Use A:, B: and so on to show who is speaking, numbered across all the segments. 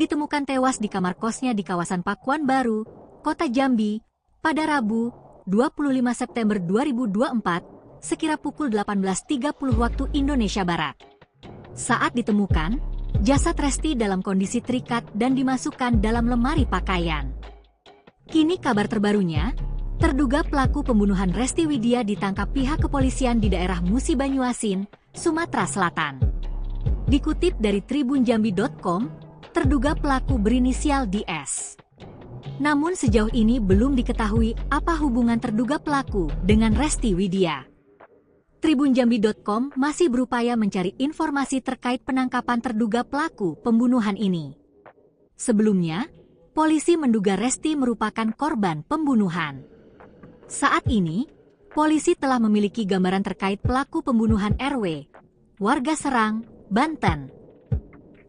A: ditemukan tewas di kamar kosnya di kawasan Pakuan Baru, Kota Jambi, pada Rabu, 25 September 2024, sekira pukul 18.30 waktu Indonesia Barat. Saat ditemukan, jasad Resti dalam kondisi terikat dan dimasukkan dalam lemari pakaian. Kini kabar terbarunya, terduga pelaku pembunuhan Resti Widya ditangkap pihak kepolisian di daerah Musi Banyuasin, Sumatera Selatan. Dikutip dari tribunjambi.com, terduga pelaku berinisial DS. Namun sejauh ini belum diketahui apa hubungan terduga pelaku dengan Resti Widya. Tribunjambi.com masih berupaya mencari informasi terkait penangkapan terduga pelaku pembunuhan ini. Sebelumnya, polisi menduga Resti merupakan korban pembunuhan. Saat ini, polisi telah memiliki gambaran terkait pelaku pembunuhan RW, warga Serang, Banten.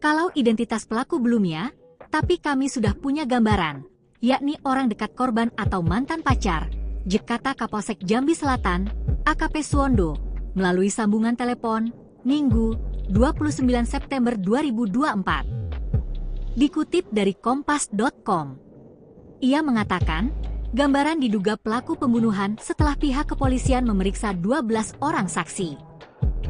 A: Kalau identitas pelaku belum ya, tapi kami sudah punya gambaran, yakni orang dekat korban atau mantan pacar, kata Kapolsek Jambi Selatan, AKP Suwondo, melalui sambungan telepon, Minggu, 29 September 2024. Dikutip dari kompas.com, ia mengatakan, gambaran diduga pelaku pembunuhan setelah pihak kepolisian memeriksa 12 orang saksi.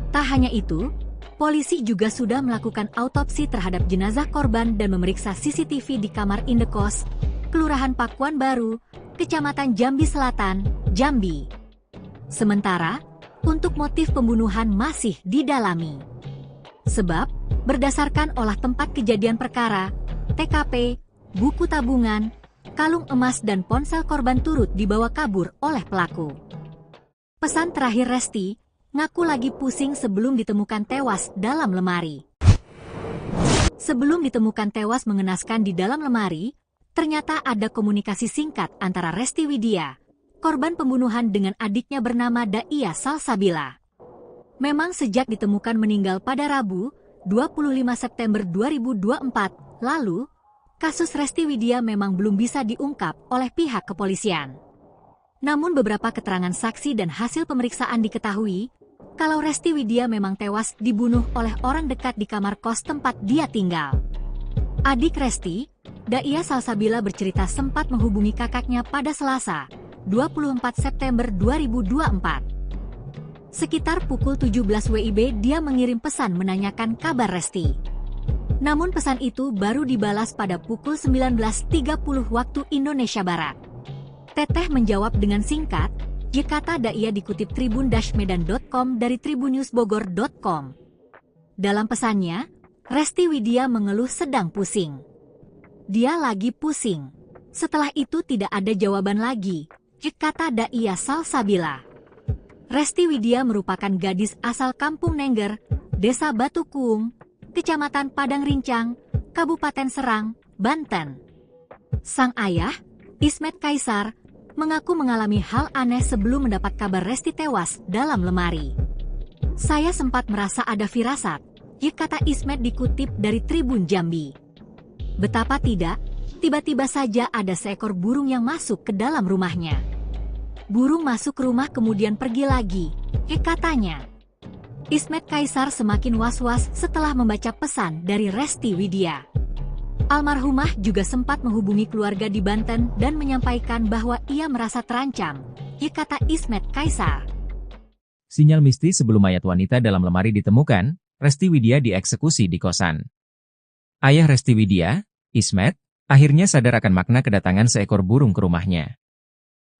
A: Tak hanya itu, polisi juga sudah melakukan autopsi terhadap jenazah korban dan memeriksa CCTV di kamar indekos, Kelurahan Pakuan Baru, Kecamatan Jambi Selatan, Jambi. Sementara, untuk motif pembunuhan masih didalami. Sebab, berdasarkan olah tempat kejadian perkara, TKP, buku tabungan, kalung emas dan ponsel korban turut dibawa kabur oleh pelaku. Pesan terakhir Resti, ngaku lagi pusing sebelum ditemukan tewas dalam lemari. Sebelum ditemukan tewas mengenaskan di dalam lemari, ternyata ada komunikasi singkat antara Resti Widya, korban pembunuhan dengan adiknya bernama Daia Salsabila. Memang sejak ditemukan meninggal pada Rabu, 25 September 2024, lalu, kasus Resti Widya memang belum bisa diungkap oleh pihak kepolisian. Namun beberapa keterangan saksi dan hasil pemeriksaan diketahui, kalau Resti Widya memang tewas dibunuh oleh orang dekat di kamar kos tempat dia tinggal. Adik Resti, Daia Salsabila bercerita sempat menghubungi kakaknya pada Selasa, 24 September 2024. Sekitar pukul 17 WIB dia mengirim pesan menanyakan kabar Resti. Namun pesan itu baru dibalas pada pukul 19.30 waktu Indonesia Barat. Teteh menjawab dengan singkat, kata Daia dikutip tribun-medan.com dari tribunnewsbogor.com. Dalam pesannya, Resti Widya mengeluh sedang pusing. Dia lagi pusing. Setelah itu tidak ada jawaban lagi, kata Daia Salsabila. Resti Widya merupakan gadis asal Kampung Nengger, Desa Batu Kuung, Kecamatan Padang Rincang, Kabupaten Serang, Banten. Sang ayah, Ismet Kaisar, mengaku mengalami hal aneh sebelum mendapat kabar Resti tewas dalam lemari. Saya sempat merasa ada firasat, kata Ismet dikutip dari Tribun Jambi. Betapa tidak, tiba-tiba saja ada seekor burung yang masuk ke dalam rumahnya. Burung masuk rumah kemudian pergi lagi, katanya. Ismet Kaisar semakin was-was setelah membaca pesan dari Resti Widya. Almarhumah juga sempat menghubungi keluarga di Banten dan menyampaikan bahwa ia merasa terancam, kata Ismet Kaisar.
B: Sinyal mistis sebelum mayat wanita dalam lemari ditemukan, Resti Widya dieksekusi di kosan. Ayah Resti Widya, Ismet, akhirnya sadar akan makna kedatangan seekor burung ke rumahnya.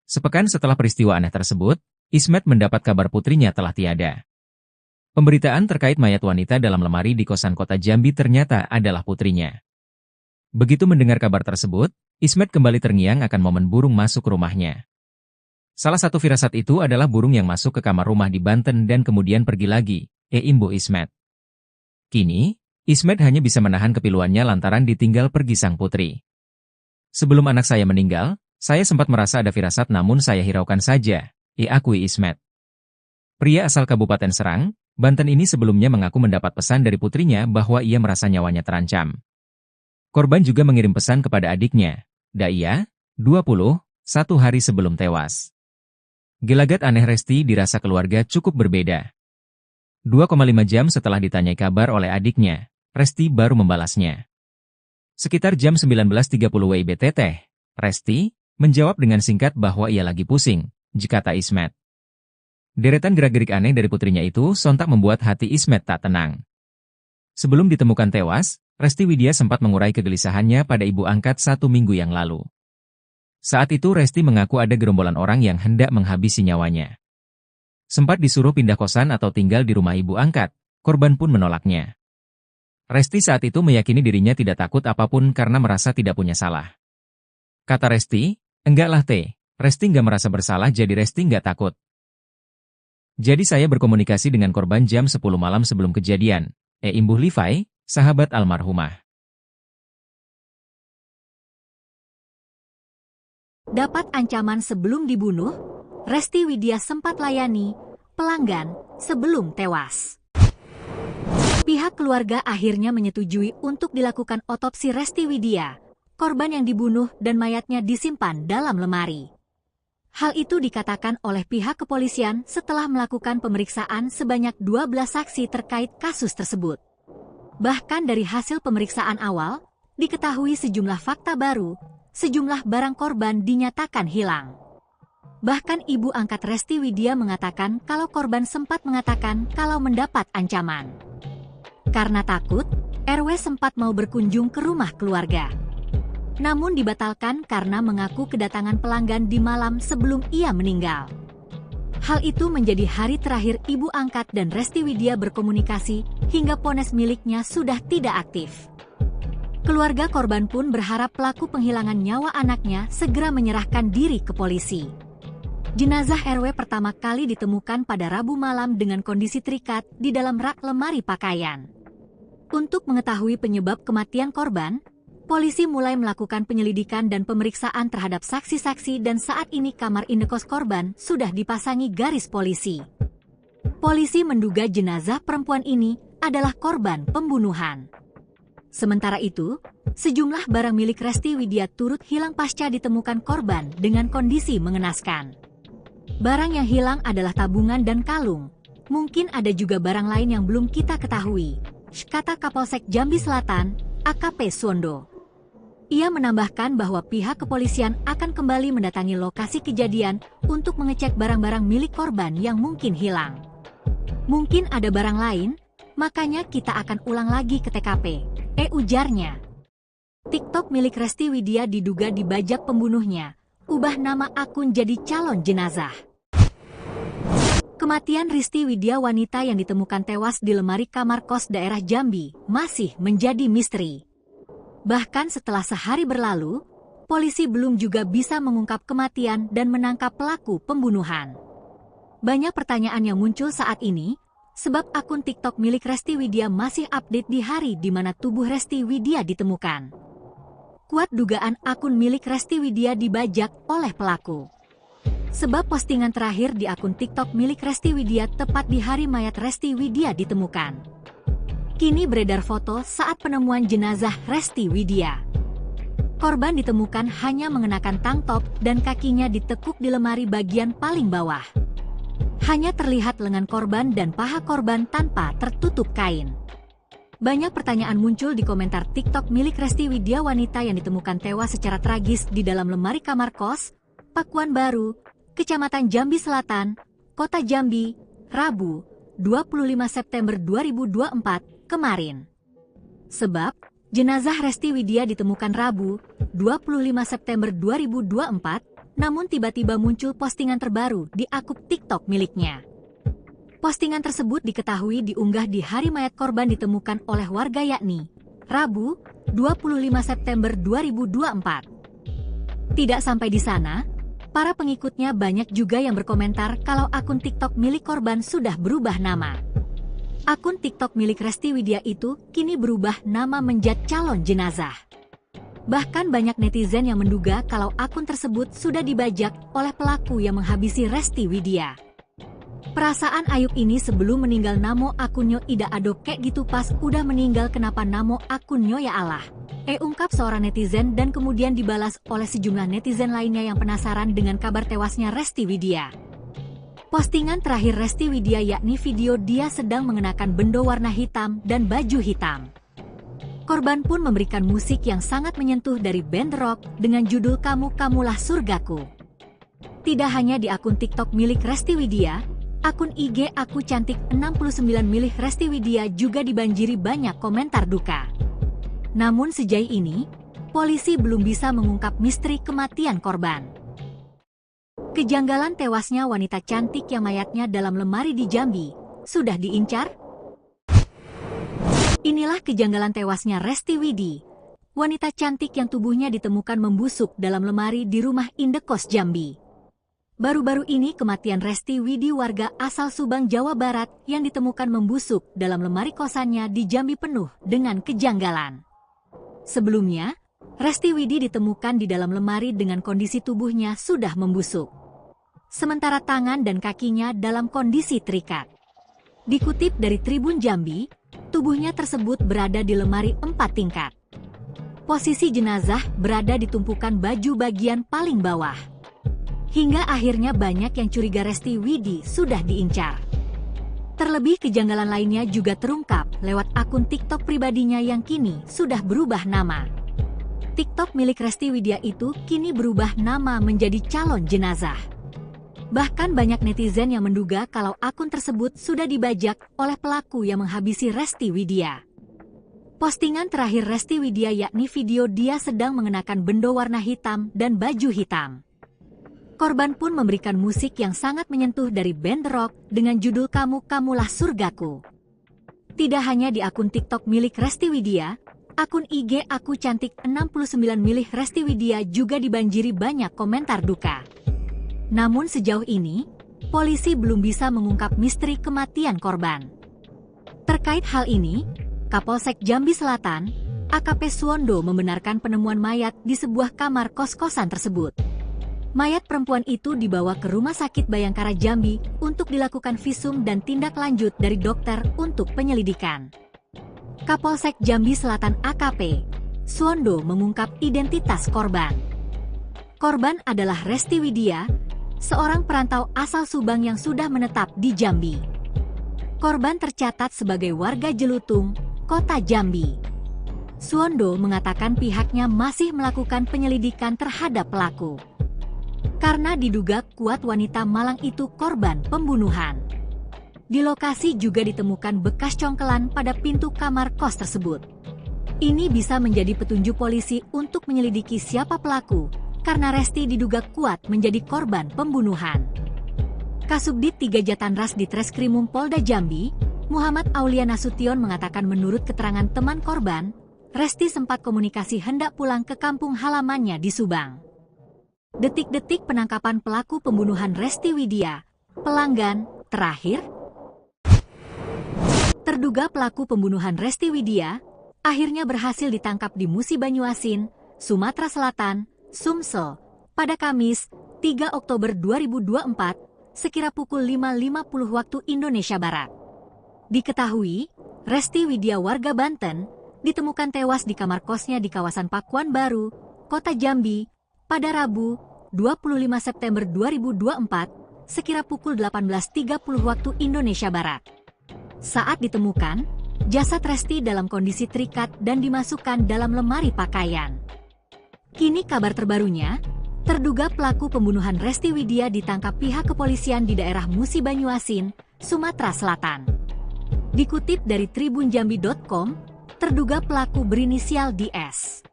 B: Sepekan setelah peristiwa aneh tersebut, Ismet mendapat kabar putrinya telah tiada. Pemberitaan terkait mayat wanita dalam lemari di kosan kota Jambi ternyata adalah putrinya. Begitu mendengar kabar tersebut, Ismet kembali terngiang akan momen burung masuk ke rumahnya. Salah satu firasat itu adalah burung yang masuk ke kamar rumah di Banten dan kemudian pergi lagi, imbu Ismet. Kini, Ismet hanya bisa menahan kepiluannya lantaran ditinggal pergi sang putri. Sebelum anak saya meninggal, saya sempat merasa ada firasat namun saya hiraukan saja, akui Ismet. Pria asal Kabupaten Serang, Banten ini sebelumnya mengaku mendapat pesan dari putrinya bahwa ia merasa nyawanya terancam. Korban juga mengirim pesan kepada adiknya, Daia, 20, 1 hari sebelum tewas. Gelagat aneh Resti dirasa keluarga cukup berbeda. 2,5 jam setelah ditanyai kabar oleh adiknya, Resti baru membalasnya. Sekitar jam 19.30 WIB Teteh, Resti, menjawab dengan singkat bahwa ia lagi pusing, kata Ismet. Deretan gerak-gerik aneh dari putrinya itu sontak membuat hati Ismet tak tenang. Sebelum ditemukan tewas, Resti Widya sempat mengurai kegelisahannya pada ibu angkat 1 minggu yang lalu. Saat itu Resti mengaku ada gerombolan orang yang hendak menghabisi nyawanya. Sempat disuruh pindah kosan atau tinggal di rumah ibu angkat, korban pun menolaknya. Resti saat itu meyakini dirinya tidak takut apapun karena merasa tidak punya salah. Kata Resti, enggak lah Teh, Resti nggak merasa bersalah jadi Resti nggak takut. Jadi saya berkomunikasi dengan korban jam 10 malam sebelum kejadian, Imbuh Livai, sahabat almarhumah.
A: Dapat ancaman sebelum dibunuh, Resti Widya sempat layani pelanggan sebelum tewas. Pihak keluarga akhirnya menyetujui untuk dilakukan otopsi Resti Widya, korban yang dibunuh dan mayatnya disimpan dalam lemari. Hal itu dikatakan oleh pihak kepolisian setelah melakukan pemeriksaan sebanyak 12 saksi terkait kasus tersebut. Bahkan dari hasil pemeriksaan awal, diketahui sejumlah fakta baru, sejumlah barang korban dinyatakan hilang. Bahkan ibu angkat Resti Widya mengatakan kalau korban sempat mengatakan kalau mendapat ancaman. Karena takut, RW sempat mau berkunjung ke rumah keluarga. Namun dibatalkan karena mengaku kedatangan pelanggan di malam sebelum ia meninggal. Hal itu menjadi hari terakhir ibu angkat dan Resti Widya berkomunikasi hingga ponsel miliknya sudah tidak aktif. Keluarga korban pun berharap pelaku penghilangan nyawa anaknya segera menyerahkan diri ke polisi. Jenazah RW pertama kali ditemukan pada Rabu malam dengan kondisi terikat di dalam rak lemari pakaian. Untuk mengetahui penyebab kematian korban, polisi mulai melakukan penyelidikan dan pemeriksaan terhadap saksi-saksi dan saat ini kamar indekos korban sudah dipasangi garis polisi. Polisi menduga jenazah perempuan ini adalah korban pembunuhan. Sementara itu, sejumlah barang milik Resti Widya turut hilang pasca ditemukan korban dengan kondisi mengenaskan. Barang yang hilang adalah tabungan dan kalung. Mungkin ada juga barang lain yang belum kita ketahui, kata Kapolsek Jambi Selatan, AKP Suwondo. Ia menambahkan bahwa pihak kepolisian akan kembali mendatangi lokasi kejadian untuk mengecek barang-barang milik korban yang mungkin hilang. Mungkin ada barang lain, makanya kita akan ulang lagi ke TKP, ujarnya. TikTok milik Resti Widya diduga dibajak pembunuhnya, ubah nama akun jadi calon jenazah. Kematian Resti Widya, wanita yang ditemukan tewas di lemari kamar kos daerah Jambi, masih menjadi misteri. Bahkan setelah sehari berlalu, polisi belum juga bisa mengungkap kematian dan menangkap pelaku pembunuhan. Banyak pertanyaan yang muncul saat ini, sebab akun TikTok milik Resti Widya masih update di hari di mana tubuh Resti Widya ditemukan. Kuat dugaan akun milik Resti Widya dibajak oleh pelaku. Sebab postingan terakhir di akun TikTok milik Resti Widya tepat di hari mayat Resti Widya ditemukan. Kini beredar foto saat penemuan jenazah Resti Widya. Korban ditemukan hanya mengenakan tank top dan kakinya ditekuk di lemari bagian paling bawah. Hanya terlihat lengan korban dan paha korban tanpa tertutup kain. Banyak pertanyaan muncul di komentar TikTok milik Resti Widya, wanita yang ditemukan tewas secara tragis di dalam lemari kamar kos, Pakuan Baru, Kecamatan Jambi Selatan, Kota Jambi, Rabu, 25 September 2024, kemarin. Sebab, jenazah Resti Widya ditemukan Rabu, 25 September 2024, namun tiba-tiba muncul postingan terbaru di akun TikTok miliknya. Postingan tersebut diketahui diunggah di hari mayat korban ditemukan oleh warga yakni Rabu, 25 September 2024. Tidak sampai di sana, para pengikutnya banyak juga yang berkomentar kalau akun TikTok milik korban sudah berubah nama. Akun TikTok milik Resti Widya itu kini berubah nama menjadi calon jenazah. Bahkan banyak netizen yang menduga kalau akun tersebut sudah dibajak oleh pelaku yang menghabisi Resti Widya. Perasaan Ayub ini sebelum meninggal namo akunnya ida adok kayak gitu pas udah meninggal kenapa namo akunnya ya Allah. Ungkap seorang netizen dan kemudian dibalas oleh sejumlah netizen lainnya yang penasaran dengan kabar tewasnya Resti Widya. Postingan terakhir Resti Widya yakni video dia sedang mengenakan bendo warna hitam dan baju hitam. Korban pun memberikan musik yang sangat menyentuh dari band rock dengan judul Kamulah Surgaku. Tidak hanya di akun TikTok milik Resti Widya, akun IG Aku Cantik 69 milik Resti Widya juga dibanjiri banyak komentar duka. Namun sejauh ini, polisi belum bisa mengungkap misteri kematian korban. Kejanggalan tewasnya wanita cantik yang mayatnya dalam lemari di Jambi sudah diincar? Inilah kejanggalan tewasnya Resti Widya, wanita cantik yang tubuhnya ditemukan membusuk dalam lemari di rumah indekos Jambi. Baru-baru ini kematian Resti Widya, warga asal Subang, Jawa Barat, yang ditemukan membusuk dalam lemari kosannya di Jambi penuh dengan kejanggalan. Sebelumnya, Resti Widya ditemukan di dalam lemari dengan kondisi tubuhnya sudah membusuk. Sementara tangan dan kakinya dalam kondisi terikat. Dikutip dari Tribun Jambi, tubuhnya tersebut berada di lemari 4 tingkat. Posisi jenazah berada di tumpukan baju bagian paling bawah. Hingga akhirnya banyak yang curiga Resti Widya sudah diincar. Terlebih kejanggalan lainnya juga terungkap lewat akun TikTok pribadinya yang kini sudah berubah nama. TikTok milik Resti Widya itu kini berubah nama menjadi Calon Jenazah. Bahkan banyak netizen yang menduga kalau akun tersebut sudah dibajak oleh pelaku yang menghabisi Resti Widya. Postingan terakhir Resti Widya yakni video dia sedang mengenakan bendo warna hitam dan baju hitam. Korban pun memberikan musik yang sangat menyentuh dari band rock dengan judul Kamulah Surgaku. Tidak hanya di akun TikTok milik Resti Widya, akun IG Aku Cantik 69 milik Resti Widya juga dibanjiri banyak komentar duka. Namun sejauh ini, polisi belum bisa mengungkap misteri kematian korban. Terkait hal ini, Kapolsek Jambi Selatan, AKP Suwondo, membenarkan penemuan mayat di sebuah kamar kos-kosan tersebut. Mayat perempuan itu dibawa ke Rumah Sakit Bayangkara Jambi untuk dilakukan visum dan tindak lanjut dari dokter untuk penyelidikan. Kapolsek Jambi Selatan AKP Suwondo mengungkap identitas korban. Korban adalah Resti Widya, seorang perantau asal Subang yang sudah menetap di Jambi. Korban tercatat sebagai warga Jelutung, Kota Jambi. Suwondo mengatakan pihaknya masih melakukan penyelidikan terhadap pelaku. Karena diduga kuat wanita Malang itu korban pembunuhan. Di lokasi juga ditemukan bekas congkelan pada pintu kamar kos tersebut. Ini bisa menjadi petunjuk polisi untuk menyelidiki siapa pelaku, karena Resti diduga kuat menjadi korban pembunuhan. Kasubdit 3 Jatanras di Treskrimum Polda Jambi, Muhammad Aulia Nasution mengatakan menurut keterangan teman korban, Resti sempat komunikasi hendak pulang ke kampung halamannya di Subang. Detik-detik penangkapan pelaku pembunuhan Resti Widya, pelanggan terakhir. Terduga pelaku pembunuhan Resti Widya akhirnya berhasil ditangkap di Musi Banyuasin, Sumatera Selatan, Sumsel, pada Kamis, 3 Oktober 2024, sekira pukul 5.50 waktu Indonesia Barat. Diketahui, Resti Widya warga Banten, ditemukan tewas di kamar kosnya di kawasan Pakuan Baru, Kota Jambi, pada Rabu, 25 September 2024, sekira pukul 18.30 waktu Indonesia Barat. Saat ditemukan, jasad Resti dalam kondisi terikat dan dimasukkan dalam lemari pakaian. Kini kabar terbarunya, terduga pelaku pembunuhan Resti Widya ditangkap pihak kepolisian di daerah Musi Banyuasin, Sumatera Selatan. Dikutip dari tribunjambi.com, terduga pelaku berinisial DS.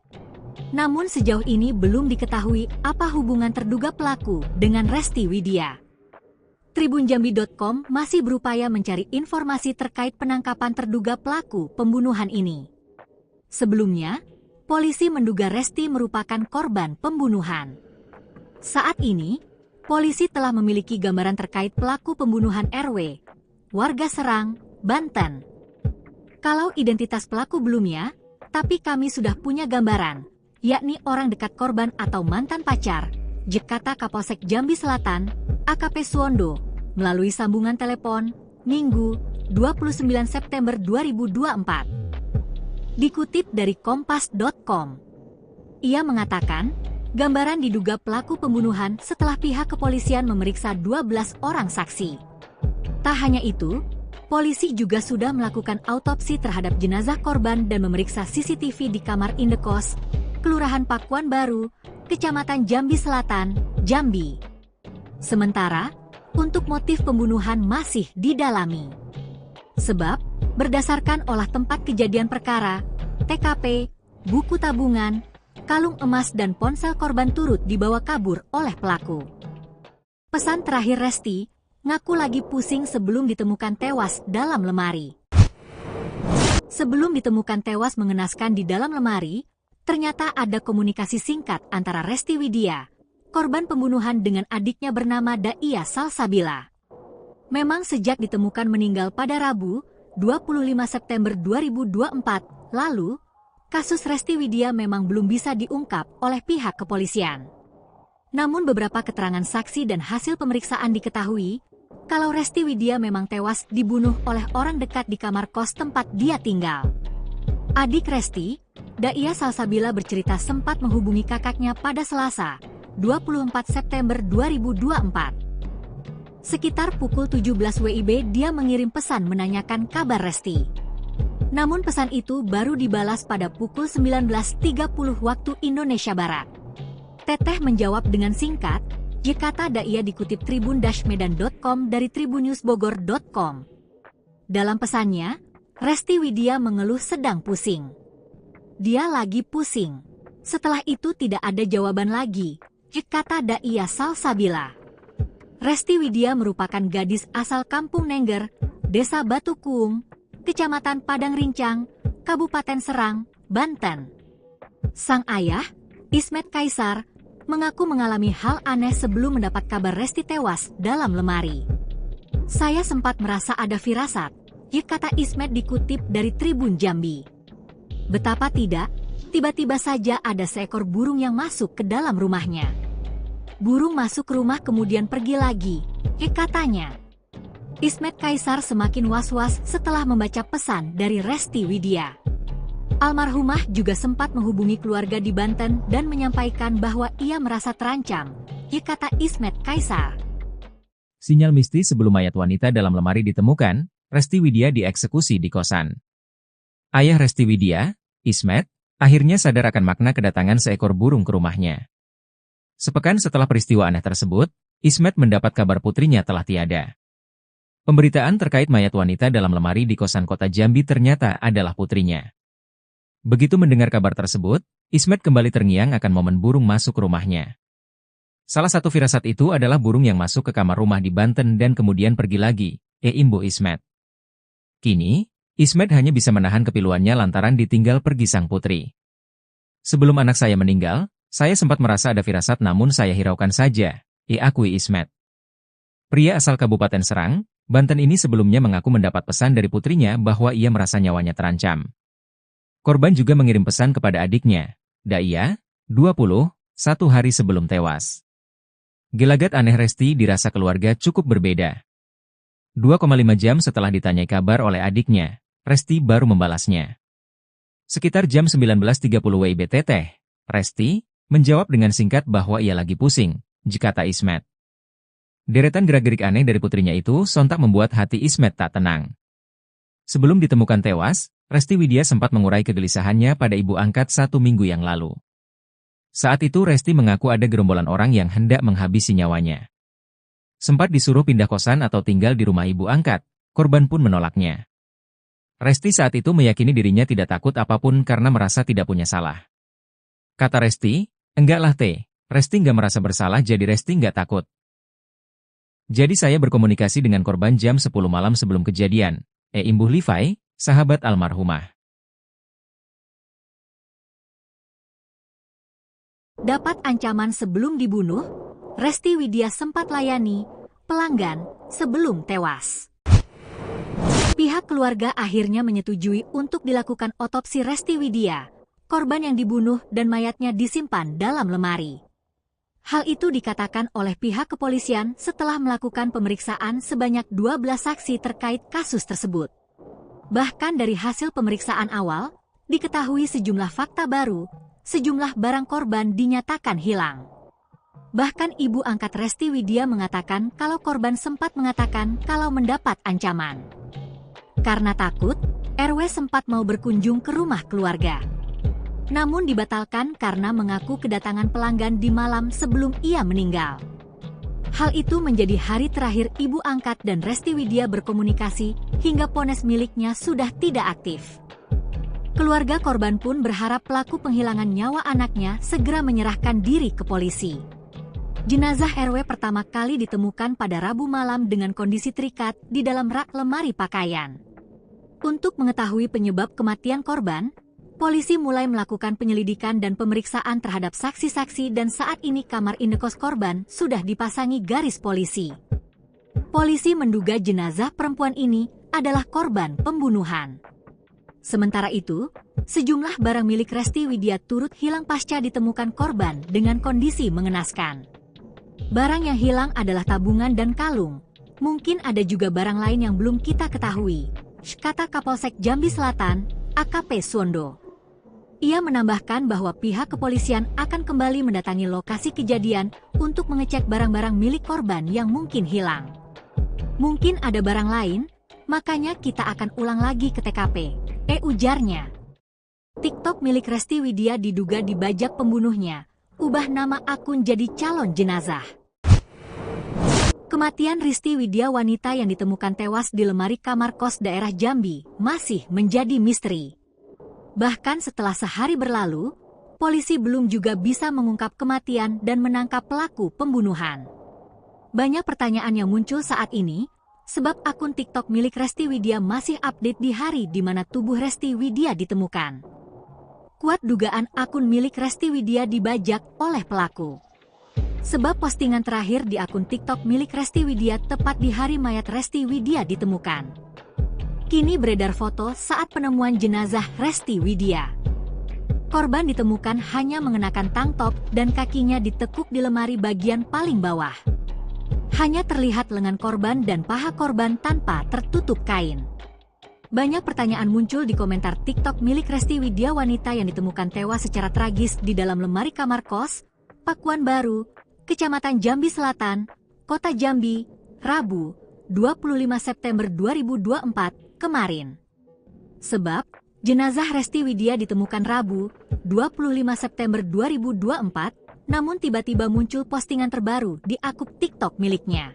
A: Namun sejauh ini belum diketahui apa hubungan terduga pelaku dengan Resti Widya. Tribunjambi.com masih berupaya mencari informasi terkait penangkapan terduga pelaku pembunuhan ini. Sebelumnya, polisi menduga Resti merupakan korban pembunuhan. Saat ini, polisi telah memiliki gambaran terkait pelaku pembunuhan RW, warga Serang, Banten. Kalau identitas pelaku belum ya, tapi kami sudah punya gambaran, yakni orang dekat korban atau mantan pacar, Jekata Kapolsek Jambi Selatan, AKP Suwondo, melalui sambungan telepon, Minggu, 29 September 2024. Dikutip dari Kompas.com, ia mengatakan, gambaran diduga pelaku pembunuhan setelah pihak kepolisian memeriksa 12 orang saksi. Tak hanya itu, Polisi juga sudah melakukan autopsi terhadap jenazah korban dan memeriksa CCTV di kamar indekos, Kelurahan Pakuan Baru, Kecamatan Jambi Selatan, Jambi. Sementara, untuk motif pembunuhan masih didalami. Sebab, berdasarkan olah tempat kejadian perkara, TKP, buku tabungan, kalung emas dan ponsel korban turut dibawa kabur oleh pelaku. Pesan terakhir Resti, ngaku lagi pusing sebelum ditemukan tewas dalam lemari. Sebelum ditemukan tewas mengenaskan di dalam lemari, ternyata ada komunikasi singkat antara Resti Widya, korban pembunuhan dengan adiknya bernama Daia Salsabila. Memang sejak ditemukan meninggal pada Rabu, 25 September 2024, lalu, kasus Resti Widya memang belum bisa diungkap oleh pihak kepolisian. Namun beberapa keterangan saksi dan hasil pemeriksaan diketahui, kalau Resti Widya memang tewas dibunuh oleh orang dekat di kamar kos tempat dia tinggal. Adik Resti, Daia Salsabila bercerita sempat menghubungi kakaknya pada Selasa, 24 September 2024. Sekitar pukul 17 WIB dia mengirim pesan menanyakan kabar Resti. Namun pesan itu baru dibalas pada pukul 19.30 waktu Indonesia Barat. Teteh menjawab dengan singkat, kata Daia dikutip tribun-medan.com dari tribunnewsbogor.com. Dalam pesannya, Resti Widya mengeluh sedang pusing. Dia lagi pusing. Setelah itu tidak ada jawaban lagi, kata Daia Salsabila. Resti Widya merupakan gadis asal Kampung Nengger, Desa Batu Kuung, Kecamatan Padang Rincang, Kabupaten Serang, Banten. Sang ayah, Ismet Kaisar, mengaku mengalami hal aneh sebelum mendapat kabar Resti tewas dalam lemari. Saya sempat merasa ada firasat, kata Ismet dikutip dari Tribun Jambi. Betapa tidak, tiba-tiba saja ada seekor burung yang masuk ke dalam rumahnya. Burung masuk ke rumah kemudian pergi lagi, katanya. Ismet Kaisar semakin was-was setelah membaca pesan dari Resti Widya. Almarhumah juga sempat menghubungi keluarga di Banten dan menyampaikan bahwa ia merasa terancam, kata Ismet Kaisar.
B: Sinyal mistis sebelum mayat wanita dalam lemari ditemukan, Resti Widya dieksekusi di kosan. Ayah Resti Widya, Ismet, akhirnya sadar akan makna kedatangan seekor burung ke rumahnya. Sepekan setelah peristiwa aneh tersebut, Ismet mendapat kabar putrinya telah tiada. Pemberitaan terkait mayat wanita dalam lemari di kosan kota Jambi ternyata adalah putrinya. Begitu mendengar kabar tersebut, Ismet kembali terngiang akan momen burung masuk ke rumahnya. Salah satu firasat itu adalah burung yang masuk ke kamar rumah di Banten dan kemudian pergi lagi, imbu Ismet. Kini, Ismet hanya bisa menahan kepiluannya lantaran ditinggal pergi sang putri. Sebelum anak saya meninggal, saya sempat merasa ada firasat namun saya hiraukan saja, akui Ismet. Pria asal Kabupaten Serang, Banten ini sebelumnya mengaku mendapat pesan dari putrinya bahwa ia merasa nyawanya terancam. Korban juga mengirim pesan kepada adiknya, Daia, 20, 1 hari sebelum tewas. Gelagat aneh Resti dirasa keluarga cukup berbeda. 2,5 jam setelah ditanyai kabar oleh adiknya, Resti baru membalasnya. Sekitar jam 19.30 WIB teteh, Resti menjawab dengan singkat bahwa ia lagi pusing, kata Ismet. Deretan gerak-gerik aneh dari putrinya itu sontak membuat hati Ismet tak tenang. Sebelum ditemukan tewas, Resti Widya sempat mengurai kegelisahannya pada ibu angkat 1 minggu yang lalu. Saat itu Resti mengaku ada gerombolan orang yang hendak menghabisi nyawanya. Sempat disuruh pindah kosan atau tinggal di rumah ibu angkat, korban pun menolaknya. Resti saat itu meyakini dirinya tidak takut apapun karena merasa tidak punya salah. Kata Resti, enggaklah teh, Resti nggak merasa bersalah jadi Resti nggak takut. Jadi saya berkomunikasi dengan korban jam 10 malam sebelum kejadian, imbuh Levi, sahabat almarhumah.
A: Dapat ancaman sebelum dibunuh, Resti Widya sempat layani pelanggan sebelum tewas. Pihak keluarga akhirnya menyetujui untuk dilakukan otopsi Resti Widya, korban yang dibunuh dan mayatnya disimpan dalam lemari. Hal itu dikatakan oleh pihak kepolisian setelah melakukan pemeriksaan sebanyak 12 saksi terkait kasus tersebut. Bahkan dari hasil pemeriksaan awal, diketahui sejumlah fakta baru, sejumlah barang korban dinyatakan hilang. Bahkan ibu angkat Resti Widya mengatakan kalau korban sempat mengatakan kalau mendapat ancaman. Karena takut, RW sempat mau berkunjung ke rumah keluarga. Namun dibatalkan karena mengaku kedatangan pelanggan di malam sebelum ia meninggal. Hal itu menjadi hari terakhir ibu angkat dan Resti Widya berkomunikasi hingga ponsel miliknya sudah tidak aktif. Keluarga korban pun berharap pelaku penghilangan nyawa anaknya segera menyerahkan diri ke polisi. Jenazah RW pertama kali ditemukan pada Rabu malam dengan kondisi terikat di dalam rak lemari pakaian. Untuk mengetahui penyebab kematian korban, polisi mulai melakukan penyelidikan dan pemeriksaan terhadap saksi-saksi dan saat ini kamar indekos korban sudah dipasangi garis polisi. Polisi menduga jenazah perempuan ini adalah korban pembunuhan. Sementara itu, sejumlah barang milik Resti Widya turut hilang pasca ditemukan korban dengan kondisi mengenaskan. Barang yang hilang adalah tabungan dan kalung. Mungkin ada juga barang lain yang belum kita ketahui, kata Kapolsek Jambi Selatan, AKP Suwondo. Ia menambahkan bahwa pihak kepolisian akan kembali mendatangi lokasi kejadian untuk mengecek barang-barang milik korban yang mungkin hilang. Mungkin ada barang lain, makanya kita akan ulang lagi ke TKP, ujarnya. TikTok milik Resti Widya diduga dibajak pembunuhnya, ubah nama akun jadi calon jenazah. Kematian Resti Widya, wanita yang ditemukan tewas di lemari kamar kos daerah Jambi, masih menjadi misteri. Bahkan setelah sehari berlalu, polisi belum juga bisa mengungkap kematian dan menangkap pelaku pembunuhan. Banyak pertanyaan yang muncul saat ini, sebab akun TikTok milik Resti Widya masih update di hari di mana tubuh Resti Widya ditemukan. Kuat dugaan akun milik Resti Widya dibajak oleh pelaku. Sebab postingan terakhir di akun TikTok milik Resti Widya tepat di hari mayat Resti Widya ditemukan. Kini beredar foto saat penemuan jenazah Resti Widya. Korban ditemukan hanya mengenakan tank top dan kakinya ditekuk di lemari bagian paling bawah. Hanya terlihat lengan korban dan paha korban tanpa tertutup kain. Banyak pertanyaan muncul di komentar TikTok milik Resti Widya, wanita yang ditemukan tewas secara tragis di dalam lemari kamar kos, Pakuan Baru, Kecamatan Jambi Selatan, Kota Jambi, Rabu, 25 September 2024, kemarin. Sebab, jenazah Resti Widya ditemukan Rabu, 25 September 2024, namun tiba-tiba muncul postingan terbaru di akun TikTok miliknya.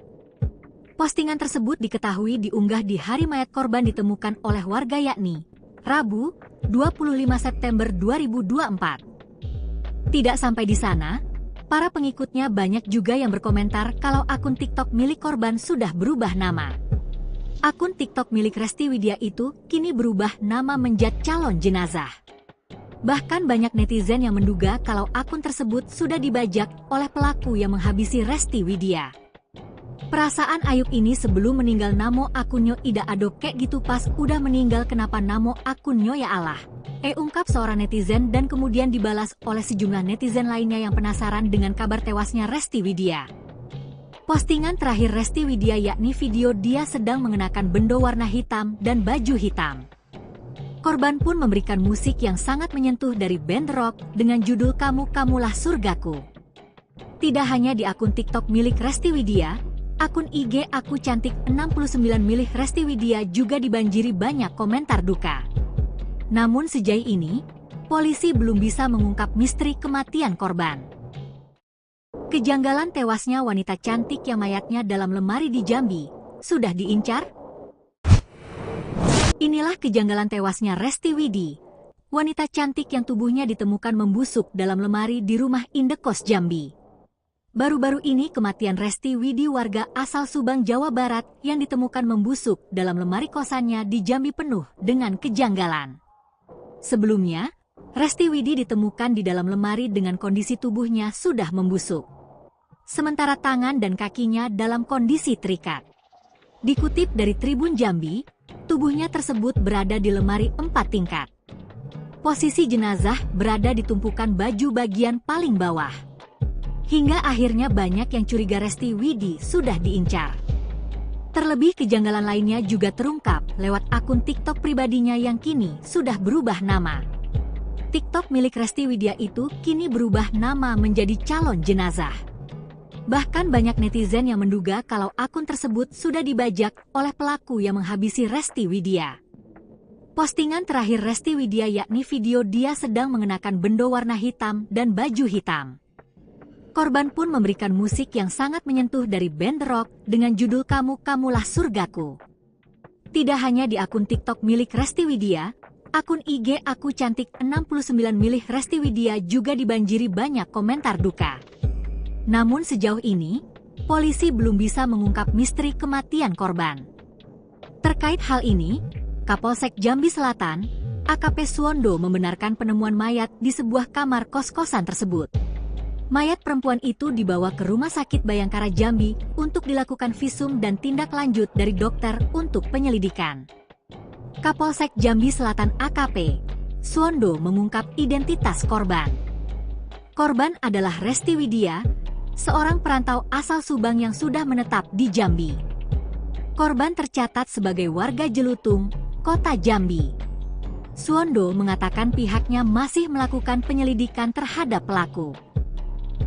A: Postingan tersebut diketahui diunggah di hari mayat korban ditemukan oleh warga, yakni Rabu, 25 September 2024. Tidak sampai di sana, para pengikutnya banyak juga yang berkomentar kalau akun TikTok milik korban sudah berubah nama. Akun TikTok milik Resti Widya itu kini berubah nama menjadi calon jenazah. Bahkan banyak netizen yang menduga kalau akun tersebut sudah dibajak oleh pelaku yang menghabisi Resti Widya. Perasaan Ayub ini sebelum meninggal namo akunnya ida adok kek gitu, pas udah meninggal kenapa namo akunnya ya Allah, ungkap seorang netizen, dan kemudian dibalas oleh sejumlah netizen lainnya yang penasaran dengan kabar tewasnya Resti Widya. Postingan terakhir Resti Widya yakni video dia sedang mengenakan bendo warna hitam dan baju hitam. Korban pun memberikan musik yang sangat menyentuh dari band rock dengan judul Kamu Kamulah Surgaku. Tidak hanya di akun TikTok milik Resti Widya, akun IG Aku Cantik 69 milik Resti Widya juga dibanjiri banyak komentar duka. Namun sejauh ini, polisi belum bisa mengungkap misteri kematian korban. Kejanggalan tewasnya wanita cantik yang mayatnya dalam lemari di Jambi sudah diincar. Inilah kejanggalan tewasnya Resti Widya, wanita cantik yang tubuhnya ditemukan membusuk dalam lemari di rumah indekos Jambi. Baru-baru ini kematian Resti Widya, warga asal Subang, Jawa Barat, yang ditemukan membusuk dalam lemari kosannya di Jambi penuh dengan kejanggalan. Sebelumnya, Resti Widya ditemukan di dalam lemari dengan kondisi tubuhnya sudah membusuk. Sementara tangan dan kakinya dalam kondisi terikat. Dikutip dari Tribun Jambi, tubuhnya tersebut berada di lemari 4 tingkat. Posisi jenazah berada di tumpukan baju bagian paling bawah. Hingga akhirnya banyak yang curiga Resti Widya sudah diincar. Terlebih kejanggalan lainnya juga terungkap lewat akun TikTok pribadinya yang kini sudah berubah nama. TikTok milik Resti Widya itu kini berubah nama menjadi calon jenazah. Bahkan banyak netizen yang menduga kalau akun tersebut sudah dibajak oleh pelaku yang menghabisi Resty Widya. Postingan terakhir Resty Widya yakni video dia sedang mengenakan bendo warna hitam dan baju hitam. Korban pun memberikan musik yang sangat menyentuh dari band rock dengan judul Kamu Kamulah Surgaku. Tidak hanya di akun TikTok milik Resty Widya, akun IG Aku Cantik 69 milik Resty Widya juga dibanjiri banyak komentar duka. Namun sejauh ini, polisi belum bisa mengungkap misteri kematian korban. Terkait hal ini, Kapolsek Jambi Selatan, AKP Suwondo membenarkan penemuan mayat di sebuah kamar kos-kosan tersebut. Mayat perempuan itu dibawa ke Rumah Sakit Bayangkara Jambi untuk dilakukan visum dan tindak lanjut dari dokter untuk penyelidikan. Kapolsek Jambi Selatan AKP Suwondo mengungkap identitas korban. Korban adalah Resty Widya, seorang perantau asal Subang yang sudah menetap di Jambi. Korban tercatat sebagai warga Jelutung, Kota Jambi. Suwondo mengatakan pihaknya masih melakukan penyelidikan terhadap pelaku.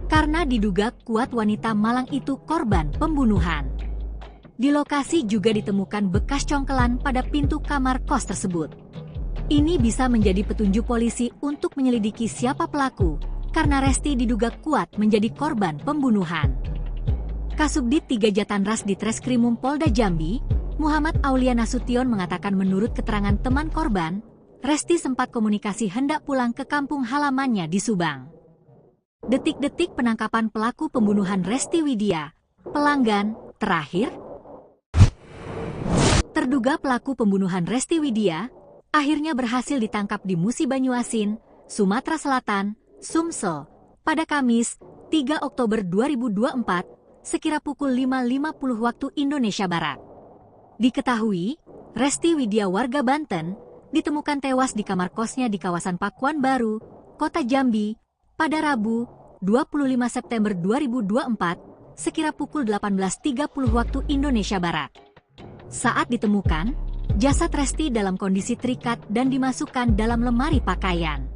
A: Karena diduga kuat wanita Malang itu korban pembunuhan. Di lokasi juga ditemukan bekas congkelan pada pintu kamar kos tersebut. Ini bisa menjadi petunjuk polisi untuk menyelidiki siapa pelaku, karena Resty diduga kuat menjadi korban pembunuhan. Kasubdit 3 Jatanras di Treskrimum Polda Jambi, Muhammad Aulia Nasution mengatakan menurut keterangan teman korban, Resty sempat komunikasi hendak pulang ke kampung halamannya di Subang. Detik-detik penangkapan pelaku pembunuhan Resty Widya, pelanggan, terakhir. Terduga pelaku pembunuhan Resty Widya, akhirnya berhasil ditangkap di Musi Banyuasin, Sumatera Selatan, Sumsel, pada Kamis, 3 Oktober 2024, sekira pukul 5.50 waktu Indonesia Barat. Diketahui, Resty Widya warga Banten, ditemukan tewas di kamar kosnya di kawasan Pakuan Baru, Kota Jambi, pada Rabu, 25 September 2024, sekira pukul 18.30 waktu Indonesia Barat. Saat ditemukan, jasad Resty dalam kondisi terikat dan dimasukkan dalam lemari pakaian.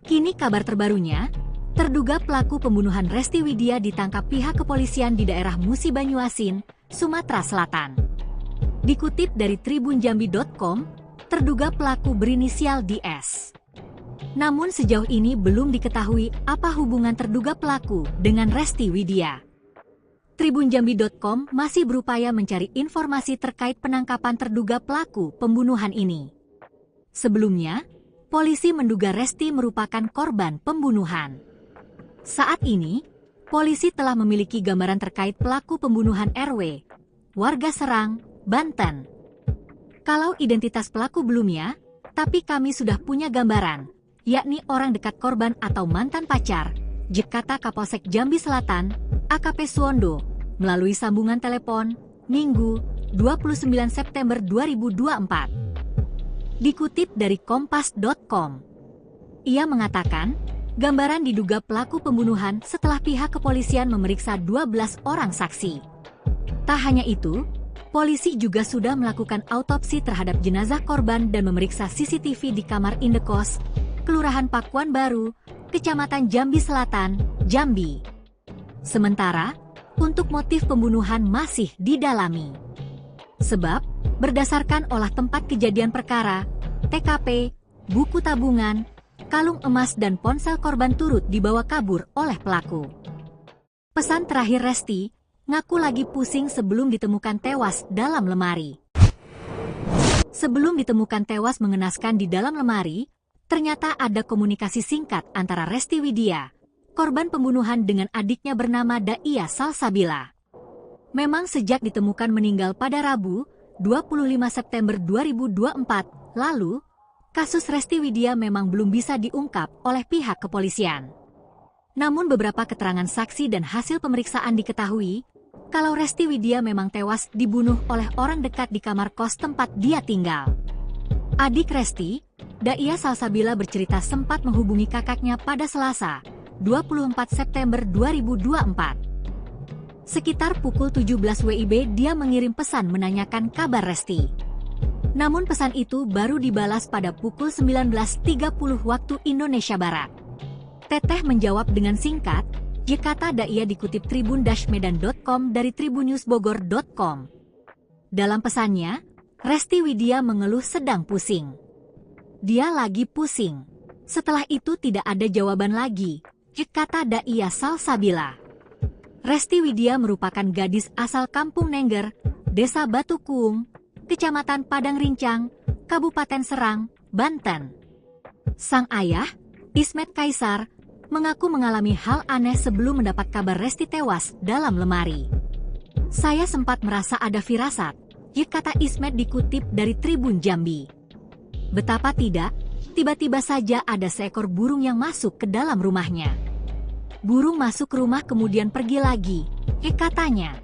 A: Kini kabar terbarunya, terduga pelaku pembunuhan Resty Widya ditangkap pihak kepolisian di daerah Musi Banyuasin, Sumatera Selatan. Dikutip dari tribunjambi.com, terduga pelaku berinisial DS. Namun sejauh ini belum diketahui apa hubungan terduga pelaku dengan Resty Widya. Tribunjambi.com masih berupaya mencari informasi terkait penangkapan terduga pelaku pembunuhan ini. Sebelumnya, polisi menduga Resty merupakan korban pembunuhan. Saat ini, polisi telah memiliki gambaran terkait pelaku pembunuhan RW, warga Serang, Banten. Kalau identitas pelaku belum ya, tapi kami sudah punya gambaran, yakni orang dekat korban atau mantan pacar, kata Kapolsek Jambi Selatan, AKP Suwondo, melalui sambungan telepon, Minggu, 29 September 2024. Dikutip dari Kompas.com, ia mengatakan, gambaran diduga pelaku pembunuhan setelah pihak kepolisian memeriksa 12 orang saksi. Tak hanya itu, polisi juga sudah melakukan autopsi terhadap jenazah korban dan memeriksa CCTV di kamar indekos, Kelurahan Pakuan Baru, Kecamatan Jambi Selatan, Jambi. Sementara, untuk motif pembunuhan masih didalami. Sebab, berdasarkan olah tempat kejadian perkara, TKP, buku tabungan, kalung emas dan ponsel korban turut dibawa kabur oleh pelaku. Pesan terakhir Resty, ngaku lagi pusing sebelum ditemukan tewas dalam lemari. Sebelum ditemukan tewas mengenaskan di dalam lemari, ternyata ada komunikasi singkat antara Resty Widya, korban pembunuhan dengan adiknya bernama Daia Salsabila. Memang sejak ditemukan meninggal pada Rabu, 25 September 2024, lalu, kasus Resty Widya memang belum bisa diungkap oleh pihak kepolisian. Namun beberapa keterangan saksi dan hasil pemeriksaan diketahui, kalau Resty Widya memang tewas dibunuh oleh orang dekat di kamar kos tempat dia tinggal. Adik Resty, Daia Salsabila bercerita sempat menghubungi kakaknya pada Selasa, 24 September 2024. Sekitar pukul 17 WIB dia mengirim pesan menanyakan kabar Resty. Namun pesan itu baru dibalas pada pukul 19.30 waktu Indonesia Barat. Teteh menjawab dengan singkat, Kata Daia dikutip tribun-medan.com dari tribunnews-bogor.com. Dalam pesannya, Resti Widya mengeluh sedang pusing. Dia lagi pusing. Setelah itu tidak ada jawaban lagi, kata Daia Salsabila. Resti Widya merupakan gadis asal Kampung Nengger, Desa Batu Kuung, Kecamatan Padang Rincang, Kabupaten Serang, Banten. Sang ayah, Ismet Kaisar, mengaku mengalami hal aneh sebelum mendapat kabar Resti tewas dalam lemari. Saya sempat merasa ada firasat, kata Ismet dikutip dari Tribun Jambi. Betapa tidak, tiba-tiba saja ada seekor burung yang masuk ke dalam rumahnya. Burung masuk rumah kemudian pergi lagi, katanya.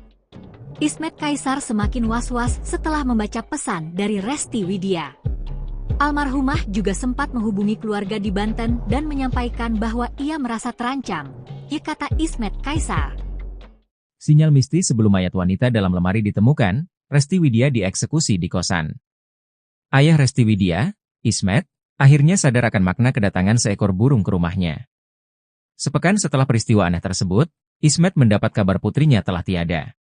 A: Ismet Kaisar semakin was-was setelah membaca pesan dari Resti Widya. Almarhumah juga sempat menghubungi keluarga di Banten dan menyampaikan bahwa ia merasa terancam, kata Ismet Kaisar.
B: Sinyal mistis sebelum mayat wanita dalam lemari ditemukan, Resti Widya dieksekusi di kosan. Ayah Resti Widya, Ismet, akhirnya sadar akan makna kedatangan seekor burung ke rumahnya. Sepekan setelah peristiwa aneh tersebut, Ismet mendapat kabar putrinya telah tiada.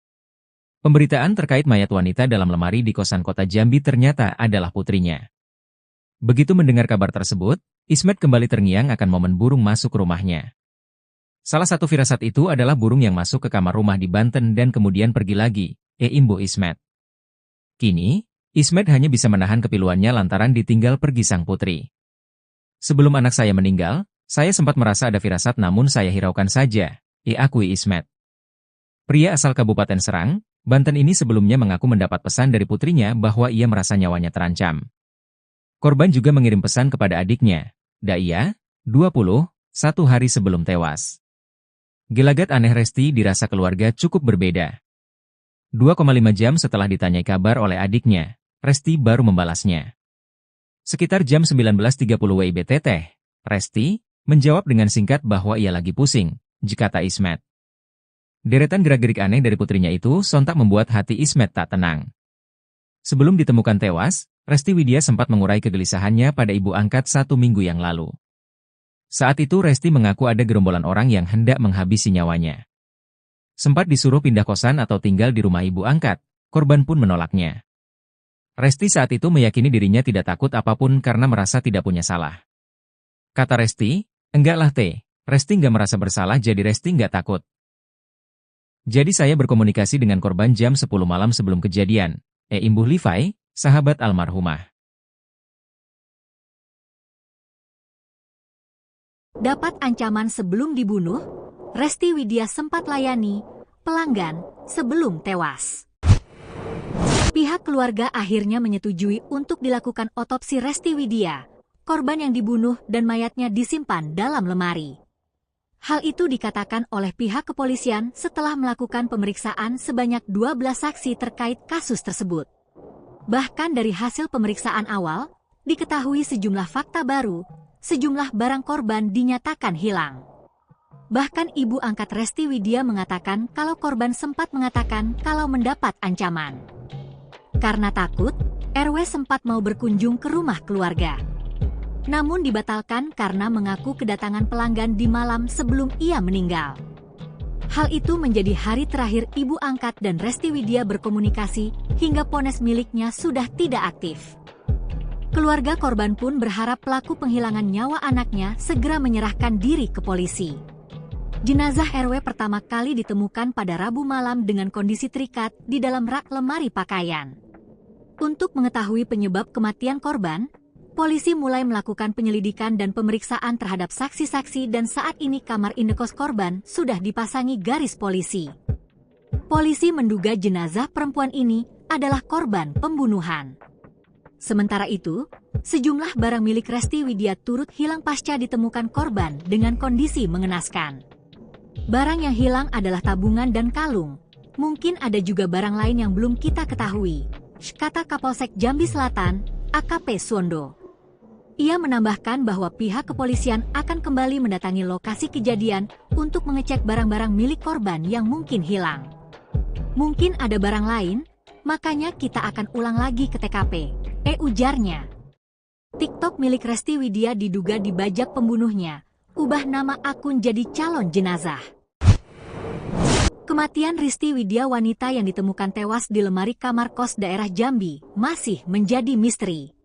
B: Pemberitaan terkait mayat wanita dalam lemari di kosan kota Jambi ternyata adalah putrinya. Begitu mendengar kabar tersebut, Ismet kembali terngiang akan momen burung masuk rumahnya. Salah satu firasat itu adalah burung yang masuk ke kamar rumah di Banten dan kemudian pergi lagi, imbu Ismet. Kini, Ismet hanya bisa menahan kepiluannya lantaran ditinggal pergi sang putri. Sebelum anak saya meninggal, saya sempat merasa ada firasat namun saya hiraukan saja, akui Ismet. Pria asal Kabupaten Serang, Banten ini sebelumnya mengaku mendapat pesan dari putrinya bahwa ia merasa nyawanya terancam. Korban juga mengirim pesan kepada adiknya, Daia, 20, 1 hari sebelum tewas. Gelagat aneh Resti dirasa keluarga cukup berbeda. 2,5 jam setelah ditanyai kabar oleh adiknya, Resti baru membalasnya. Sekitar jam 19.30 WIBT, Resti menjawab dengan singkat bahwa ia lagi pusing, kata Ismet. Deretan gerak-gerik aneh dari putrinya itu sontak membuat hati Ismet tak tenang. Sebelum ditemukan tewas, Resti Widya sempat mengurai kegelisahannya pada ibu angkat 1 minggu yang lalu. Saat itu Resti mengaku ada gerombolan orang yang hendak menghabisi nyawanya. Sempat disuruh pindah kosan atau tinggal di rumah ibu angkat, korban pun menolaknya. Resti saat itu meyakini dirinya tidak takut apapun karena merasa tidak punya salah. Kata Resti, enggaklah Resti nggak merasa bersalah jadi Resti nggak takut. Jadi saya berkomunikasi dengan korban jam 10 malam sebelum kejadian, imbuh Livai, sahabat almarhumah.
A: Dapat ancaman sebelum dibunuh, Resti Widya sempat layani pelanggan sebelum tewas. Pihak keluarga akhirnya menyetujui untuk dilakukan otopsi Resti Widya, korban yang dibunuh dan mayatnya disimpan dalam lemari. Hal itu dikatakan oleh pihak kepolisian setelah melakukan pemeriksaan sebanyak 12 saksi terkait kasus tersebut. Bahkan dari hasil pemeriksaan awal, diketahui sejumlah fakta baru, sejumlah barang korban dinyatakan hilang. Bahkan ibu angkat Resti Widya mengatakan kalau korban sempat mengatakan kalau mendapat ancaman. Karena takut, RW sempat mau berkunjung ke rumah keluarga. Namun dibatalkan karena mengaku kedatangan pelanggan di malam sebelum ia meninggal. Hal itu menjadi hari terakhir ibu angkat dan Resti Widya berkomunikasi hingga ponsel miliknya sudah tidak aktif. Keluarga korban pun berharap pelaku penghilangan nyawa anaknya segera menyerahkan diri ke polisi. Jenazah RW pertama kali ditemukan pada Rabu malam dengan kondisi terikat di dalam rak lemari pakaian. Untuk mengetahui penyebab kematian korban, polisi mulai melakukan penyelidikan dan pemeriksaan terhadap saksi-saksi dan saat ini kamar indekos korban sudah dipasangi garis polisi. Polisi menduga jenazah perempuan ini adalah korban pembunuhan. Sementara itu, sejumlah barang milik Resti Widya turut hilang pasca ditemukan korban dengan kondisi mengenaskan. Barang yang hilang adalah tabungan dan kalung. Mungkin ada juga barang lain yang belum kita ketahui, kata Kapolsek Jambi Selatan, AKP Suwondo. Ia menambahkan bahwa pihak kepolisian akan kembali mendatangi lokasi kejadian untuk mengecek barang-barang milik korban yang mungkin hilang. Mungkin ada barang lain, makanya kita akan ulang lagi ke TKP, ujarnya. TikTok milik Resti Widya diduga dibajak pembunuhnya, ubah nama akun jadi calon jenazah. Kematian Risti Widya, wanita yang ditemukan tewas di lemari kamar kos daerah Jambi, masih menjadi misteri.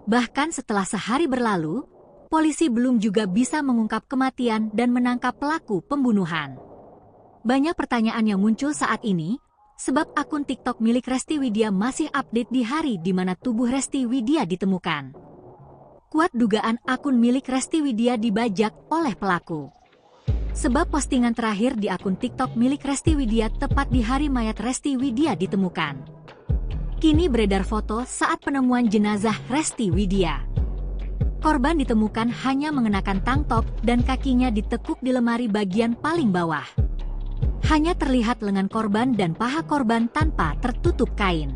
A: Bahkan setelah sehari berlalu, polisi belum juga bisa mengungkap kematian dan menangkap pelaku pembunuhan. Banyak pertanyaan yang muncul saat ini, sebab akun TikTok milik Resti Widya masih update di hari di mana tubuh Resti Widya ditemukan. Kuat dugaan akun milik Resti Widya dibajak oleh pelaku. Sebab postingan terakhir di akun TikTok milik Resti Widya tepat di hari mayat Resti Widya ditemukan. Kini beredar foto saat penemuan jenazah Resti Widya. Korban ditemukan hanya mengenakan tank top dan kakinya ditekuk di lemari bagian paling bawah. Hanya terlihat lengan korban dan paha korban tanpa tertutup kain.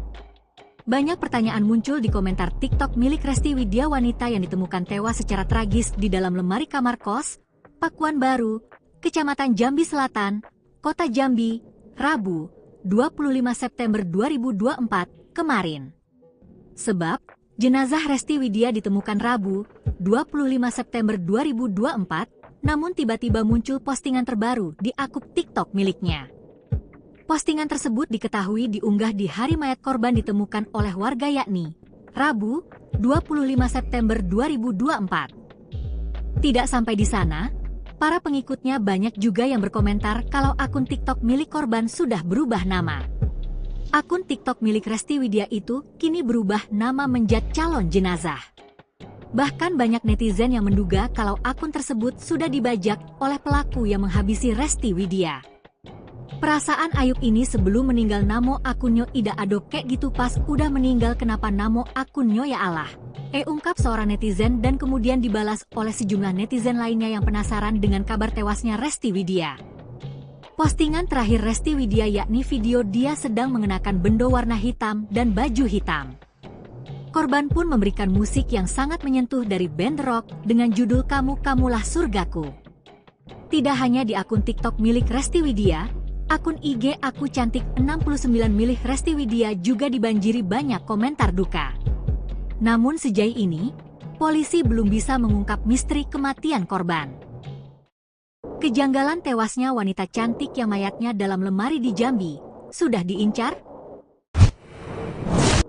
A: Banyak pertanyaan muncul di komentar TikTok milik Resti Widya, wanita yang ditemukan tewas secara tragis di dalam lemari kamar kos, Pakuan Baru, Kecamatan Jambi Selatan, Kota Jambi, Rabu, 25 September 2024, kemarin. Sebab, jenazah Resti Widya ditemukan Rabu, 25 September 2024, namun tiba-tiba muncul postingan terbaru di akun TikTok miliknya. Postingan tersebut diketahui diunggah di hari mayat korban ditemukan oleh warga, yakni Rabu, 25 September 2024. Tidak sampai di sana, para pengikutnya banyak juga yang berkomentar kalau akun TikTok milik korban sudah berubah nama. Akun TikTok milik Resti Widya itu kini berubah nama menjadi calon jenazah. Bahkan banyak netizen yang menduga kalau akun tersebut sudah dibajak oleh pelaku yang menghabisi Resti Widya. Perasaan Ayub ini sebelum meninggal namo akunnya ida adok kayak gitu, pas udah meninggal kenapa namo akunnya ya Allah. Ungkap seorang netizen, dan kemudian dibalas oleh sejumlah netizen lainnya yang penasaran dengan kabar tewasnya Resti Widya. Postingan terakhir Resti Widya yakni video dia sedang mengenakan bendo warna hitam dan baju hitam. Korban pun memberikan musik yang sangat menyentuh dari band rock dengan judul Kamulah Surgaku. Tidak hanya di akun TikTok milik Resti Widya, akun IG Aku Cantik 69 milik Resti Widya juga dibanjiri banyak komentar duka. Namun sejauh ini, polisi belum bisa mengungkap misteri kematian korban. Kejanggalan tewasnya wanita cantik yang mayatnya dalam lemari di Jambi sudah diincar.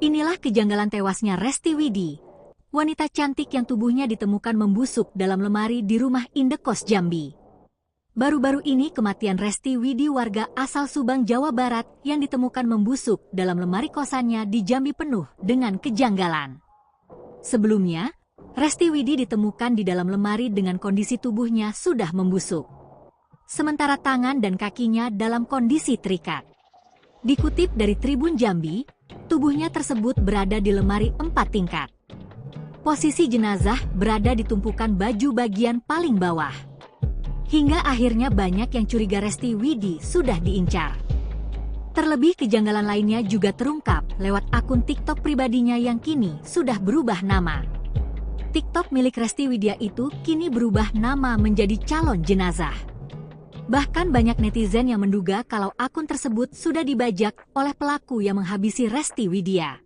A: Inilah kejanggalan tewasnya Resti Widya, wanita cantik yang tubuhnya ditemukan membusuk dalam lemari di rumah indekos Jambi. Baru-baru ini kematian Resti Widya, warga asal Subang, Jawa Barat, yang ditemukan membusuk dalam lemari kosannya di Jambi penuh dengan kejanggalan. Sebelumnya, Resti Widya ditemukan di dalam lemari dengan kondisi tubuhnya sudah membusuk. Sementara tangan dan kakinya dalam kondisi terikat. Dikutip dari Tribun Jambi, tubuhnya tersebut berada di lemari 4 tingkat. Posisi jenazah berada di tumpukan baju bagian paling bawah. Hingga akhirnya banyak yang curiga Resti Widya sudah diincar. Terlebih kejanggalan lainnya juga terungkap lewat akun TikTok pribadinya yang kini sudah berubah nama. TikTok milik Resti Widya itu kini berubah nama menjadi calon jenazah. Bahkan banyak netizen yang menduga kalau akun tersebut sudah dibajak oleh pelaku yang menghabisi Resti Widya.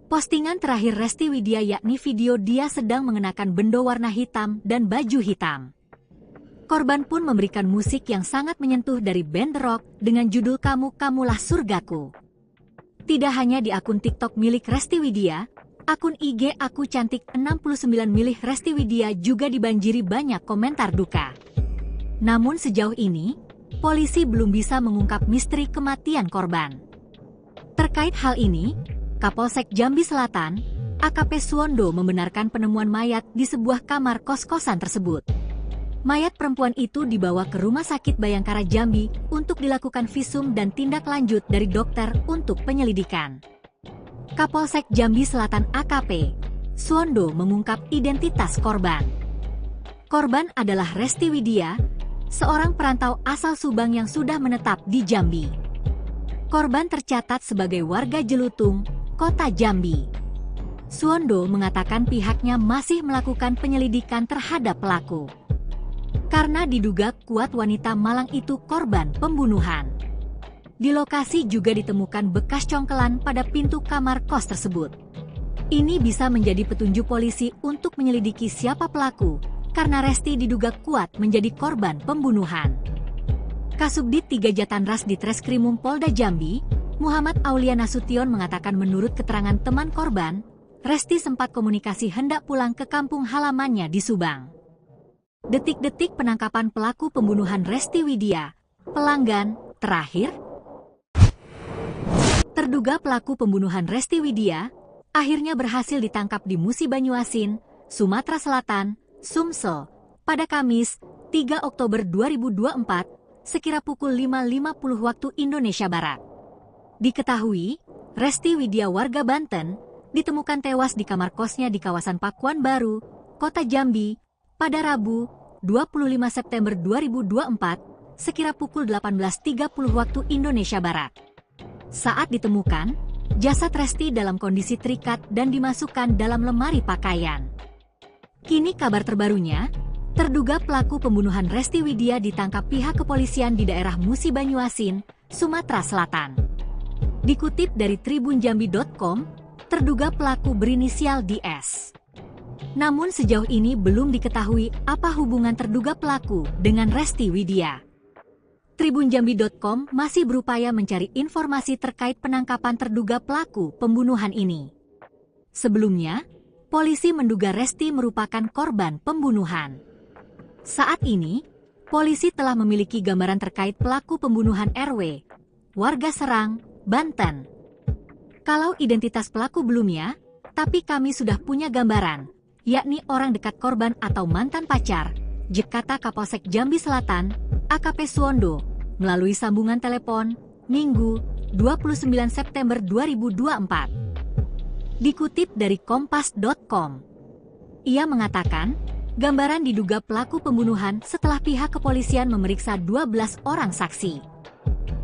A: Postingan terakhir Resti Widya yakni video dia sedang mengenakan bendo warna hitam dan baju hitam. Korban pun memberikan musik yang sangat menyentuh dari band rock dengan judul Kamulah Surgaku. Tidak hanya di akun TikTok milik Resti Widya, akun IG Aku Cantik 69 milik Resti Widya juga dibanjiri banyak komentar duka. Namun sejauh ini, polisi belum bisa mengungkap misteri kematian korban. Terkait hal ini, Kapolsek Jambi Selatan, AKP Suwondo, membenarkan penemuan mayat di sebuah kamar kos-kosan tersebut. Mayat perempuan itu dibawa ke Rumah Sakit Bayangkara Jambi untuk dilakukan visum dan tindak lanjut dari dokter untuk penyelidikan. Kapolsek Jambi Selatan AKP Suwondo mengungkap identitas korban. Korban adalah Resti Widya, seorang perantau asal Subang yang sudah menetap di Jambi. Korban tercatat sebagai warga Jelutung, Kota Jambi. Suwondo mengatakan pihaknya masih melakukan penyelidikan terhadap pelaku. Karena diduga kuat wanita Malang itu korban pembunuhan. Di lokasi juga ditemukan bekas congkelan pada pintu kamar kos tersebut. Ini bisa menjadi petunjuk polisi untuk menyelidiki siapa pelaku, karena Resti diduga kuat menjadi korban pembunuhan. Kasubdit 3 Jatanras di Treskrimum Polda Jambi, Muhammad Aulia Nasution mengatakan menurut keterangan teman korban, Resti sempat komunikasi hendak pulang ke kampung halamannya di Subang. Detik-detik penangkapan pelaku pembunuhan Resti Widya, pelanggan, terakhir. Terduga pelaku pembunuhan Resti Widya akhirnya berhasil ditangkap di Musi Banyuasin, Sumatera Selatan, Sumsel, pada Kamis, 3 Oktober 2024, sekira pukul 5.50 waktu Indonesia Barat. Diketahui, Resti Widya warga Banten ditemukan tewas di kamar kosnya di kawasan Pakuan Baru, Kota Jambi, pada Rabu, 25 September 2024, sekira pukul 18.30 waktu Indonesia Barat. Saat ditemukan, jasad Resti dalam kondisi terikat dan dimasukkan dalam lemari pakaian. Kini kabar terbarunya, terduga pelaku pembunuhan Resti Widya ditangkap pihak kepolisian di daerah Musi Banyuasin, Sumatera Selatan. Dikutip dari tribunjambi.com, terduga pelaku berinisial DS. Namun sejauh ini belum diketahui apa hubungan terduga pelaku dengan Resti Widya. Tribunjambi.com masih berupaya mencari informasi terkait penangkapan terduga pelaku pembunuhan ini. Sebelumnya, polisi menduga Resti merupakan korban pembunuhan. Saat ini, polisi telah memiliki gambaran terkait pelaku pembunuhan RW, warga Serang, Banten. Kalau identitas pelaku belum ya, tapi kami sudah punya gambaran, yakni orang dekat korban atau mantan pacar, kata Kapolsek Jambi Selatan, AKP Suwondo, melalui sambungan telepon, Minggu, 29 September 2024. Dikutip dari Kompas.com, ia mengatakan, gambaran diduga pelaku pembunuhan setelah pihak kepolisian memeriksa 12 orang saksi.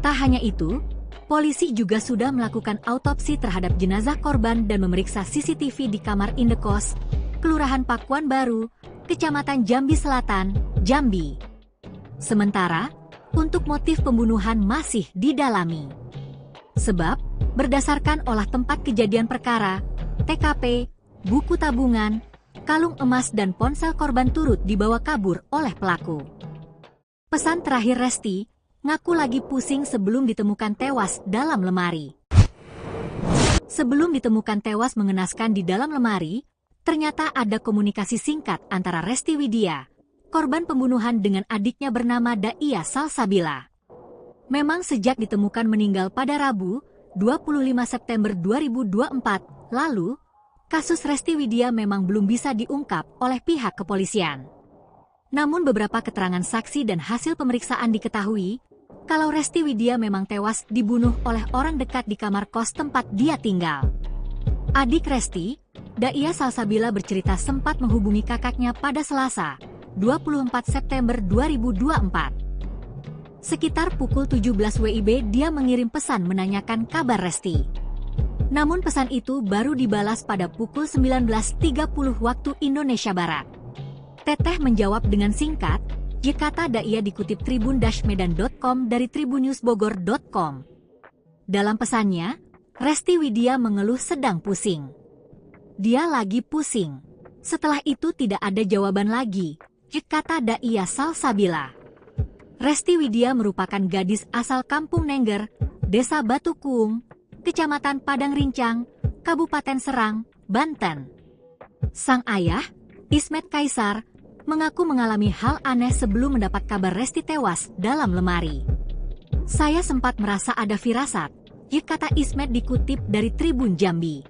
A: Tak hanya itu, polisi juga sudah melakukan autopsi terhadap jenazah korban dan memeriksa CCTV di kamar indekos, Kelurahan Pakuan Baru, Kecamatan Jambi Selatan, Jambi. Sementara, untuk motif pembunuhan masih didalami. Sebab, berdasarkan olah tempat kejadian perkara, TKP, buku tabungan, kalung emas dan ponsel korban turut dibawa kabur oleh pelaku. Pesan terakhir Resti, ngaku lagi pusing sebelum ditemukan tewas dalam lemari. Sebelum ditemukan tewas mengenaskan di dalam lemari, ternyata ada komunikasi singkat antara Resti Widya, korban pembunuhan dengan adiknya bernama Daia Salsabila. Memang sejak ditemukan meninggal pada Rabu, 25 September 2024, lalu, kasus Resti Widya memang belum bisa diungkap oleh pihak kepolisian. Namun beberapa keterangan saksi dan hasil pemeriksaan diketahui, kalau Resti Widya memang tewas dibunuh oleh orang dekat di kamar kos tempat dia tinggal. Adik Resti, Daia Salsabila bercerita sempat menghubungi kakaknya pada Selasa, 24 September 2024. Sekitar pukul 17 WIB dia mengirim pesan menanyakan kabar Resti. Namun pesan itu baru dibalas pada pukul 19.30 waktu Indonesia Barat. Teteh menjawab dengan singkat, kata Daia dikutip tribun-medan.com dari tribunnewsbogor.com. Dalam pesannya, Resti Widya mengeluh sedang pusing. Dia lagi pusing. Setelah itu tidak ada jawaban lagi, kata Daia Salsabila. Resti Widya merupakan gadis asal Kampung Nengger, Desa Batu Kuung, Kecamatan Padang Rincang, Kabupaten Serang, Banten. Sang ayah, Ismet Kaisar, mengaku mengalami hal aneh sebelum mendapat kabar Resti tewas dalam lemari. Saya sempat merasa ada firasat, kata Ismet dikutip dari Tribun Jambi.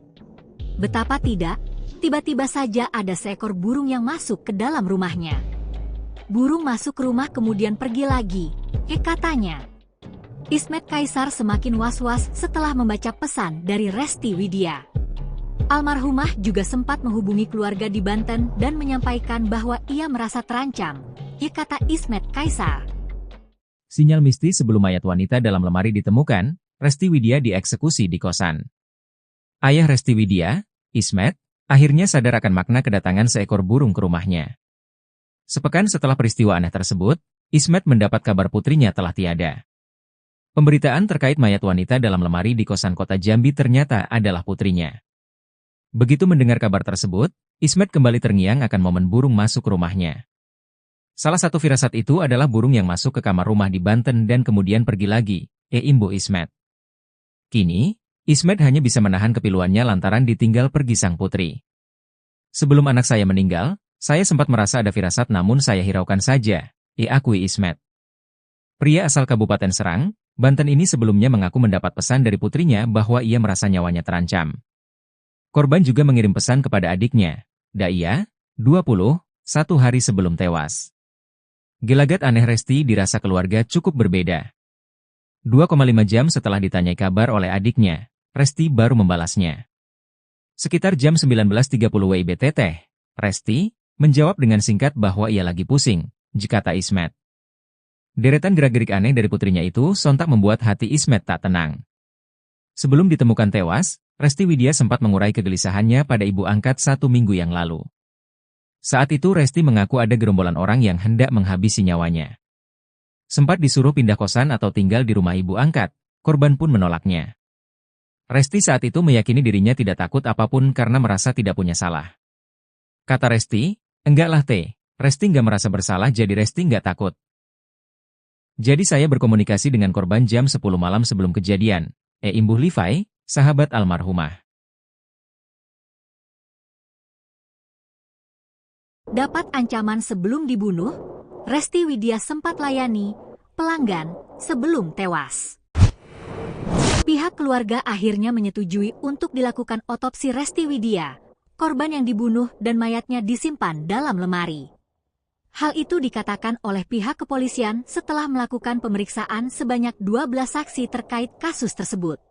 A: Betapa tidak, tiba-tiba saja ada seekor burung yang masuk ke dalam rumahnya. Burung masuk rumah kemudian pergi lagi, katanya. Ismet Kaisar semakin was-was setelah membaca pesan dari Resti Widya. Almarhumah juga sempat menghubungi keluarga di Banten dan menyampaikan bahwa ia merasa terancam, kata Ismet Kaisar.
B: Sinyal mistis sebelum mayat wanita dalam lemari ditemukan, Resti Widya dieksekusi di kosan. Ayah Resti Widya, Ismet, akhirnya sadar akan makna kedatangan seekor burung ke rumahnya. Sepekan setelah peristiwa aneh tersebut, Ismet mendapat kabar putrinya telah tiada. Pemberitaan terkait mayat wanita dalam lemari di kosan kota Jambi ternyata adalah putrinya. Begitu mendengar kabar tersebut, Ismet kembali terngiang akan momen burung masuk rumahnya. Salah satu firasat itu adalah burung yang masuk ke kamar rumah di Banten dan kemudian pergi lagi, Imbu Ismet. Kini, Ismet hanya bisa menahan kepiluannya lantaran ditinggal pergi sang putri. Sebelum anak saya meninggal, saya sempat merasa ada firasat namun saya hiraukan saja, akui Ismet. Pria asal Kabupaten Serang, Banten ini sebelumnya mengaku mendapat pesan dari putrinya bahwa ia merasa nyawanya terancam. Korban juga mengirim pesan kepada adiknya, Daya, 20, 1 hari sebelum tewas. Gelagat aneh Resti dirasa keluarga cukup berbeda. 2,5 jam setelah ditanyai kabar oleh adiknya, Resti baru membalasnya. Sekitar jam 19.30 WIBT, Resti menjawab dengan singkat bahwa ia lagi pusing, kata Ismet. Deretan gerak-gerik aneh dari putrinya itu sontak membuat hati Ismet tak tenang. Sebelum ditemukan tewas, Resti Widya sempat mengurai kegelisahannya pada ibu angkat 1 minggu yang lalu. Saat itu Resti mengaku ada gerombolan orang yang hendak menghabisi nyawanya. Sempat disuruh pindah kosan atau tinggal di rumah ibu angkat, korban pun menolaknya. Resti saat itu meyakini dirinya tidak takut apapun karena merasa tidak punya salah. Kata Resti, enggaklah Resti nggak merasa bersalah jadi Resti nggak takut. Jadi saya berkomunikasi dengan korban jam 10 malam sebelum kejadian, Imbuh Livai, sahabat almarhumah.
A: Dapat ancaman sebelum dibunuh, Resti Widya sempat layani pelanggan sebelum tewas. Pihak keluarga akhirnya menyetujui untuk dilakukan otopsi Resti Widya, korban yang dibunuh dan mayatnya disimpan dalam lemari. Hal itu dikatakan oleh pihak kepolisian setelah melakukan pemeriksaan sebanyak 12 saksi terkait kasus tersebut.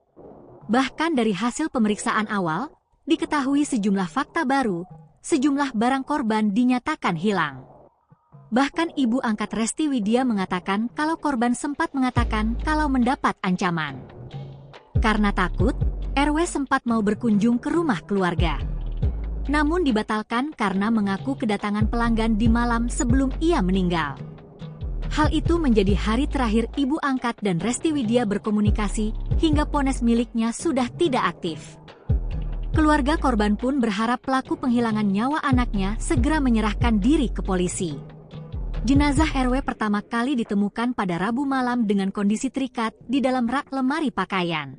A: Bahkan dari hasil pemeriksaan awal, diketahui sejumlah fakta baru, sejumlah barang korban dinyatakan hilang. Bahkan ibu angkat Resti Widya mengatakan kalau korban sempat mengatakan kalau mendapat ancaman. Karena takut, RW sempat mau berkunjung ke rumah keluarga. Namun dibatalkan karena mengaku kedatangan pelanggan di malam sebelum ia meninggal. Hal itu menjadi hari terakhir ibu angkat dan Resti Widya berkomunikasi hingga ponsel miliknya sudah tidak aktif. Keluarga korban pun berharap pelaku penghilangan nyawa anaknya segera menyerahkan diri ke polisi. Jenazah RW pertama kali ditemukan pada Rabu malam dengan kondisi terikat di dalam rak lemari pakaian.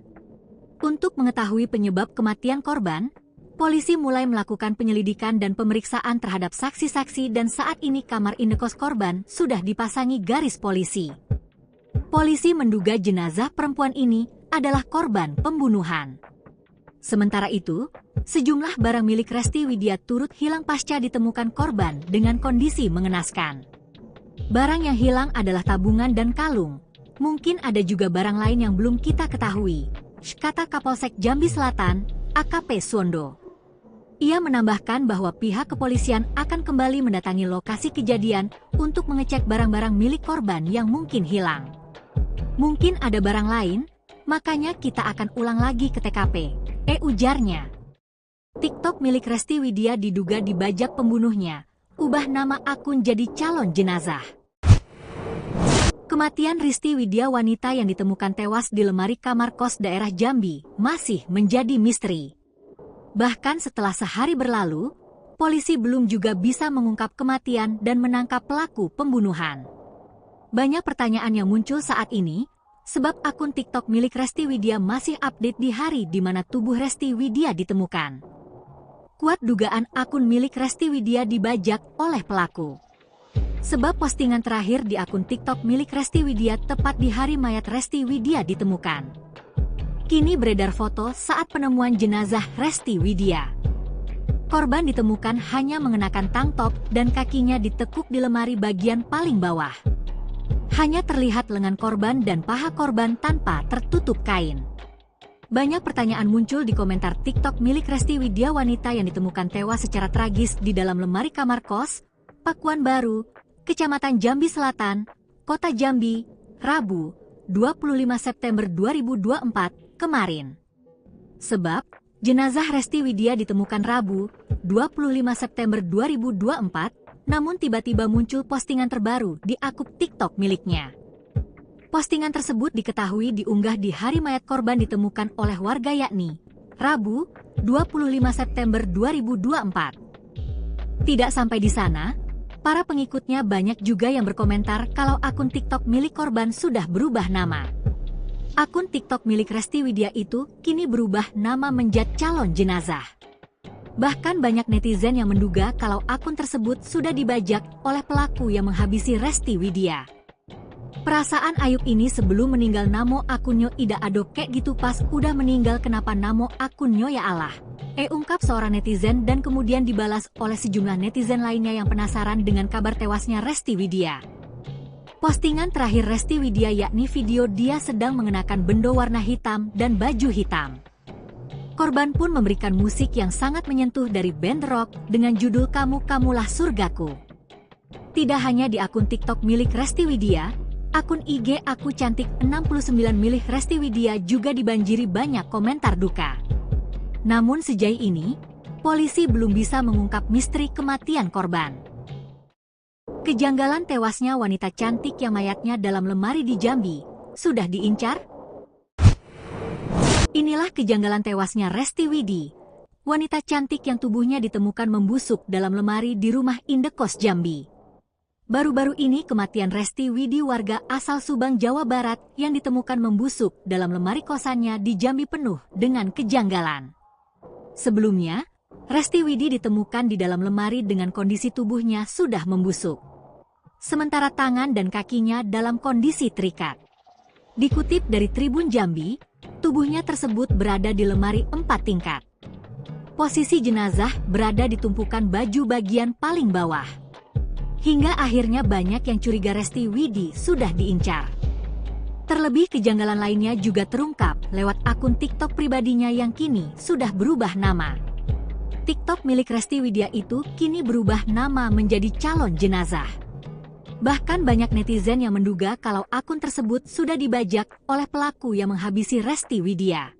A: Untuk mengetahui penyebab kematian korban, polisi mulai melakukan penyelidikan dan pemeriksaan terhadap saksi-saksi dan saat ini kamar indekos korban sudah dipasangi garis polisi. Polisi menduga jenazah perempuan ini adalah korban pembunuhan. Sementara itu, sejumlah barang milik Resti Widya turut hilang pasca ditemukan korban dengan kondisi mengenaskan. Barang yang hilang adalah tabungan dan kalung. Mungkin ada juga barang lain yang belum kita ketahui, kata Kapolsek Jambi Selatan, AKP Suwondo. Ia menambahkan bahwa pihak kepolisian akan kembali mendatangi lokasi kejadian untuk mengecek barang-barang milik korban yang mungkin hilang. Mungkin ada barang lain, makanya kita akan ulang lagi ke TKP, ujarnya. TikTok milik Resti Widya diduga dibajak pembunuhnya, ubah nama akun jadi calon jenazah. Kematian Resti Widya, wanita yang ditemukan tewas di lemari kamar kos daerah Jambi, masih menjadi misteri. Bahkan setelah sehari berlalu, polisi belum juga bisa mengungkap kematian dan menangkap pelaku pembunuhan. Banyak pertanyaan yang muncul saat ini, sebab akun TikTok milik Resti Widya masih update di hari di mana tubuh Resti Widya ditemukan. Kuat dugaan akun milik Resti Widya dibajak oleh pelaku. Sebab postingan terakhir di akun TikTok milik Resti Widya tepat di hari mayat Resti Widya ditemukan. Kini beredar foto saat penemuan jenazah Resti Widya. Korban ditemukan hanya mengenakan tank top dan kakinya ditekuk di lemari bagian paling bawah. Hanya terlihat lengan korban dan paha korban tanpa tertutup kain. Banyak pertanyaan muncul di komentar TikTok milik Resti Widya, wanita yang ditemukan tewas secara tragis di dalam lemari kamar kos, Pakuan Baru, Kecamatan Jambi Selatan, Kota Jambi, Rabu, 25 September 2024, kemarin. Sebab, jenazah Resti Widya ditemukan Rabu, 25 September 2024, namun tiba-tiba muncul postingan terbaru di akun TikTok miliknya. Postingan tersebut diketahui diunggah di hari mayat korban ditemukan oleh warga yakni Rabu, 25 September 2024. Tidak sampai di sana, Para pengikutnya banyak juga yang berkomentar kalau akun TikTok milik korban sudah berubah nama. Akun TikTok milik Resti Widya itu kini berubah nama menjadi calon jenazah. Bahkan banyak netizen yang menduga kalau akun tersebut sudah dibajak oleh pelaku yang menghabisi Resti Widya. Perasaan Ayub ini sebelum meninggal namo akunnya ida adok kek gitu pas udah meninggal kenapa namo akunnya ya Allah. Ungkap seorang netizen dan kemudian dibalas oleh sejumlah netizen lainnya yang penasaran dengan kabar tewasnya Resti Widya. Postingan terakhir Resti Widya yakni video dia sedang mengenakan bendo warna hitam dan baju hitam. Korban pun memberikan musik yang sangat menyentuh dari band rock dengan judul Kamu Kamulah Surgaku. Tidak hanya di akun TikTok milik Resti Widya, akun IG Aku Cantik 69 milik Resti Widya juga dibanjiri banyak komentar duka. Namun sejauh ini, polisi belum bisa mengungkap misteri kematian korban. Kejanggalan tewasnya wanita cantik yang mayatnya dalam lemari di Jambi sudah diincar? Inilah kejanggalan tewasnya Resti Widya, wanita cantik yang tubuhnya ditemukan membusuk dalam lemari di rumah indekos Jambi. Baru-baru ini kematian Resti Widya warga asal Subang, Jawa Barat yang ditemukan membusuk dalam lemari kosannya di Jambi penuh dengan kejanggalan. Sebelumnya, Resti Widya ditemukan di dalam lemari dengan kondisi tubuhnya sudah membusuk. Sementara tangan dan kakinya dalam kondisi terikat. Dikutip dari Tribun Jambi, tubuhnya tersebut berada di lemari 4 tingkat. Posisi jenazah berada di tumpukan baju bagian paling bawah. Hingga akhirnya banyak yang curiga Resti Widya sudah diincar. Terlebih kejanggalan lainnya juga terungkap lewat akun TikTok pribadinya yang kini sudah berubah nama. TikTok milik Resti Widya itu kini berubah nama menjadi calon jenazah. Bahkan banyak netizen yang menduga kalau akun tersebut sudah dibajak oleh pelaku yang menghabisi Resti Widya.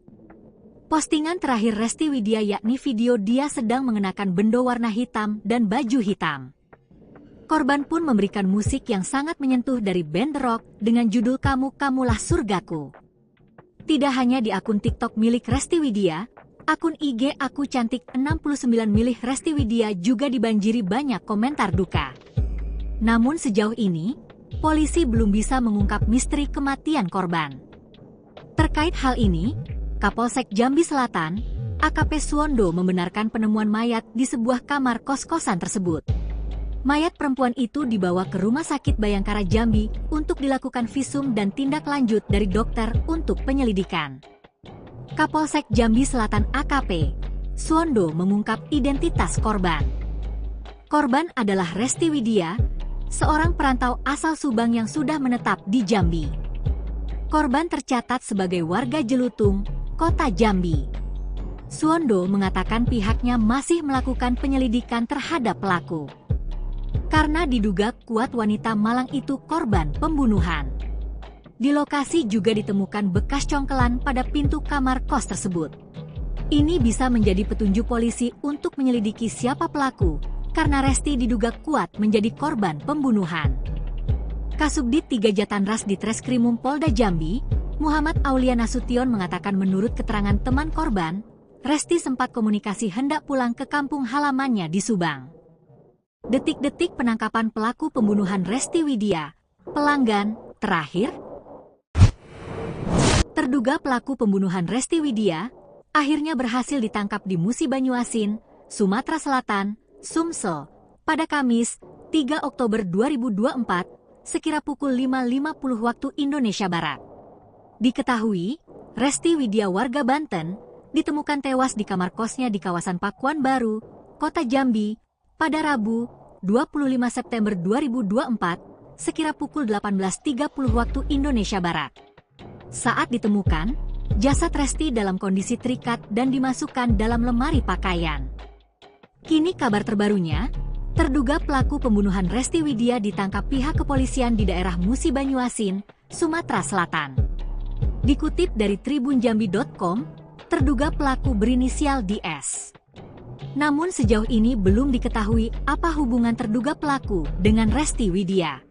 A: Postingan terakhir Resti Widya yakni video dia sedang mengenakan bendo warna hitam dan baju hitam. Korban pun memberikan musik yang sangat menyentuh dari band rock dengan judul Kamu Kamulah Surgaku. Tidak hanya di akun TikTok milik Resti Widya, akun IG Aku Cantik 69 milik Resti Widya juga dibanjiri banyak komentar duka. Namun sejauh ini, polisi belum bisa mengungkap misteri kematian korban. Terkait hal ini, Kapolsek Jambi Selatan, AKP Suwondo membenarkan penemuan mayat di sebuah kamar kos-kosan tersebut. Mayat perempuan itu dibawa ke Rumah Sakit Bayangkara Jambi untuk dilakukan visum dan tindak lanjut dari dokter untuk penyelidikan. Kapolsek Jambi Selatan AKP Suwondo mengungkap identitas korban. Korban adalah Resti Widya, seorang perantau asal Subang yang sudah menetap di Jambi. Korban tercatat sebagai warga Jelutung, Kota Jambi. Suwondo mengatakan pihaknya masih melakukan penyelidikan terhadap pelaku. Karena diduga kuat wanita Malang itu korban pembunuhan. Di lokasi juga ditemukan bekas congkelan pada pintu kamar kos tersebut. Ini bisa menjadi petunjuk polisi untuk menyelidiki siapa pelaku, karena Resti diduga kuat menjadi korban pembunuhan. Kasubdit 3 Jatanras di Treskrimum Polda Jambi, Muhammad Aulia Nasution mengatakan menurut keterangan teman korban, Resti sempat komunikasi hendak pulang ke kampung halamannya di Subang. Detik-detik penangkapan pelaku pembunuhan Resti Widya, pelanggan terakhir. Terduga pelaku pembunuhan Resti Widya akhirnya berhasil ditangkap di Musi Banyuasin, Sumatera Selatan, Sumsel, pada Kamis, 3 Oktober 2024, sekira pukul 5.50 waktu Indonesia Barat. Diketahui, Resti Widya warga Banten ditemukan tewas di kamar kosnya di kawasan Pakuan Baru, Kota Jambi, pada Rabu, 25 September 2024, sekira pukul 18.30 waktu Indonesia Barat. Saat ditemukan, jasad Resti dalam kondisi terikat dan dimasukkan dalam lemari pakaian. Kini kabar terbarunya, terduga pelaku pembunuhan Resti Widya ditangkap pihak kepolisian di daerah Musi Banyuasin, Sumatera Selatan. Dikutip dari tribunjambi.com, terduga pelaku berinisial DS. Namun sejauh ini belum diketahui apa hubungan terduga pelaku dengan Resti Widya.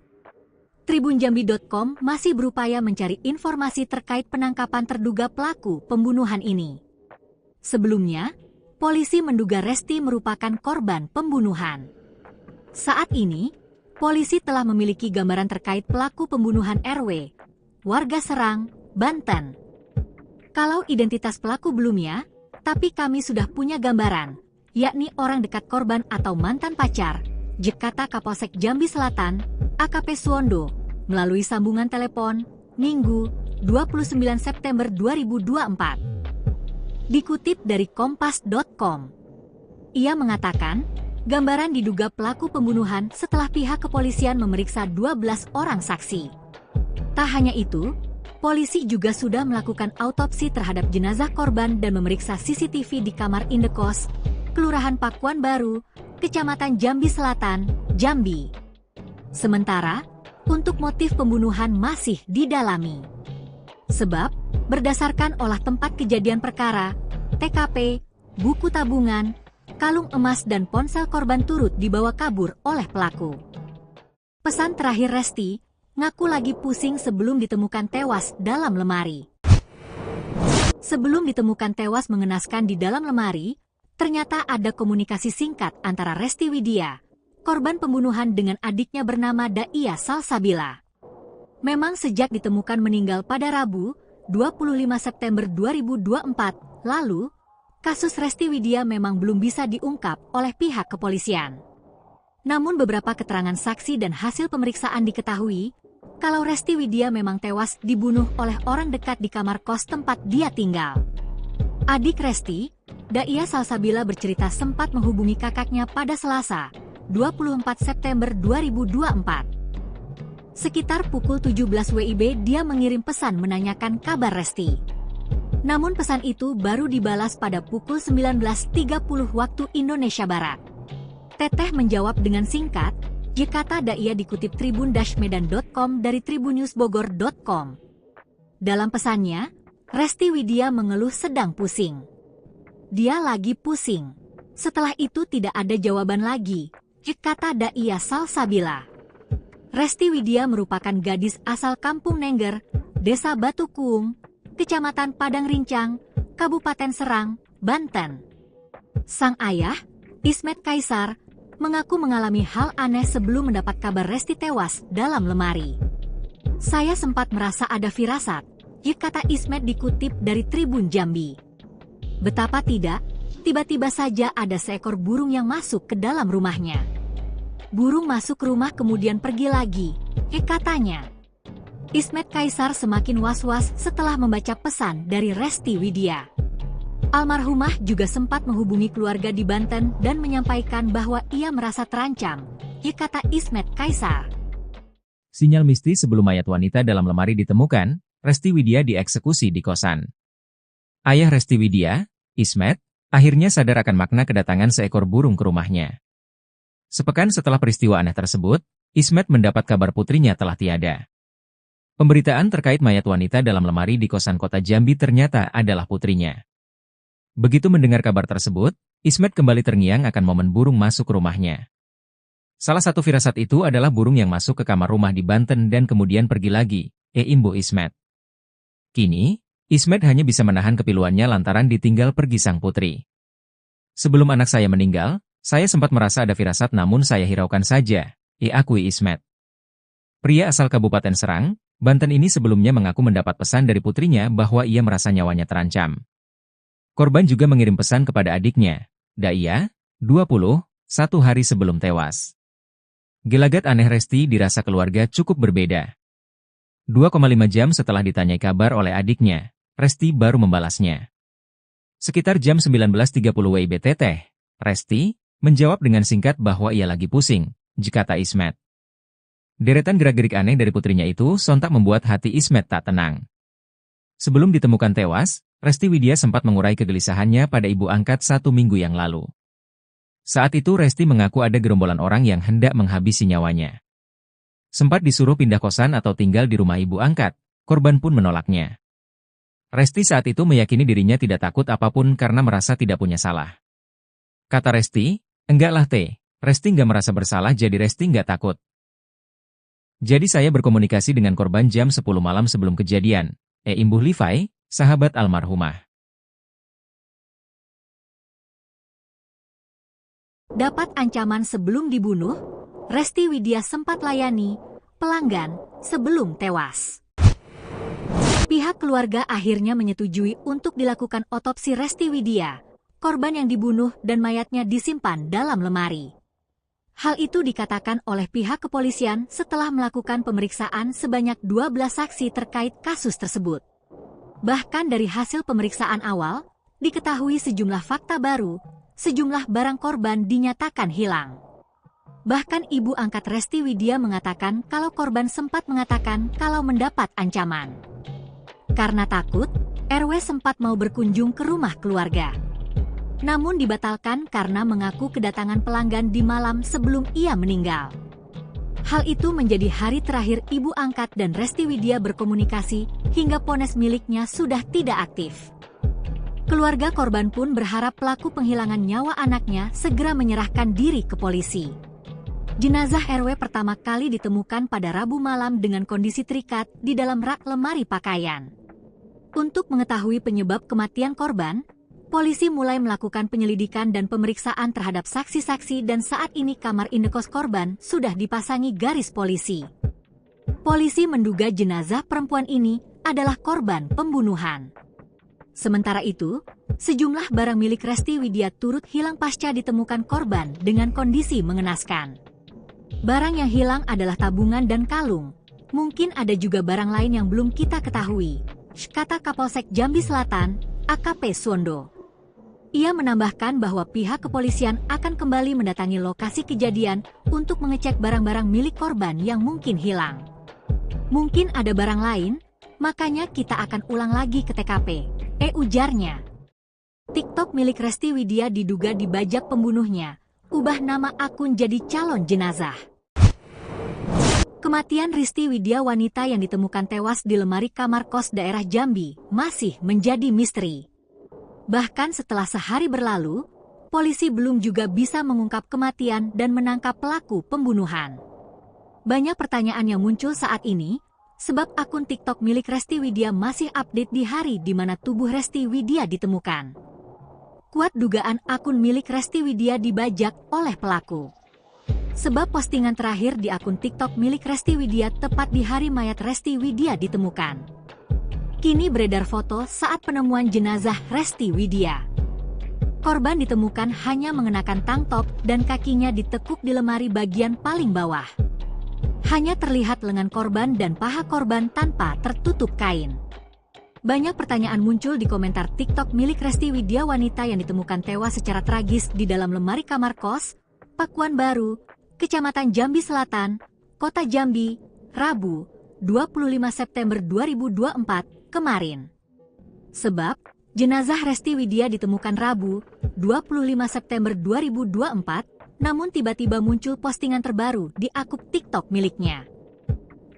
A: Tribunjambi.com masih berupaya mencari informasi terkait penangkapan terduga pelaku pembunuhan ini. Sebelumnya, polisi menduga Resti merupakan korban pembunuhan. Saat ini, polisi telah memiliki gambaran terkait pelaku pembunuhan RW, warga Serang, Banten. Kalau identitas pelaku belum ya, tapi kami sudah punya gambaran, yakni orang dekat korban atau mantan pacar, kata Kapolsek Jambi Selatan, AKP Suwondo, melalui sambungan telepon, Minggu, 29 September 2024. Dikutip dari kompas.com, ia mengatakan, gambaran diduga pelaku pembunuhan setelah pihak kepolisian memeriksa 12 orang saksi. Tak hanya itu, polisi juga sudah melakukan autopsi terhadap jenazah korban dan memeriksa CCTV di kamar indekos, Kelurahan Pakuan Baru, Kecamatan Jambi Selatan, Jambi. Sementara, untuk motif pembunuhan masih didalami. Sebab, berdasarkan olah tempat kejadian perkara, TKP, buku tabungan, kalung emas dan ponsel korban turut dibawa kabur oleh pelaku. Pesan terakhir Resti, ngaku lagi pusing sebelum ditemukan tewas dalam lemari. Sebelum ditemukan tewas mengenaskan di dalam lemari, ternyata ada komunikasi singkat antara Resti Widya, korban pembunuhan dengan adiknya bernama Daia Salsabila. Memang sejak ditemukan meninggal pada Rabu, 25 September 2024, lalu, kasus Resti Widya memang belum bisa diungkap oleh pihak kepolisian. Namun beberapa keterangan saksi dan hasil pemeriksaan diketahui, kalau Resti Widya memang tewas dibunuh oleh orang dekat di kamar kos tempat dia tinggal. Adik Resti, Daia Salsabila bercerita sempat menghubungi kakaknya pada Selasa, 24 September 2024. Sekitar pukul 17 WIB dia mengirim pesan menanyakan kabar Resti. Namun pesan itu baru dibalas pada pukul 19.30 waktu Indonesia Barat. Teteh menjawab dengan singkat, kata Daia dikutip tribun-medan.com dari tribunnewsbogor.com. Dalam pesannya, Resti Widya mengeluh sedang pusing. Dia lagi pusing. Setelah itu tidak ada jawaban lagi, kata Daia Salsabila. Resti Widya merupakan gadis asal Kampung Nengger, Desa Batu Kuung, Kecamatan Padang Rincang, Kabupaten Serang, Banten. Sang ayah, Ismet Kaisar, mengaku mengalami hal aneh sebelum mendapat kabar Resti tewas dalam lemari. Saya sempat merasa ada firasat, kata Ismet dikutip dari Tribun Jambi. Betapa tidak, tiba-tiba saja ada seekor burung yang masuk ke dalam rumahnya. Burung masuk rumah kemudian pergi lagi, katanya. Ismet Kaisar semakin was-was setelah membaca pesan dari Resti Widya. Almarhumah juga sempat menghubungi keluarga di Banten dan menyampaikan bahwa ia merasa terancam, kata Ismet Kaisar.
B: Sinyal mistis sebelum mayat wanita dalam lemari ditemukan, Resti Widya dieksekusi di kosan. Ayah Resti Widya, Ismet, akhirnya sadar akan makna kedatangan seekor burung ke rumahnya. Sepekan setelah peristiwa aneh tersebut, Ismet mendapat kabar putrinya telah tiada. Pemberitaan terkait mayat wanita dalam lemari di kosan kota Jambi ternyata adalah putrinya. Begitu mendengar kabar tersebut, Ismet kembali terngiang akan momen burung masuk ke rumahnya. Salah satu firasat itu adalah burung yang masuk ke kamar rumah di Banten dan kemudian pergi lagi, imbu Ismet. Kini, Ismet hanya bisa menahan kepiluannya lantaran ditinggal pergi sang putri. Sebelum anak saya meninggal, saya sempat merasa ada firasat namun saya hiraukan saja, akui Ismet. Pria asal Kabupaten Serang, Banten ini sebelumnya mengaku mendapat pesan dari putrinya bahwa ia merasa nyawanya terancam. Korban juga mengirim pesan kepada adiknya, Daia, 20, 1 hari sebelum tewas. Gelagat aneh Resti dirasa keluarga cukup berbeda. 2,5 jam setelah ditanyai kabar oleh adiknya, Resti baru membalasnya. Sekitar jam 19.30 WIB teteh, Resti menjawab dengan singkat bahwa ia lagi pusing, kata Ismet. Deretan gerak-gerik aneh dari putrinya itu sontak membuat hati Ismet tak tenang. Sebelum ditemukan tewas, Resti Widya sempat mengurai kegelisahannya pada ibu angkat 1 minggu yang lalu. Saat itu Resti mengaku ada gerombolan orang yang hendak menghabisi nyawanya. Sempat disuruh pindah kosan atau tinggal di rumah ibu angkat, korban pun menolaknya. Resti saat itu meyakini dirinya tidak takut apapun karena merasa tidak punya salah. Kata Resti, enggaklah Resti nggak merasa bersalah jadi Resti nggak takut. Jadi saya berkomunikasi dengan korban jam 10 malam sebelum kejadian, imbuh Livai, sahabat almarhumah.
A: Dapat ancaman sebelum dibunuh? Resti Widya sempat layani pelanggan sebelum tewas. Pihak keluarga akhirnya menyetujui untuk dilakukan otopsi Resti Widya, korban yang dibunuh dan mayatnya disimpan dalam lemari. Hal itu dikatakan oleh pihak kepolisian setelah melakukan pemeriksaan sebanyak 12 saksi terkait kasus tersebut. Bahkan dari hasil pemeriksaan awal, diketahui sejumlah fakta baru, sejumlah barang korban dinyatakan hilang. Bahkan ibu angkat Resti Widya mengatakan kalau korban sempat mengatakan kalau mendapat ancaman. Karena takut, RW sempat mau berkunjung ke rumah keluarga. Namun dibatalkan karena mengaku kedatangan pelanggan di malam sebelum ia meninggal. Hal itu menjadi hari terakhir ibu angkat dan Resti Widya berkomunikasi hingga ponsel miliknya sudah tidak aktif. Keluarga korban pun berharap pelaku penghilangan nyawa anaknya segera menyerahkan diri ke polisi. Jenazah RW pertama kali ditemukan pada Rabu malam dengan kondisi terikat di dalam rak lemari pakaian. Untuk mengetahui penyebab kematian korban, polisi mulai melakukan penyelidikan dan pemeriksaan terhadap saksi-saksi dan saat ini kamar indekos korban sudah dipasangi garis polisi. Polisi menduga jenazah perempuan ini adalah korban pembunuhan. Sementara itu, sejumlah barang milik Resti Widya turut hilang pasca ditemukan korban dengan kondisi mengenaskan. Barang yang hilang adalah tabungan dan kalung. Mungkin ada juga barang lain yang belum kita ketahui, kata Kapolsek Jambi Selatan, AKP Suwondo. Ia menambahkan bahwa pihak kepolisian akan kembali mendatangi lokasi kejadian untuk mengecek barang-barang milik korban yang mungkin hilang. Mungkin ada barang lain, makanya kita akan ulang lagi ke TKP, ujarnya. TikTok milik Resti Widya diduga dibajak pembunuhnya, ubah nama akun jadi calon jenazah. Kematian Resti Widya, wanita yang ditemukan tewas di lemari kamar kos daerah Jambi, masih menjadi misteri. Bahkan setelah sehari berlalu, polisi belum juga bisa mengungkap kematian dan menangkap pelaku pembunuhan. Banyak pertanyaan yang muncul saat ini, sebab akun TikTok milik Resti Widya masih update di hari di mana tubuh Resti Widya ditemukan. Kuat dugaan akun milik Resti Widya dibajak oleh pelaku. Sebab postingan terakhir di akun TikTok milik Resti Widya tepat di hari mayat Resti Widya ditemukan. Kini beredar foto saat penemuan jenazah Resti Widya. Korban ditemukan hanya mengenakan tank top dan kakinya ditekuk di lemari bagian paling bawah. Hanya terlihat lengan korban dan paha korban tanpa tertutup kain. Banyak pertanyaan muncul di komentar TikTok milik Resti Widya, wanita yang ditemukan tewas secara tragis di dalam lemari kamar kos, Pakuan Baru, Kecamatan Jambi Selatan, Kota Jambi, Rabu, 25 September 2024, kemarin. Sebab, jenazah Resti Widya ditemukan Rabu, 25 September 2024, namun tiba-tiba muncul postingan terbaru di akun TikTok miliknya.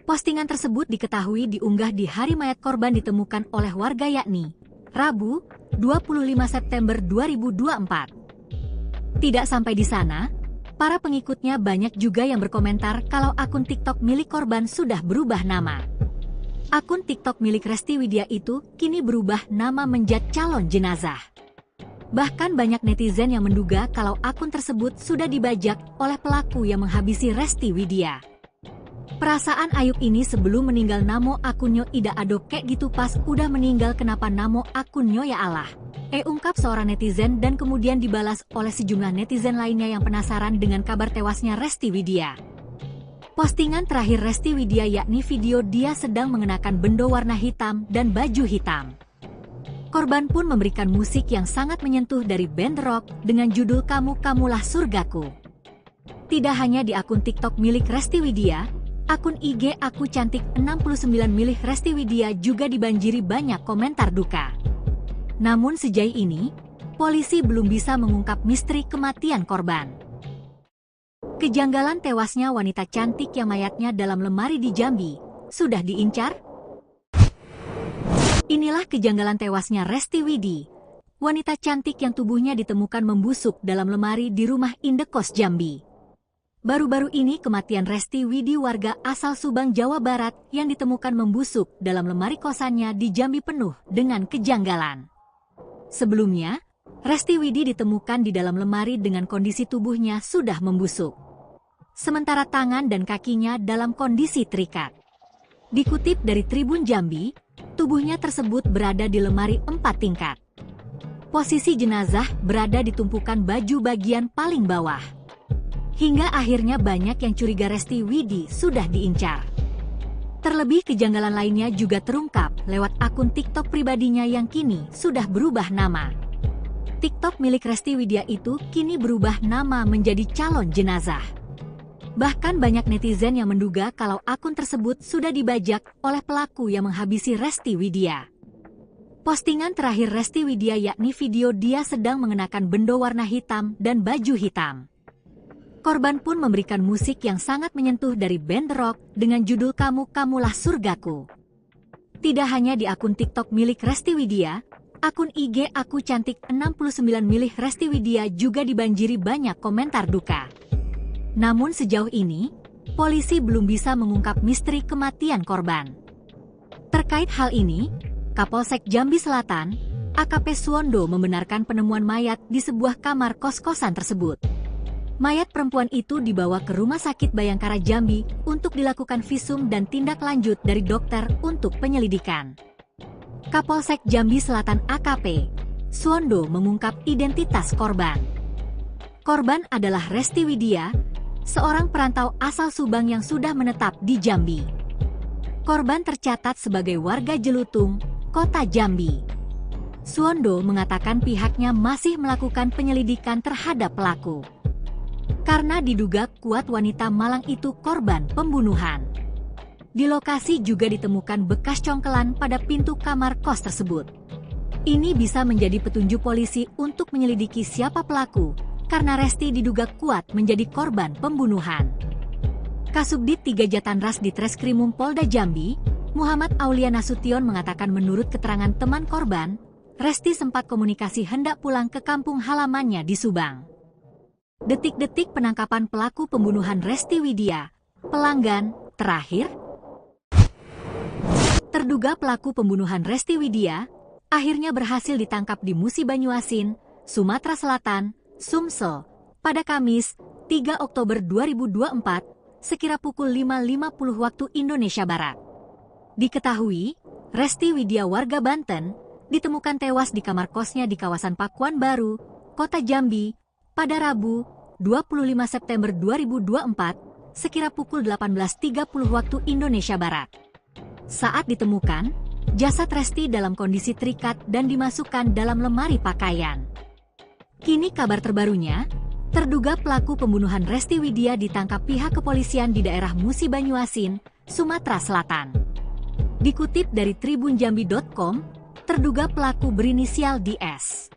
A: Postingan tersebut diketahui diunggah di hari mayat korban ditemukan oleh warga yakni Rabu, 25 September 2024. Tidak sampai di sana, para pengikutnya banyak juga yang berkomentar kalau akun TikTok milik korban sudah berubah nama. Akun TikTok milik Resti Widya itu kini berubah nama menjadi calon jenazah. Bahkan banyak netizen yang menduga kalau akun tersebut sudah dibajak oleh pelaku yang menghabisi Resti Widya. Perasaan Ayub ini sebelum meninggal namo akunnya ida adok kayak gitu pas udah meninggal kenapa namo akunnya ya Allah. Ungkap seorang netizen dan kemudian dibalas oleh sejumlah netizen lainnya yang penasaran dengan kabar tewasnya Resti Widya. Postingan terakhir Resti Widya yakni video dia sedang mengenakan bendo warna hitam dan baju hitam. Korban pun memberikan musik yang sangat menyentuh dari band rock dengan judul Kamu Kamulah Surgaku. Tidak hanya di akun TikTok milik Resti Widya, akun IG Aku Cantik 69 milik Resti Widya juga dibanjiri banyak komentar duka. Namun sejauh ini, polisi belum bisa mengungkap misteri kematian korban. Kejanggalan tewasnya wanita cantik yang mayatnya dalam lemari di Jambi, sudah diincar? Inilah kejanggalan tewasnya Resti Widya, wanita cantik yang tubuhnya ditemukan membusuk dalam lemari di rumah indekos Jambi. Baru-baru ini kematian Resti Widya, warga asal Subang, Jawa Barat, yang ditemukan membusuk dalam lemari kosannya di Jambi penuh dengan kejanggalan. Sebelumnya, Resti Widya ditemukan di dalam lemari dengan kondisi tubuhnya sudah membusuk. sementara tangan dan kakinya dalam kondisi terikat. Dikutip dari Tribun Jambi, tubuhnya tersebut berada di lemari 4 tingkat. Posisi jenazah berada di tumpukan baju bagian paling bawah. Hingga akhirnya banyak yang curiga Resti Widi sudah diincar. Terlebih kejanggalan lainnya juga terungkap lewat akun TikTok pribadinya yang kini sudah berubah nama. TikTok milik Resti Widya itu kini berubah nama menjadi calon jenazah. Bahkan banyak netizen yang menduga kalau akun tersebut sudah dibajak oleh pelaku yang menghabisi Resti Widya. Postingan terakhir Resti Widya yakni video dia sedang mengenakan bendo warna hitam dan baju hitam. Korban pun memberikan musik yang sangat menyentuh dari band rock dengan judul Kamulah Surgaku. Tidak hanya di akun TikTok milik Resti Widya, akun IG Aku Cantik 69 milik Resti Widya juga dibanjiri banyak komentar duka. Namun sejauh ini, polisi belum bisa mengungkap misteri kematian korban. Terkait hal ini, Kapolsek Jambi Selatan, AKP Suwondo membenarkan penemuan mayat di sebuah kamar kos-kosan tersebut. Mayat perempuan itu dibawa ke Rumah Sakit Bayangkara Jambi untuk dilakukan visum dan tindak lanjut dari dokter untuk penyelidikan. Kapolsek Jambi Selatan AKP Suwondo mengungkap identitas korban. Korban adalah Resti Widya, seorang perantau asal Subang yang sudah menetap di Jambi. Korban tercatat sebagai warga Jelutung, Kota Jambi. Suwondo mengatakan pihaknya masih melakukan penyelidikan terhadap pelaku. Karena diduga kuat wanita Malang itu korban pembunuhan. Di lokasi juga ditemukan bekas congkelan pada pintu kamar kos tersebut. Ini bisa menjadi petunjuk polisi untuk menyelidiki siapa pelaku, karena Resti diduga kuat menjadi korban pembunuhan. Kasubdit 3 Jatanras di Treskrimum Polda Jambi, Muhammad Aulia Nasution mengatakan menurut keterangan teman korban, Resti sempat komunikasi hendak pulang ke kampung halamannya di Subang. Detik-detik penangkapan pelaku pembunuhan Resti Widya, pelanggan, terakhir. Terduga pelaku pembunuhan Resti Widya, akhirnya berhasil ditangkap di Musi Banyuasin, Sumatera Selatan, Sumsel, pada Kamis, 3 Oktober 2024, sekira pukul 5.50 waktu Indonesia Barat. Diketahui, Resti Widya warga Banten ditemukan tewas di kamar kosnya di kawasan Pakuan Baru, Kota Jambi, pada Rabu, 25 September 2024, sekira pukul 18.30 waktu Indonesia Barat. Saat ditemukan, jasad Resti dalam kondisi terikat dan dimasukkan dalam lemari pakaian. Kini kabar terbarunya, terduga pelaku pembunuhan Resti Widya ditangkap pihak kepolisian di daerah Musi Banyuasin, Sumatera Selatan. Dikutip dari tribunjambi.com, terduga pelaku berinisial DS.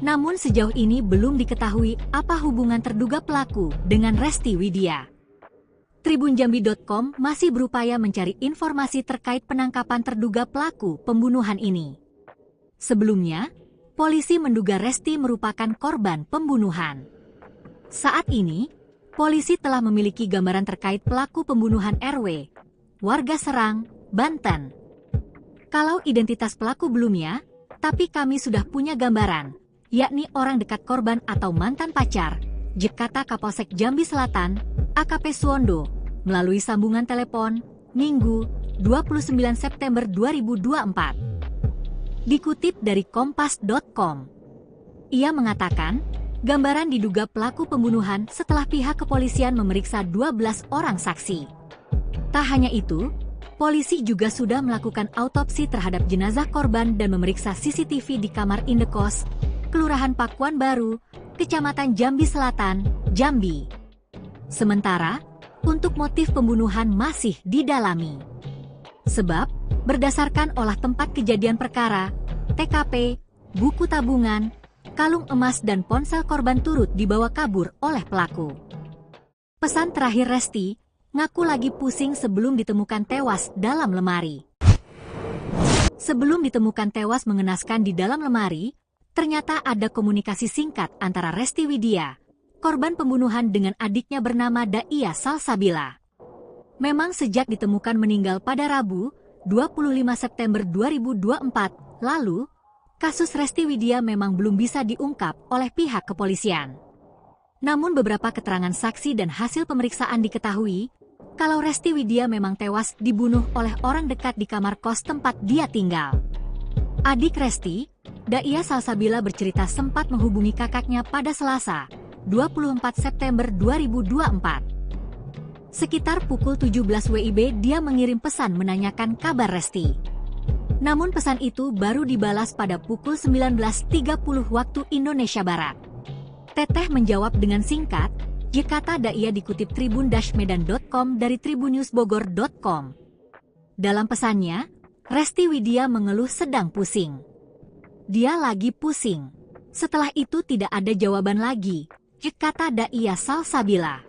A: Namun sejauh ini belum diketahui apa hubungan terduga pelaku dengan Resti Widya. Tribunjambi.com masih berupaya mencari informasi terkait penangkapan terduga pelaku pembunuhan ini. Sebelumnya, polisi menduga Resti merupakan korban pembunuhan. Saat ini, polisi telah memiliki gambaran terkait pelaku pembunuhan RW, warga Serang, Banten. Kalau identitas pelaku belum ya, tapi kami sudah punya gambaran, yakni orang dekat korban atau mantan pacar, kata Kapolsek Jambi Selatan, AKP Suwondo, melalui sambungan telepon, Minggu, 29 September 2024. Dikutip dari Kompas.com, ia mengatakan, gambaran diduga pelaku pembunuhan setelah pihak kepolisian memeriksa 12 orang saksi. Tak hanya itu, polisi juga sudah melakukan autopsi terhadap jenazah korban dan memeriksa CCTV di kamar indekos, Kelurahan Pakuan Baru, Kecamatan Jambi Selatan, Jambi. Sementara, untuk motif pembunuhan masih didalami. Sebab, berdasarkan olah tempat kejadian perkara, TKP, buku tabungan, kalung emas dan ponsel korban turut dibawa kabur oleh pelaku. Pesan terakhir Resti, ngaku lagi pusing sebelum ditemukan tewas dalam lemari. Sebelum ditemukan tewas mengenaskan di dalam lemari, ternyata ada komunikasi singkat antara Resti Widya, korban pembunuhan dengan adiknya bernama Daia Salsabila. Memang sejak ditemukan meninggal pada Rabu, 25 September 2024, lalu, kasus Resti Widya memang belum bisa diungkap oleh pihak kepolisian. Namun beberapa keterangan saksi dan hasil pemeriksaan diketahui kalau Resti Widya memang tewas dibunuh oleh orang dekat di kamar kos tempat dia tinggal. Adik Resti, Daia Salsabila bercerita sempat menghubungi kakaknya pada Selasa, 24 September 2024. Sekitar pukul 17 WIB dia mengirim pesan menanyakan kabar Resti. Namun pesan itu baru dibalas pada pukul 19.30 waktu Indonesia Barat. Teteh menjawab dengan singkat, kata Daia dikutip tribun-medan.com dari tribunnewsbogor.com. Dalam pesannya, Resti Widya mengeluh sedang pusing. Dia lagi pusing. Setelah itu tidak ada jawaban lagi, kata Daia Salsabila.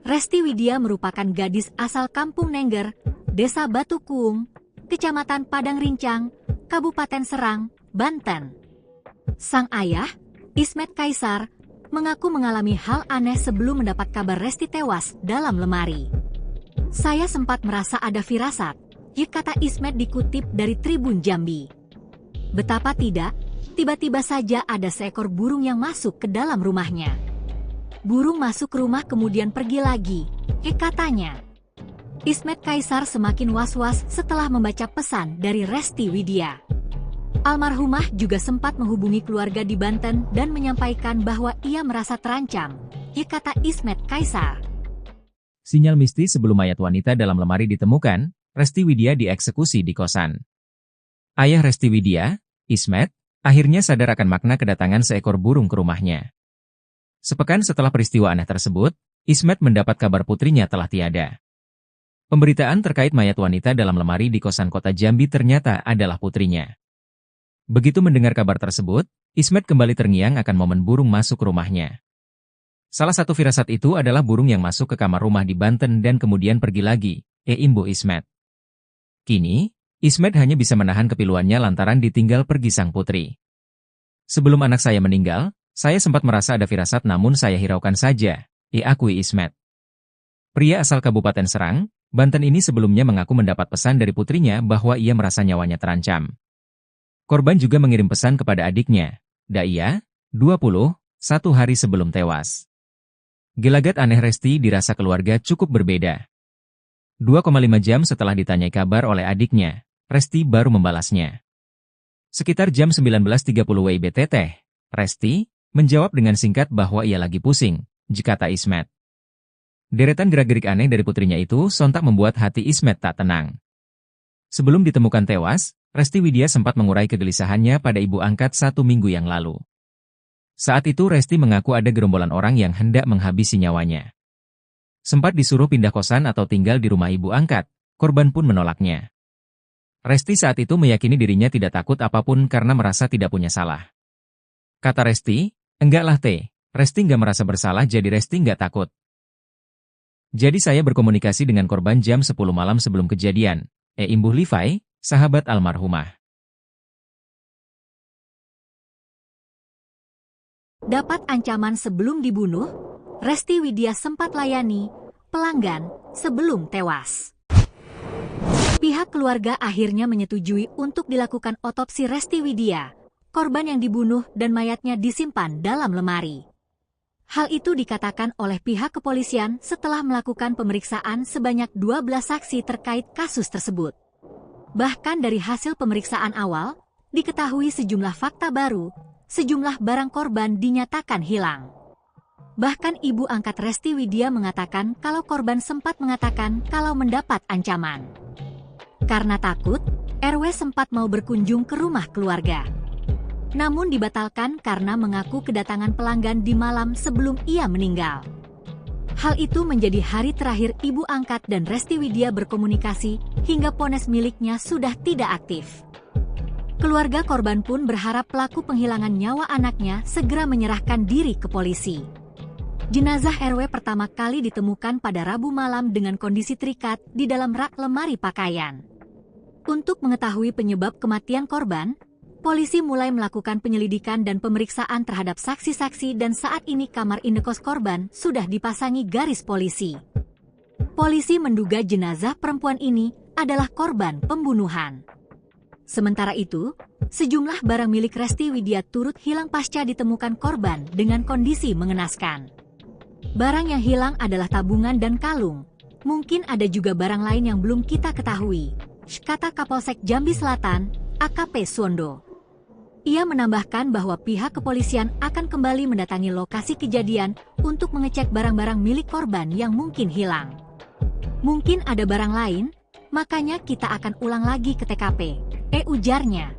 A: Resti Widya merupakan gadis asal Kampung Nengger, Desa Batu Kuung, Kecamatan Padang Rincang, Kabupaten Serang, Banten. Sang ayah, Ismet Kaisar, mengaku mengalami hal aneh sebelum mendapat kabar Resti tewas dalam lemari. Saya sempat merasa ada firasat, kata Ismet dikutip dari Tribun Jambi. Betapa tidak, tiba-tiba saja ada seekor burung yang masuk ke dalam rumahnya. Burung masuk rumah kemudian pergi lagi, katanya. Ismet Kaisar semakin was-was setelah membaca pesan dari Resti Widya. Almarhumah juga sempat menghubungi keluarga di Banten dan menyampaikan bahwa ia merasa terancam, kata Ismet Kaisar.
B: Sinyal mistis sebelum mayat wanita dalam lemari ditemukan, Resti Widya dieksekusi di kosan. Ayah Resti Widya, Ismet, akhirnya sadar akan makna kedatangan seekor burung ke rumahnya. Sepekan setelah peristiwa aneh tersebut, Ismet mendapat kabar putrinya telah tiada. Pemberitaan terkait mayat wanita dalam lemari di kosan kota Jambi ternyata adalah putrinya. Begitu mendengar kabar tersebut, Ismet kembali terngiang akan momen burung masuk ke rumahnya. Salah satu firasat itu adalah burung yang masuk ke kamar rumah di Banten dan kemudian pergi lagi, imbu Ismet. Kini, Ismet hanya bisa menahan kepiluannya lantaran ditinggal pergi sang putri. Sebelum anak saya meninggal, saya sempat merasa ada firasat namun saya hiraukan saja, akui Ismet. Pria asal Kabupaten Serang, Banten ini sebelumnya mengaku mendapat pesan dari putrinya bahwa ia merasa nyawanya terancam. Korban juga mengirim pesan kepada adiknya, Daia, 20, 1 hari sebelum tewas. Gelagat aneh Resti dirasa keluarga cukup berbeda. 2,5 jam setelah ditanyai kabar oleh adiknya, Resti baru membalasnya. Sekitar jam 19.30 WIB Teteh, Resti menjawab dengan singkat bahwa ia lagi pusing, kata Ismet. Deretan gerak-gerik aneh dari putrinya itu sontak membuat hati Ismet tak tenang. Sebelum ditemukan tewas, Resti Widya sempat mengurai kegelisahannya pada ibu angkat 1 minggu yang lalu. Saat itu Resti mengaku ada gerombolan orang yang hendak menghabisi nyawanya. Sempat disuruh pindah kosan atau tinggal di rumah ibu angkat, korban pun menolaknya. Resti saat itu meyakini dirinya tidak takut apapun karena merasa tidak punya salah. Kata Resti, enggak lah teh, Resti nggak merasa bersalah jadi Resti nggak takut. Jadi saya berkomunikasi dengan korban jam 10 malam sebelum kejadian, imbuh Levi, sahabat almarhumah.
A: Dapat ancaman sebelum dibunuh, Resti Widya sempat layani pelanggan sebelum tewas. Pihak keluarga akhirnya menyetujui untuk dilakukan otopsi Resti Widya, korban yang dibunuh dan mayatnya disimpan dalam lemari. Hal itu dikatakan oleh pihak kepolisian setelah melakukan pemeriksaan sebanyak 12 saksi terkait kasus tersebut. Bahkan dari hasil pemeriksaan awal, diketahui sejumlah fakta baru, sejumlah barang korban dinyatakan hilang. Bahkan ibu angkat Resti Widya mengatakan kalau korban sempat mengatakan kalau mendapat ancaman. Karena takut, RW sempat mau berkunjung ke rumah keluarga. Namun dibatalkan karena mengaku kedatangan pelanggan di malam sebelum ia meninggal. Hal itu menjadi hari terakhir ibu angkat dan Resti Widya berkomunikasi hingga ponsel miliknya sudah tidak aktif. Keluarga korban pun berharap pelaku penghilangan nyawa anaknya segera menyerahkan diri ke polisi. Jenazah RW pertama kali ditemukan pada Rabu malam dengan kondisi terikat di dalam rak lemari pakaian. Untuk mengetahui penyebab kematian korban, polisi mulai melakukan penyelidikan dan pemeriksaan terhadap saksi-saksi dan saat ini kamar indekos korban sudah dipasangi garis polisi. Polisi menduga jenazah perempuan ini adalah korban pembunuhan. Sementara itu, sejumlah barang milik Resti Widya turut hilang pasca ditemukan korban dengan kondisi mengenaskan. Barang yang hilang adalah tabungan dan kalung. Mungkin ada juga barang lain yang belum kita ketahui, kata Kapolsek Jambi Selatan, AKP Suwondo. Ia menambahkan bahwa pihak kepolisian akan kembali mendatangi lokasi kejadian untuk mengecek barang-barang milik korban yang mungkin hilang. Mungkin ada barang lain, makanya kita akan ulang lagi ke TKP, ujarnya.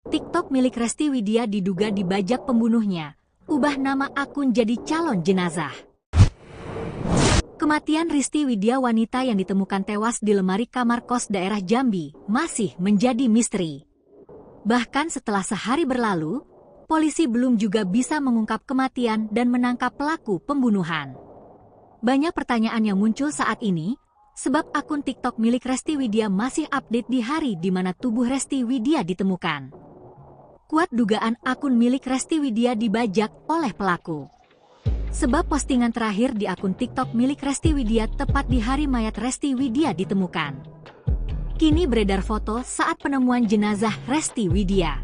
A: TikTok milik Resti Widya diduga dibajak pembunuhnya, ubah nama akun jadi calon jenazah. Kematian Resti Widya, wanita yang ditemukan tewas di lemari kamar kos daerah Jambi, masih menjadi misteri. Bahkan setelah sehari berlalu, polisi belum juga bisa mengungkap kematian dan menangkap pelaku pembunuhan. Banyak pertanyaan yang muncul saat ini, sebab akun TikTok milik Resti Widya masih update di hari di mana tubuh Resti Widya ditemukan. Kuat dugaan akun milik Resti Widya dibajak oleh pelaku. Sebab postingan terakhir di akun TikTok milik Resti Widya tepat di hari mayat Resti Widya ditemukan. Kini beredar foto saat penemuan jenazah Resti Widya.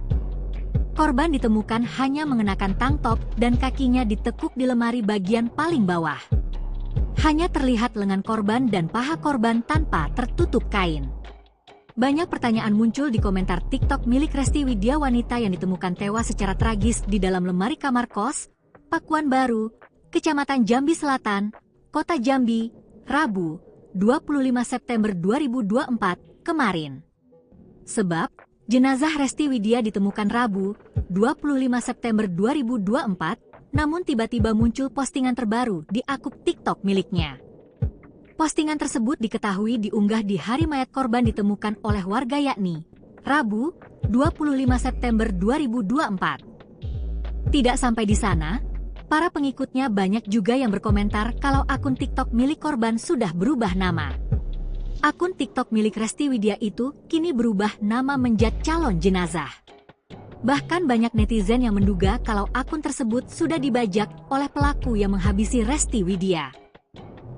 A: Korban ditemukan hanya mengenakan tank top dan kakinya ditekuk di lemari bagian paling bawah. Hanya terlihat lengan korban dan paha korban tanpa tertutup kain. Banyak pertanyaan muncul di komentar TikTok milik Resti Widya, wanita yang ditemukan tewas secara tragis di dalam lemari kamar kos, Pakuan Baru, Kecamatan Jambi Selatan, Kota Jambi, Rabu, 25 September 2024, kemarin. Sebab, jenazah Resti Widya ditemukan Rabu, 25 September 2024, namun tiba-tiba muncul postingan terbaru di akun TikTok miliknya. Postingan tersebut diketahui diunggah di hari mayat korban ditemukan oleh warga, yakni Rabu, 25 September 2024. Tidak sampai di sana, para pengikutnya banyak juga yang berkomentar kalau akun TikTok milik korban sudah berubah nama. Akun TikTok milik Resti Widya itu kini berubah nama menjadi calon jenazah. Bahkan banyak netizen yang menduga kalau akun tersebut sudah dibajak oleh pelaku yang menghabisi Resti Widya.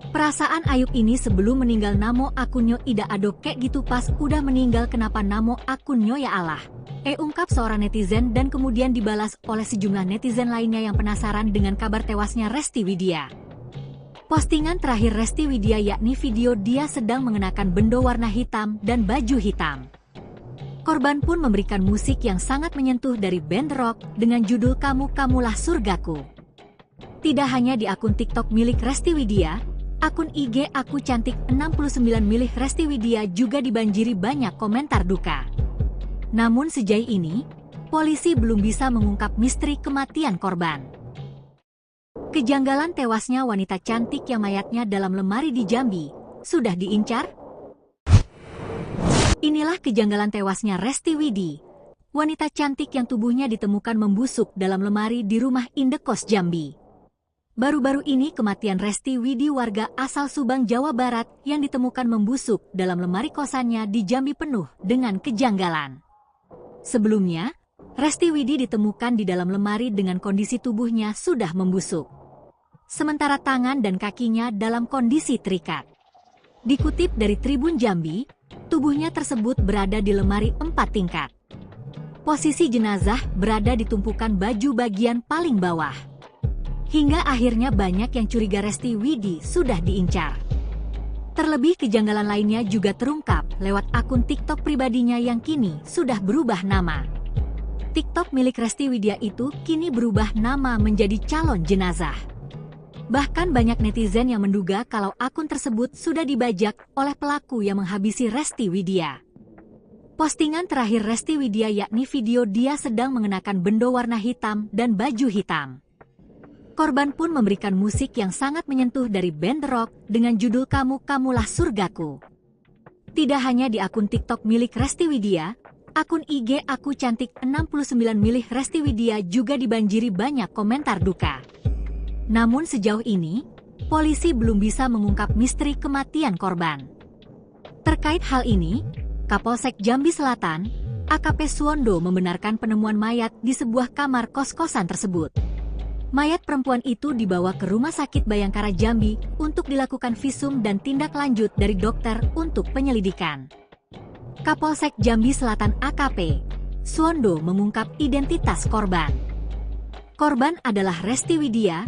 A: Perasaan Ayub ini sebelum meninggal namo akunnya ida adok kek gitu, pas udah meninggal kenapa namo akunnya ya Allah. Ungkap seorang netizen dan kemudian dibalas oleh sejumlah netizen lainnya yang penasaran dengan kabar tewasnya Resti Widya. Postingan terakhir Resti Widya yakni video dia sedang mengenakan bendo warna hitam dan baju hitam. Korban pun memberikan musik yang sangat menyentuh dari band rock dengan judul Kamu Kamulah Surgaku. Tidak hanya di akun TikTok milik Resti Widya, akun IG Aku Cantik 69 milik Resti Widya juga dibanjiri banyak komentar duka. Namun sejauh ini, polisi belum bisa mengungkap misteri kematian korban. Kejanggalan tewasnya wanita cantik yang mayatnya dalam lemari di Jambi sudah diincar. Inilah kejanggalan tewasnya Resti Widya, wanita cantik yang tubuhnya ditemukan membusuk dalam lemari di rumah indekos Jambi. Baru-baru ini kematian Resti Widya, warga asal Subang, Jawa Barat, yang ditemukan membusuk dalam lemari kosannya di Jambi penuh dengan kejanggalan. Sebelumnya, Resti Widya ditemukan di dalam lemari dengan kondisi tubuhnya sudah membusuk. Sementara tangan dan kakinya dalam kondisi terikat. Dikutip dari Tribun Jambi, tubuhnya tersebut berada di lemari 4 tingkat. Posisi jenazah berada di tumpukan baju bagian paling bawah. Hingga akhirnya banyak yang curiga Resti Widya sudah diincar. Terlebih kejanggalan lainnya juga terungkap lewat akun TikTok pribadinya yang kini sudah berubah nama. TikTok milik Resti Widya itu kini berubah nama menjadi calon jenazah. Bahkan banyak netizen yang menduga kalau akun tersebut sudah dibajak oleh pelaku yang menghabisi Resti Widya. Postingan terakhir Resti Widya yakni video dia sedang mengenakan bendo warna hitam dan baju hitam. Korban pun memberikan musik yang sangat menyentuh dari band rock dengan judul Kamu Kamulah Surgaku. Tidak hanya di akun TikTok milik Resti Widya, akun IG Aku Cantik 69 milik Resti Widya juga dibanjiri banyak komentar duka. Namun sejauh ini, polisi belum bisa mengungkap misteri kematian korban. Terkait hal ini, Kapolsek Jambi Selatan, AKP Suwondo, membenarkan penemuan mayat di sebuah kamar kos-kosan tersebut. Mayat perempuan itu dibawa ke Rumah Sakit Bayangkara Jambi untuk dilakukan visum dan tindak lanjut dari dokter untuk penyelidikan. Kapolsek Jambi Selatan AKP Suwondo mengungkap identitas korban. Korban adalah Resti Widya,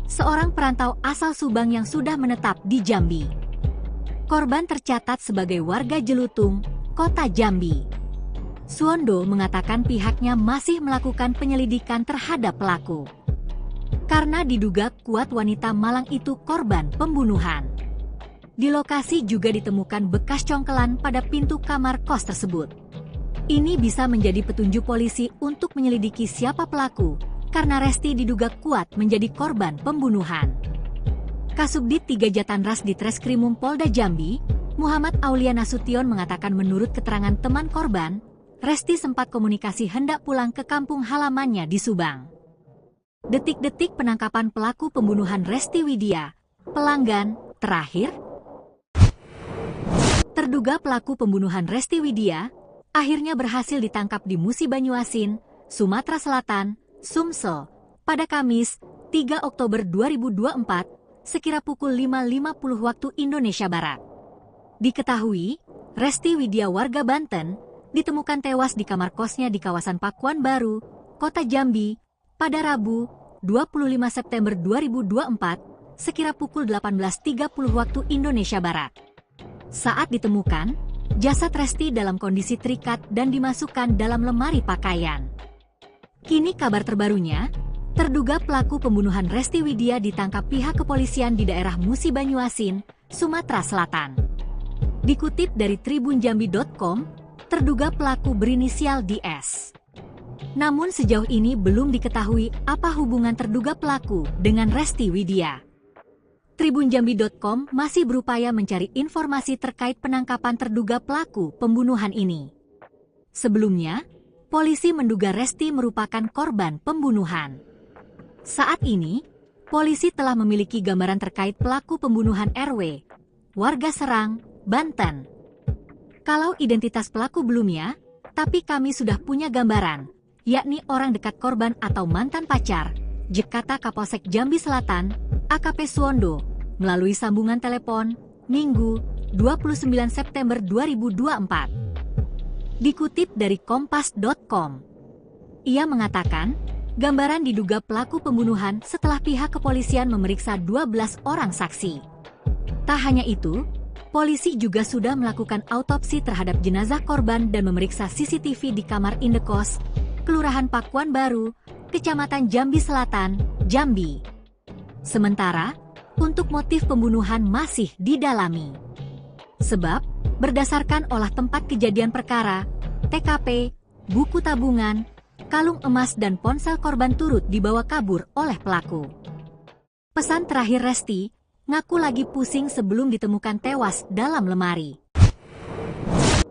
A: seorang perantau asal Subang yang sudah menetap di Jambi. Korban tercatat sebagai warga Jelutung, Kota Jambi. Suwondo mengatakan pihaknya masih melakukan penyelidikan terhadap pelaku. Karena diduga kuat wanita Malang itu korban pembunuhan. Di lokasi juga ditemukan bekas congkelan pada pintu kamar kos tersebut. Ini bisa menjadi petunjuk polisi untuk menyelidiki siapa pelaku, karena Resti diduga kuat menjadi korban pembunuhan. Kasubdit 3 Jatanras di Treskrimum Polda Jambi, Muhammad Aulia Nasution mengatakan menurut keterangan teman korban, Resti sempat komunikasi hendak pulang ke kampung halamannya di Subang. Detik-detik penangkapan pelaku pembunuhan Resti Widya, pelanggan terakhir. Terduga pelaku pembunuhan Resti Widya akhirnya berhasil ditangkap di Musi Banyuasin, Sumatera Selatan, Sumsel, pada Kamis, 3 Oktober 2024, sekira pukul 5.50 waktu Indonesia Barat. Diketahui, Resti Widya warga Banten ditemukan tewas di kamar kosnya di kawasan Pakuan Baru, Kota Jambi, pada Rabu, 25 September 2024, sekira pukul 18.30 waktu Indonesia Barat. Saat ditemukan, jasad Resti dalam kondisi terikat dan dimasukkan dalam lemari pakaian. Kini kabar terbarunya, terduga pelaku pembunuhan Resti Widya ditangkap pihak kepolisian di daerah Musi Banyuasin, Sumatera Selatan. Dikutip dari tribunjambi.com, terduga pelaku berinisial DS. Namun sejauh ini belum diketahui apa hubungan terduga pelaku dengan Resti Widya. Tribunjambi.com masih berupaya mencari informasi terkait penangkapan terduga pelaku pembunuhan ini. Sebelumnya, polisi menduga Resti merupakan korban pembunuhan. Saat ini, polisi telah memiliki gambaran terkait pelaku pembunuhan RW, warga Serang, Banten. Kalau identitas pelaku belum ya, tapi kami sudah punya gambaran, yakni orang dekat korban atau mantan pacar, kata Kapolsek Jambi Selatan, AKP Suwondo, melalui sambungan telepon, Minggu, 29 September 2024. Dikutip dari Kompas.com, ia mengatakan, gambaran diduga pelaku pembunuhan setelah pihak kepolisian memeriksa 12 orang saksi. Tak hanya itu, polisi juga sudah melakukan autopsi terhadap jenazah korban dan memeriksa CCTV di kamar indekos, Kelurahan Pakuan Baru, Kecamatan Jambi Selatan, Jambi. Sementara, untuk motif pembunuhan masih didalami. Sebab, berdasarkan olah tempat kejadian perkara, TKP, buku tabungan, kalung emas dan ponsel korban turut dibawa kabur oleh pelaku. Pesan terakhir Resti, ngaku lagi pusing sebelum ditemukan tewas dalam lemari.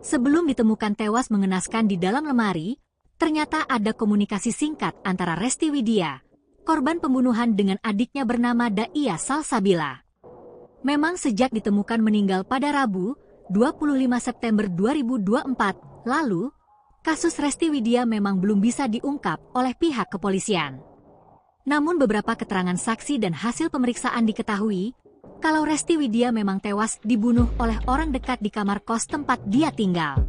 A: Sebelum ditemukan tewas mengenaskan di dalam lemari, ternyata ada komunikasi singkat antara Resti Widya, korban pembunuhan dengan adiknya bernama Daia Salsabila. Memang sejak ditemukan meninggal pada Rabu, 25 September 2024, lalu, kasus Resti Widya memang belum bisa diungkap oleh pihak kepolisian. Namun beberapa keterangan saksi dan hasil pemeriksaan diketahui, kalau Resti Widya memang tewas dibunuh oleh orang dekat di kamar kos tempat dia tinggal.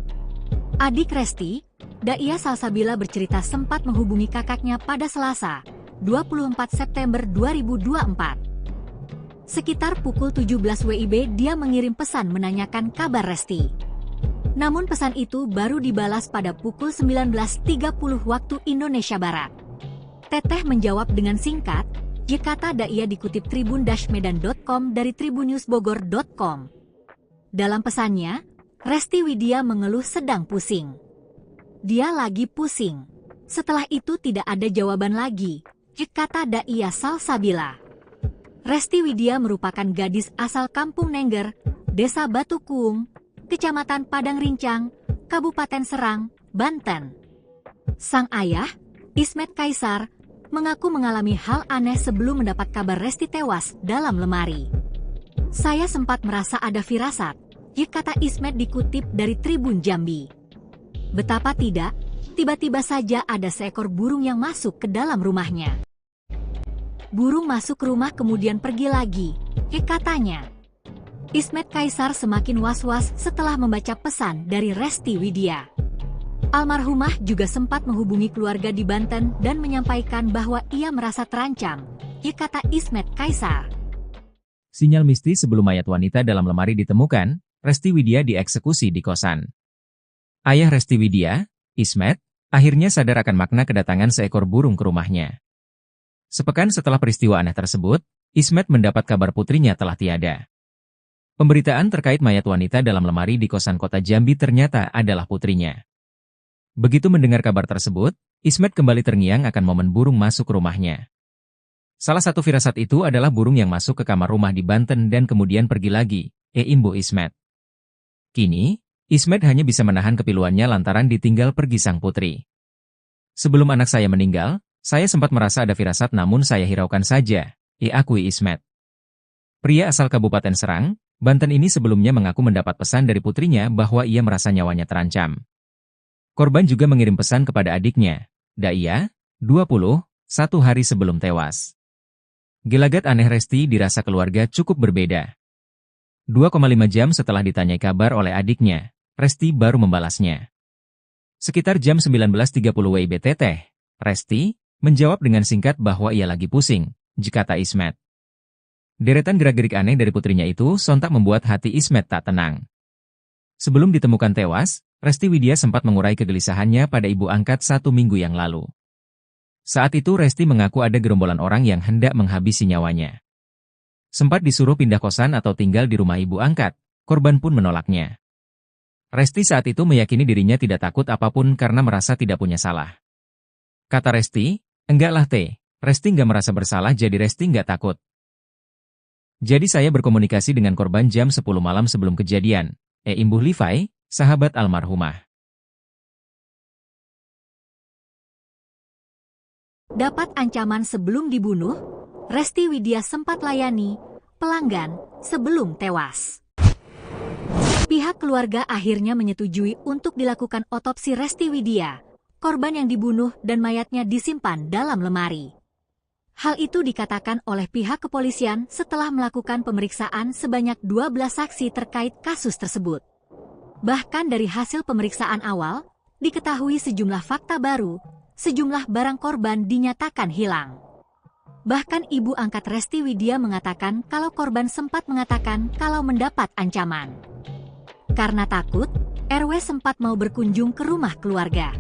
A: Adik Resti, Daia Salsabila bercerita sempat menghubungi kakaknya pada Selasa, 24 September 2024. Sekitar pukul 17 WIB dia mengirim pesan menanyakan kabar Resti. Namun pesan itu baru dibalas pada pukul 19.30 waktu Indonesia Barat. Teteh menjawab dengan singkat, kata Daia dikutip tribun-medan.com dari tribunnewsbogor.com. Dalam pesannya, Resti Widya mengeluh sedang pusing. Dia lagi pusing. Setelah itu tidak ada jawaban lagi, kata Daia Salsabila. Resti Widya merupakan gadis asal Kampung Nengger, Desa Batu Kuung, Kecamatan Padang Rincang, Kabupaten Serang, Banten. Sang ayah, Ismet Kaisar, mengaku mengalami hal aneh sebelum mendapat kabar Resti tewas dalam lemari. Saya sempat merasa ada firasat, kata Ismet dikutip dari Tribun Jambi. Betapa tidak, tiba-tiba saja ada seekor burung yang masuk ke dalam rumahnya. Burung masuk rumah kemudian pergi lagi, katanya. Ismet Kaisar semakin was-was setelah membaca pesan dari Resti Widya. Almarhumah juga sempat menghubungi keluarga di Banten dan menyampaikan bahwa ia merasa terancam kata Ismet Kaisar.
B: Sinyal mistis sebelum mayat wanita dalam lemari ditemukan, Resti Widya dieksekusi di kosan. Ayah Resti Widya, Ismet, akhirnya sadar akan makna kedatangan seekor burung ke rumahnya. Sepekan setelah peristiwa aneh tersebut, Ismet mendapat kabar putrinya telah tiada. Pemberitaan terkait mayat wanita dalam lemari di kosan kota Jambi ternyata adalah putrinya. Begitu mendengar kabar tersebut, Ismet kembali terngiang akan momen burung masuk ke rumahnya. Salah satu firasat itu adalah burung yang masuk ke kamar rumah di Banten dan kemudian pergi lagi, imbu Ismet. Kini, Ismet hanya bisa menahan kepiluannya lantaran ditinggal pergi sang putri. Sebelum anak saya meninggal, saya sempat merasa ada firasat namun saya hiraukan saja, akui Ismet. Pria asal Kabupaten Serang, Banten ini sebelumnya mengaku mendapat pesan dari putrinya bahwa ia merasa nyawanya terancam. Korban juga mengirim pesan kepada adiknya, Daya, 20, 1 hari sebelum tewas. Gelagat aneh Resti dirasa keluarga cukup berbeda. 2,5 jam setelah ditanyai kabar oleh adiknya, Resti baru membalasnya. Sekitar jam 19.30 WIBT, Resti menjawab dengan singkat bahwa ia lagi pusing, kata Ismet. Deretan gerak-gerik aneh dari putrinya itu sontak membuat hati Ismet tak tenang. Sebelum ditemukan tewas, Resti Widya sempat mengurai kegelisahannya pada ibu angkat 1 minggu yang lalu. Saat itu Resti mengaku ada gerombolan orang yang hendak menghabisi nyawanya. Sempat disuruh pindah kosan atau tinggal di rumah ibu angkat, korban pun menolaknya. Resti saat itu meyakini dirinya tidak takut apapun karena merasa tidak punya salah. Kata Resti, enggaklah Resti nggak merasa bersalah jadi Resti nggak takut. Jadi saya berkomunikasi dengan korban jam 10 malam sebelum kejadian, imbuh Livai, sahabat almarhumah.
A: Dapat ancaman sebelum dibunuh, Resti Widya sempat layani pelanggan sebelum tewas. Pihak keluarga akhirnya menyetujui untuk dilakukan otopsi Resti Widya, korban yang dibunuh dan mayatnya disimpan dalam lemari. Hal itu dikatakan oleh pihak kepolisian setelah melakukan pemeriksaan sebanyak 12 saksi terkait kasus tersebut. Bahkan dari hasil pemeriksaan awal, diketahui sejumlah fakta baru, sejumlah barang korban dinyatakan hilang. Bahkan ibu angkat Resti Widya mengatakan kalau korban sempat mengatakan kalau mendapat ancaman. Karena takut, RW sempat mau berkunjung ke rumah keluarga.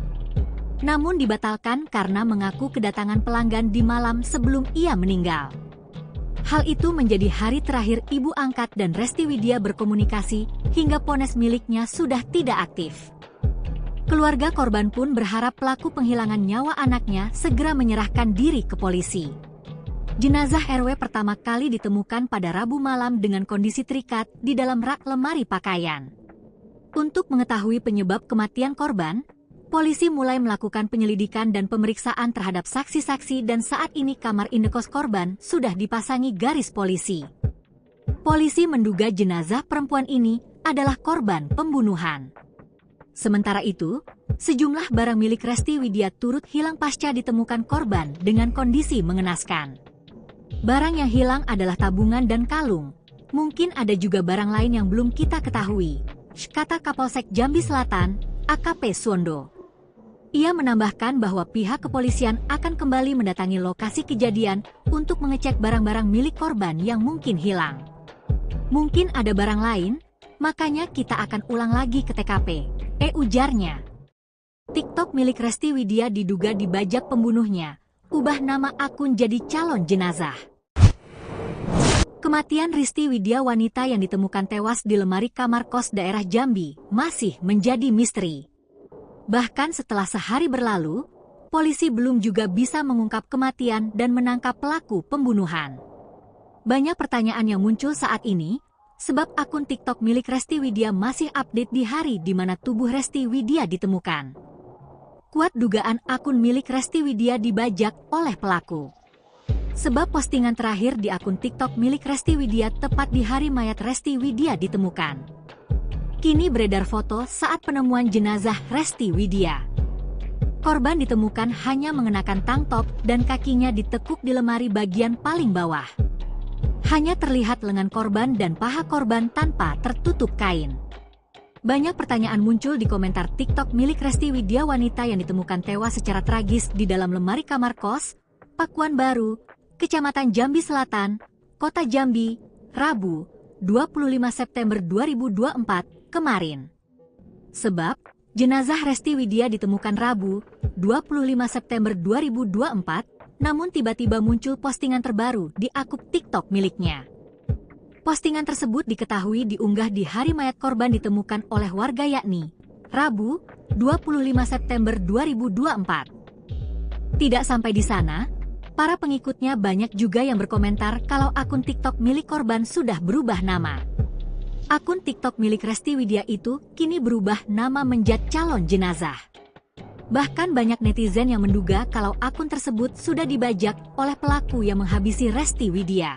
A: Namun dibatalkan karena mengaku kedatangan pelanggan di malam sebelum ia meninggal. Hal itu menjadi hari terakhir ibu angkat dan Resti Widya berkomunikasi hingga ponsel miliknya sudah tidak aktif. Keluarga korban pun berharap pelaku penghilangan nyawa anaknya segera menyerahkan diri ke polisi. Jenazah RW pertama kali ditemukan pada Rabu malam dengan kondisi terikat di dalam rak lemari pakaian. Untuk mengetahui penyebab kematian korban, polisi mulai melakukan penyelidikan dan pemeriksaan terhadap saksi-saksi dan saat ini kamar indekos korban sudah dipasangi garis polisi. Polisi menduga jenazah perempuan ini adalah korban pembunuhan. Sementara itu, sejumlah barang milik Resti Widya turut hilang pasca ditemukan korban dengan kondisi mengenaskan. Barang yang hilang adalah tabungan dan kalung. Mungkin ada juga barang lain yang belum kita ketahui, kata Kapolsek Jambi Selatan, AKP Suwondo. Ia menambahkan bahwa pihak kepolisian akan kembali mendatangi lokasi kejadian untuk mengecek barang-barang milik korban yang mungkin hilang. Mungkin ada barang lain, makanya kita akan ulang lagi ke TKP, ujarnya. TikTok milik Resti Widya diduga dibajak pembunuhnya, ubah nama akun jadi calon jenazah. Kematian Resti Widya wanita yang ditemukan tewas di lemari kamar kos daerah Jambi masih menjadi misteri. Bahkan setelah sehari berlalu, polisi belum juga bisa mengungkap kematian dan menangkap pelaku pembunuhan. Banyak pertanyaan yang muncul saat ini, sebab akun TikTok milik Resti Widya masih update di hari di mana tubuh Resti Widya ditemukan. Kuat dugaan akun milik Resti Widya dibajak oleh pelaku. Sebab postingan terakhir di akun TikTok milik Resti Widya tepat di hari mayat Resti Widya ditemukan. Kini beredar foto saat penemuan jenazah Resti Widya. Korban ditemukan hanya mengenakan tank top dan kakinya ditekuk di lemari bagian paling bawah. Hanya terlihat lengan korban dan paha korban tanpa tertutup kain. Banyak pertanyaan muncul di komentar TikTok milik Resti Widya wanita yang ditemukan tewas secara tragis di dalam lemari kamar kos, Pakuan Baru, Kecamatan Jambi Selatan, Kota Jambi, Rabu, 25 September 2024, kemarin. Sebab, jenazah Resti Widya ditemukan Rabu, 25 September 2024, namun tiba-tiba muncul postingan terbaru di akun TikTok miliknya. Postingan tersebut diketahui diunggah di hari mayat korban ditemukan oleh warga yakni Rabu, 25 September 2024. Tidak sampai di sana, para pengikutnya banyak juga yang berkomentar kalau akun TikTok milik korban sudah berubah nama. Akun TikTok milik Resti Widya itu kini berubah nama menjadi calon jenazah. Bahkan banyak netizen yang menduga kalau akun tersebut sudah dibajak oleh pelaku yang menghabisi Resti Widya.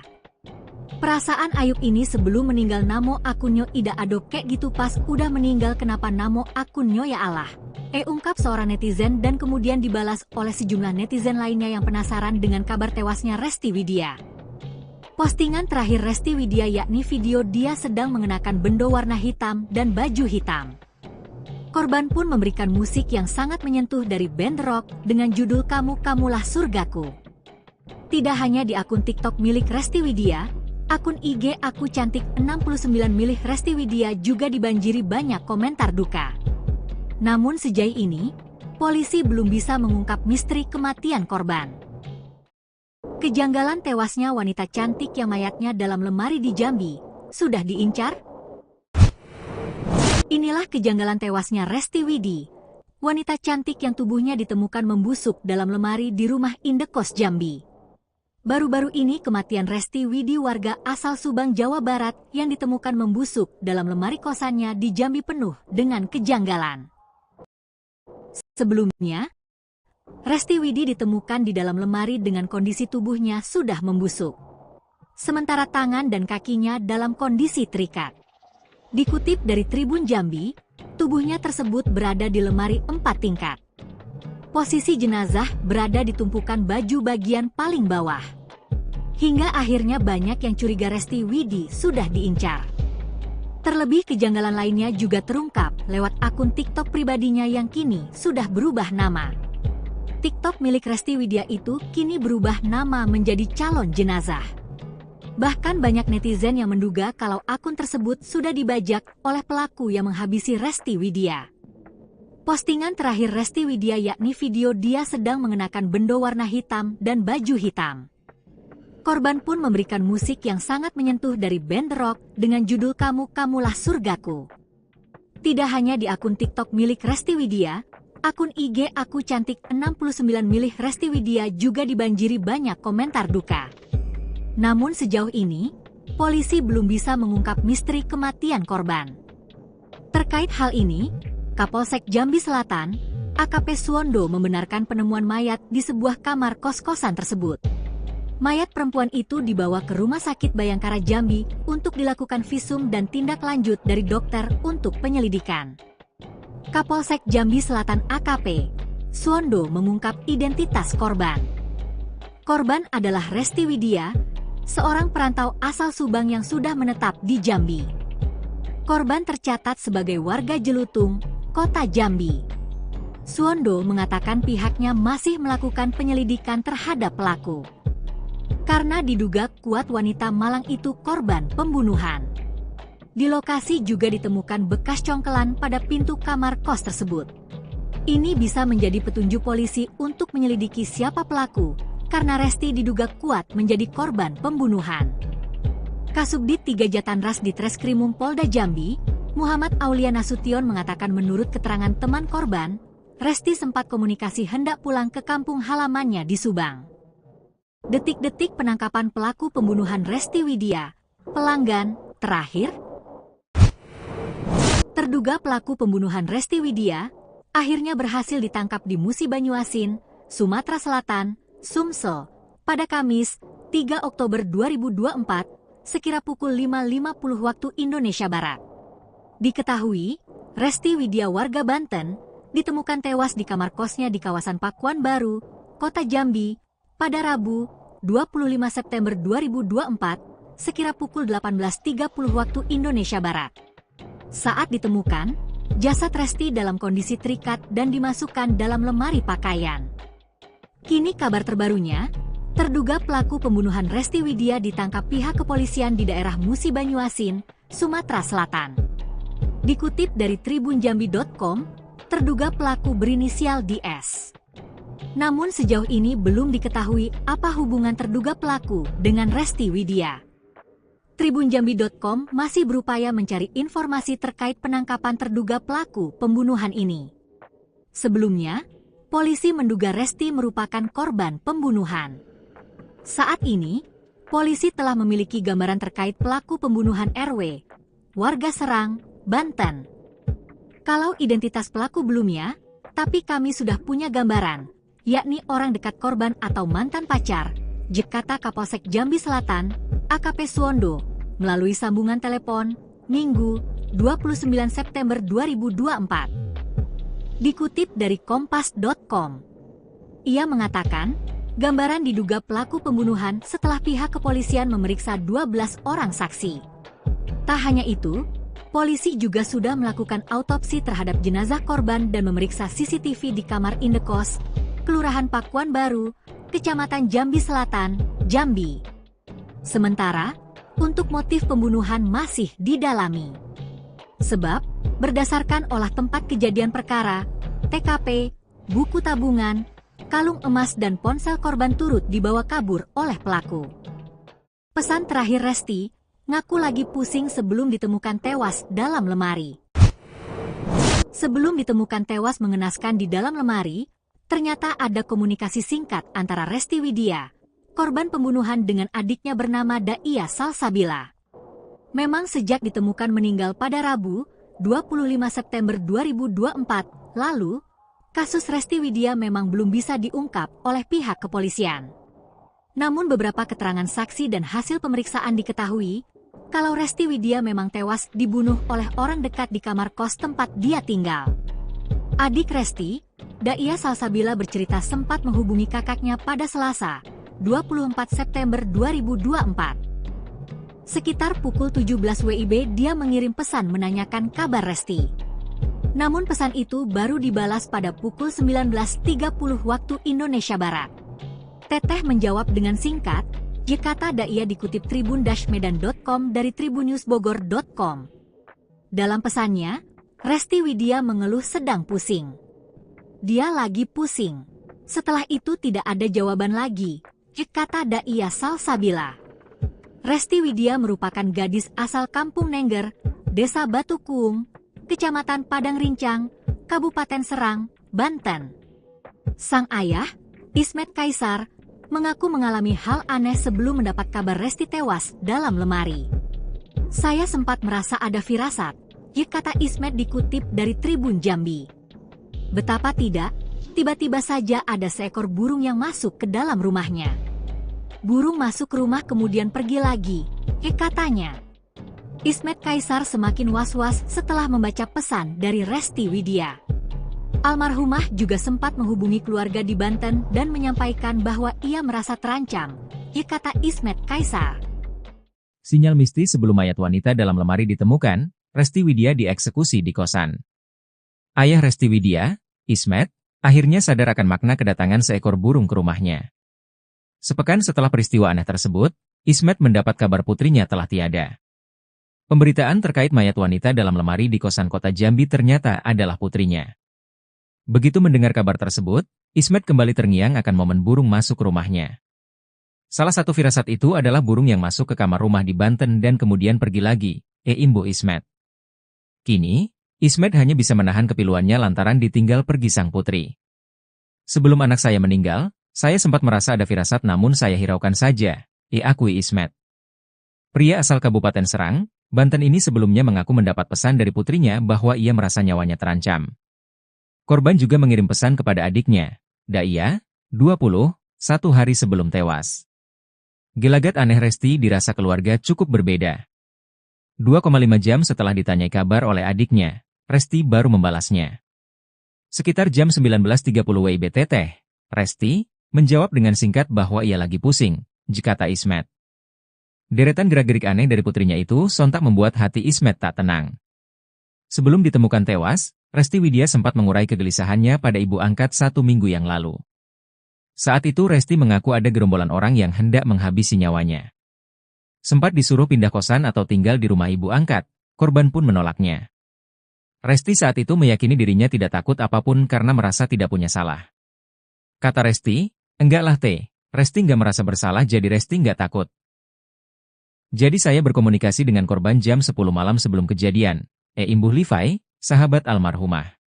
A: Perasaan Ayub ini sebelum meninggal namo akunnya ida adok kek gitu pas udah meninggal kenapa namo akunnya ya Allah. Ungkap seorang netizen dan kemudian dibalas oleh sejumlah netizen lainnya yang penasaran dengan kabar tewasnya Resti Widya. Postingan terakhir Resti Widya yakni video dia sedang mengenakan bendo warna hitam dan baju hitam. Korban pun memberikan musik yang sangat menyentuh dari band rock dengan judul Kamulah Surgaku. Tidak hanya di akun TikTok milik Resti Widya, akun IG Aku Cantik 69 milik Resti Widya juga dibanjiri banyak komentar duka. Namun sejauh ini, polisi belum bisa mengungkap misteri kematian korban. Kejanggalan tewasnya wanita cantik yang mayatnya dalam lemari di Jambi, sudah diincar? Inilah kejanggalan tewasnya Resti Widya, wanita cantik yang tubuhnya ditemukan membusuk dalam lemari di rumah Indekos Jambi. Baru-baru ini kematian Resti Widya warga asal Subang, Jawa Barat yang ditemukan membusuk dalam lemari kosannya di Jambi penuh dengan kejanggalan. Sebelumnya, Resti Widya ditemukan di dalam lemari dengan kondisi tubuhnya sudah membusuk. Sementara tangan dan kakinya dalam kondisi terikat. Dikutip dari Tribun Jambi, tubuhnya tersebut berada di lemari 4 tingkat. Posisi jenazah berada di tumpukan baju bagian paling bawah. Hingga akhirnya banyak yang curiga Resti Widya sudah diincar. Terlebih kejanggalan lainnya juga terungkap lewat akun TikTok pribadinya yang kini sudah berubah nama. TikTok milik Resti Widya itu kini berubah nama menjadi calon jenazah. Bahkan banyak netizen yang menduga kalau akun tersebut sudah dibajak oleh pelaku yang menghabisi Resti Widya. Postingan terakhir Resti Widya yakni video dia sedang mengenakan bendo warna hitam dan baju hitam. Korban pun memberikan musik yang sangat menyentuh dari band rock dengan judul Kamulah Surgaku. Tidak hanya di akun TikTok milik Resti Widya, akun IG Aku Cantik 69 milik Resti Widya juga dibanjiri banyak komentar duka. Namun sejauh ini, polisi belum bisa mengungkap misteri kematian korban. Terkait hal ini, Kapolsek Jambi Selatan, AKP Suwondo membenarkan penemuan mayat di sebuah kamar kos-kosan tersebut. Mayat perempuan itu dibawa ke Rumah Sakit Bayangkara Jambi untuk dilakukan visum dan tindak lanjut dari dokter untuk penyelidikan. Kapolsek Jambi Selatan AKP Suwondo mengungkap identitas korban. Korban adalah Resti Widya, seorang perantau asal Subang yang sudah menetap di Jambi. Korban tercatat sebagai warga Jelutung, Kota Jambi. Suwondo mengatakan pihaknya masih melakukan penyelidikan terhadap pelaku. Karena diduga kuat wanita Malang itu korban pembunuhan. Di lokasi juga ditemukan bekas congkelan pada pintu kamar kos tersebut. Ini bisa menjadi petunjuk polisi untuk menyelidiki siapa pelaku, karena Resti diduga kuat menjadi korban pembunuhan. Kasubdit 3 Jatanras di Treskrimum Polda Jambi, Muhammad Aulia Nasution mengatakan menurut keterangan teman korban, Resti sempat komunikasi hendak pulang ke kampung halamannya di Subang. Detik-detik penangkapan pelaku pembunuhan Resti Widya, pelanggan, terakhir. Terduga pelaku pembunuhan Resti Widya, akhirnya berhasil ditangkap di Musi Banyuasin, Sumatera Selatan, Sumsel, pada Kamis, 3 Oktober 2024, sekira pukul 5.50 waktu Indonesia Barat. Diketahui, Resti Widya warga Banten ditemukan tewas di kamar kosnya di kawasan Pakuan Baru, Kota Jambi, pada Rabu, 25 September 2024, sekira pukul 18.30 waktu Indonesia Barat. Saat ditemukan, jasad Resti dalam kondisi terikat dan dimasukkan dalam lemari pakaian. Kini kabar terbarunya, Terduga pelaku pembunuhan Resti Widya ditangkap pihak kepolisian di daerah Musi Banyuasin, Sumatera Selatan. Dikutip dari tribunjambi.com, terduga pelaku berinisial DS. Namun sejauh ini belum diketahui apa hubungan terduga pelaku dengan Resti Widya. Tribunjambi.com masih berupaya mencari informasi terkait penangkapan terduga pelaku pembunuhan ini. Sebelumnya, polisi menduga Resti merupakan korban pembunuhan. Saat ini, polisi telah memiliki gambaran terkait pelaku pembunuhan RW, warga Serang, Banten. Kalau identitas pelaku belum ya, tapi kami sudah punya gambaran, yakni orang dekat korban atau mantan pacar, Jekata Kapolsek Jambi Selatan, AKP Suwondo, melalui sambungan telepon, Minggu, 29 September 2024. Dikutip dari Kompas.com, ia mengatakan, gambaran diduga pelaku pembunuhan setelah pihak kepolisian memeriksa 12 orang saksi. Tak hanya itu, polisi juga sudah melakukan autopsi terhadap jenazah korban dan memeriksa CCTV di kamar indekos, Kelurahan Pakuan Baru, Kecamatan Jambi Selatan, Jambi. Sementara, untuk motif pembunuhan masih didalami. Sebab, berdasarkan olah tempat kejadian perkara, TKP, buku tabungan, kalung emas dan ponsel korban turut dibawa kabur oleh pelaku. Pesan terakhir Resti, ngaku lagi pusing sebelum ditemukan tewas dalam lemari. Sebelum ditemukan tewas mengenaskan di dalam lemari, ternyata ada komunikasi singkat antara Resti Widya, korban pembunuhan dengan adiknya bernama Daia Salsabila. Memang sejak ditemukan meninggal pada Rabu, 25 September 2024, lalu, kasus Resti Widya memang belum bisa diungkap oleh pihak kepolisian. Namun beberapa keterangan saksi dan hasil pemeriksaan diketahui, kalau Resti Widya memang tewas dibunuh oleh orang dekat di kamar kos tempat dia tinggal. Adik Resti, Daia Salsabila bercerita sempat menghubungi kakaknya pada Selasa, 24 September 2024. Sekitar pukul 17 WIB dia mengirim pesan menanyakan kabar Resti. Namun pesan itu baru dibalas pada pukul 19.30 waktu Indonesia Barat. Teteh menjawab dengan singkat, Jekata Daia dikutip tribun-medan.com dari tribunnewsbogor.com. Dalam pesannya, Resti Widya mengeluh sedang pusing. Dia lagi pusing. Setelah itu tidak ada jawaban lagi, Jekata Daia Salsabila. Resti Widya merupakan gadis asal Kampung Nengger, Desa Batu Kuung, Kecamatan Padang Rincang, Kabupaten Serang, Banten. Sang ayah, Ismet Kaisar, mengaku mengalami hal aneh sebelum mendapat kabar Resti tewas dalam lemari. Saya sempat merasa ada firasat, kata Ismet dikutip dari Tribun Jambi. Betapa tidak, tiba-tiba saja ada seekor burung yang masuk ke dalam rumahnya. Burung masuk ke rumah kemudian pergi lagi, katanya. Ismet Kaisar semakin was-was setelah membaca pesan dari Resti Widya. Almarhumah juga sempat menghubungi keluarga di Banten dan menyampaikan bahwa ia merasa terancam, kata Ismet Kaisar.
B: Sinyal mistis sebelum mayat wanita dalam lemari ditemukan, Resti Widya dieksekusi di kosan. Ayah Resti Widya, Ismet, akhirnya sadar akan makna kedatangan seekor burung ke rumahnya. Sepekan setelah peristiwa aneh tersebut, Ismet mendapat kabar putrinya telah tiada. Pemberitaan terkait mayat wanita dalam lemari di kosan kota Jambi ternyata adalah putrinya. Begitu mendengar kabar tersebut, Ismet kembali terngiang akan momen burung masuk ke rumahnya. Salah satu firasat itu adalah burung yang masuk ke kamar rumah di Banten dan kemudian pergi lagi, imbu Ismet. Kini, Ismet hanya bisa menahan kepiluannya lantaran ditinggal pergi sang putri. Sebelum anak saya meninggal, saya sempat merasa ada firasat namun saya hiraukan saja, akui Ismet. Pria asal Kabupaten Serang, Banten ini sebelumnya mengaku mendapat pesan dari putrinya bahwa ia merasa nyawanya terancam. Korban juga mengirim pesan kepada adiknya, Daia, 21 hari sebelum tewas. Gelagat aneh Resti dirasa keluarga cukup berbeda. 2,5 jam setelah ditanyai kabar oleh adiknya, Resti baru membalasnya. Sekitar jam 19.30 WIB Teteh, Resti menjawab dengan singkat bahwa ia lagi pusing, kata Ismet. Deretan gerak-gerik aneh dari putrinya itu sontak membuat hati Ismet tak tenang. Sebelum ditemukan tewas, Resti Widya sempat mengurai kegelisahannya pada ibu angkat 1 minggu yang lalu. Saat itu Resti mengaku ada gerombolan orang yang hendak menghabisi nyawanya. Sempat disuruh pindah kosan atau tinggal di rumah ibu angkat, korban pun menolaknya. Resti saat itu meyakini dirinya tidak takut apapun karena merasa tidak punya salah. Kata Resti, enggak lah teh, Resti nggak merasa bersalah jadi Resti nggak takut. Jadi saya berkomunikasi dengan korban jam 10 malam sebelum kejadian, Imbuh Levi, sahabat almarhumah.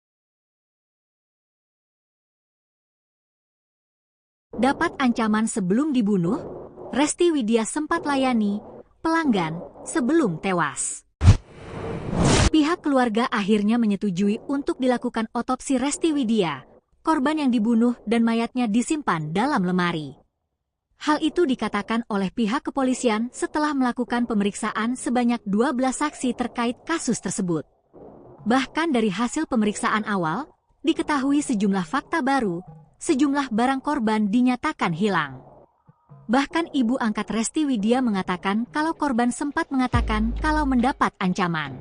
A: Dapat ancaman sebelum dibunuh, Resti Widya sempat layani pelanggan sebelum tewas. Pihak keluarga akhirnya menyetujui untuk dilakukan otopsi Resti Widya, korban yang dibunuh dan mayatnya disimpan dalam lemari. Hal itu dikatakan oleh pihak kepolisian setelah melakukan pemeriksaan sebanyak 12 saksi terkait kasus tersebut. Bahkan dari hasil pemeriksaan awal, diketahui sejumlah fakta baru, sejumlah barang korban dinyatakan hilang. Bahkan ibu angkat Resti Widya mengatakan kalau korban sempat mengatakan kalau mendapat ancaman.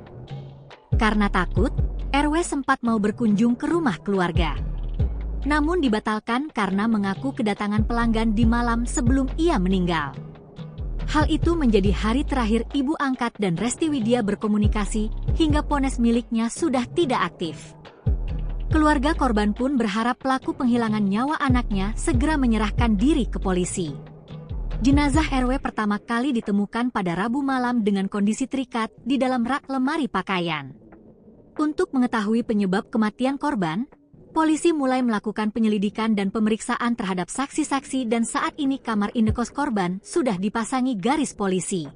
A: Karena takut, RW sempat mau berkunjung ke rumah keluarga. Namun dibatalkan karena mengaku kedatangan pelanggan di malam sebelum ia meninggal. Hal itu menjadi hari terakhir ibu angkat dan Resti Widya berkomunikasi hingga ponsel miliknya sudah tidak aktif. Keluarga korban pun berharap pelaku penghilangan nyawa anaknya segera menyerahkan diri ke polisi. Jenazah RW pertama kali ditemukan pada Rabu malam dengan kondisi terikat di dalam rak lemari pakaian. Untuk mengetahui penyebab kematian korban, polisi mulai melakukan penyelidikan dan pemeriksaan terhadap saksi-saksi dan saat ini kamar indekos korban sudah dipasangi garis polisi.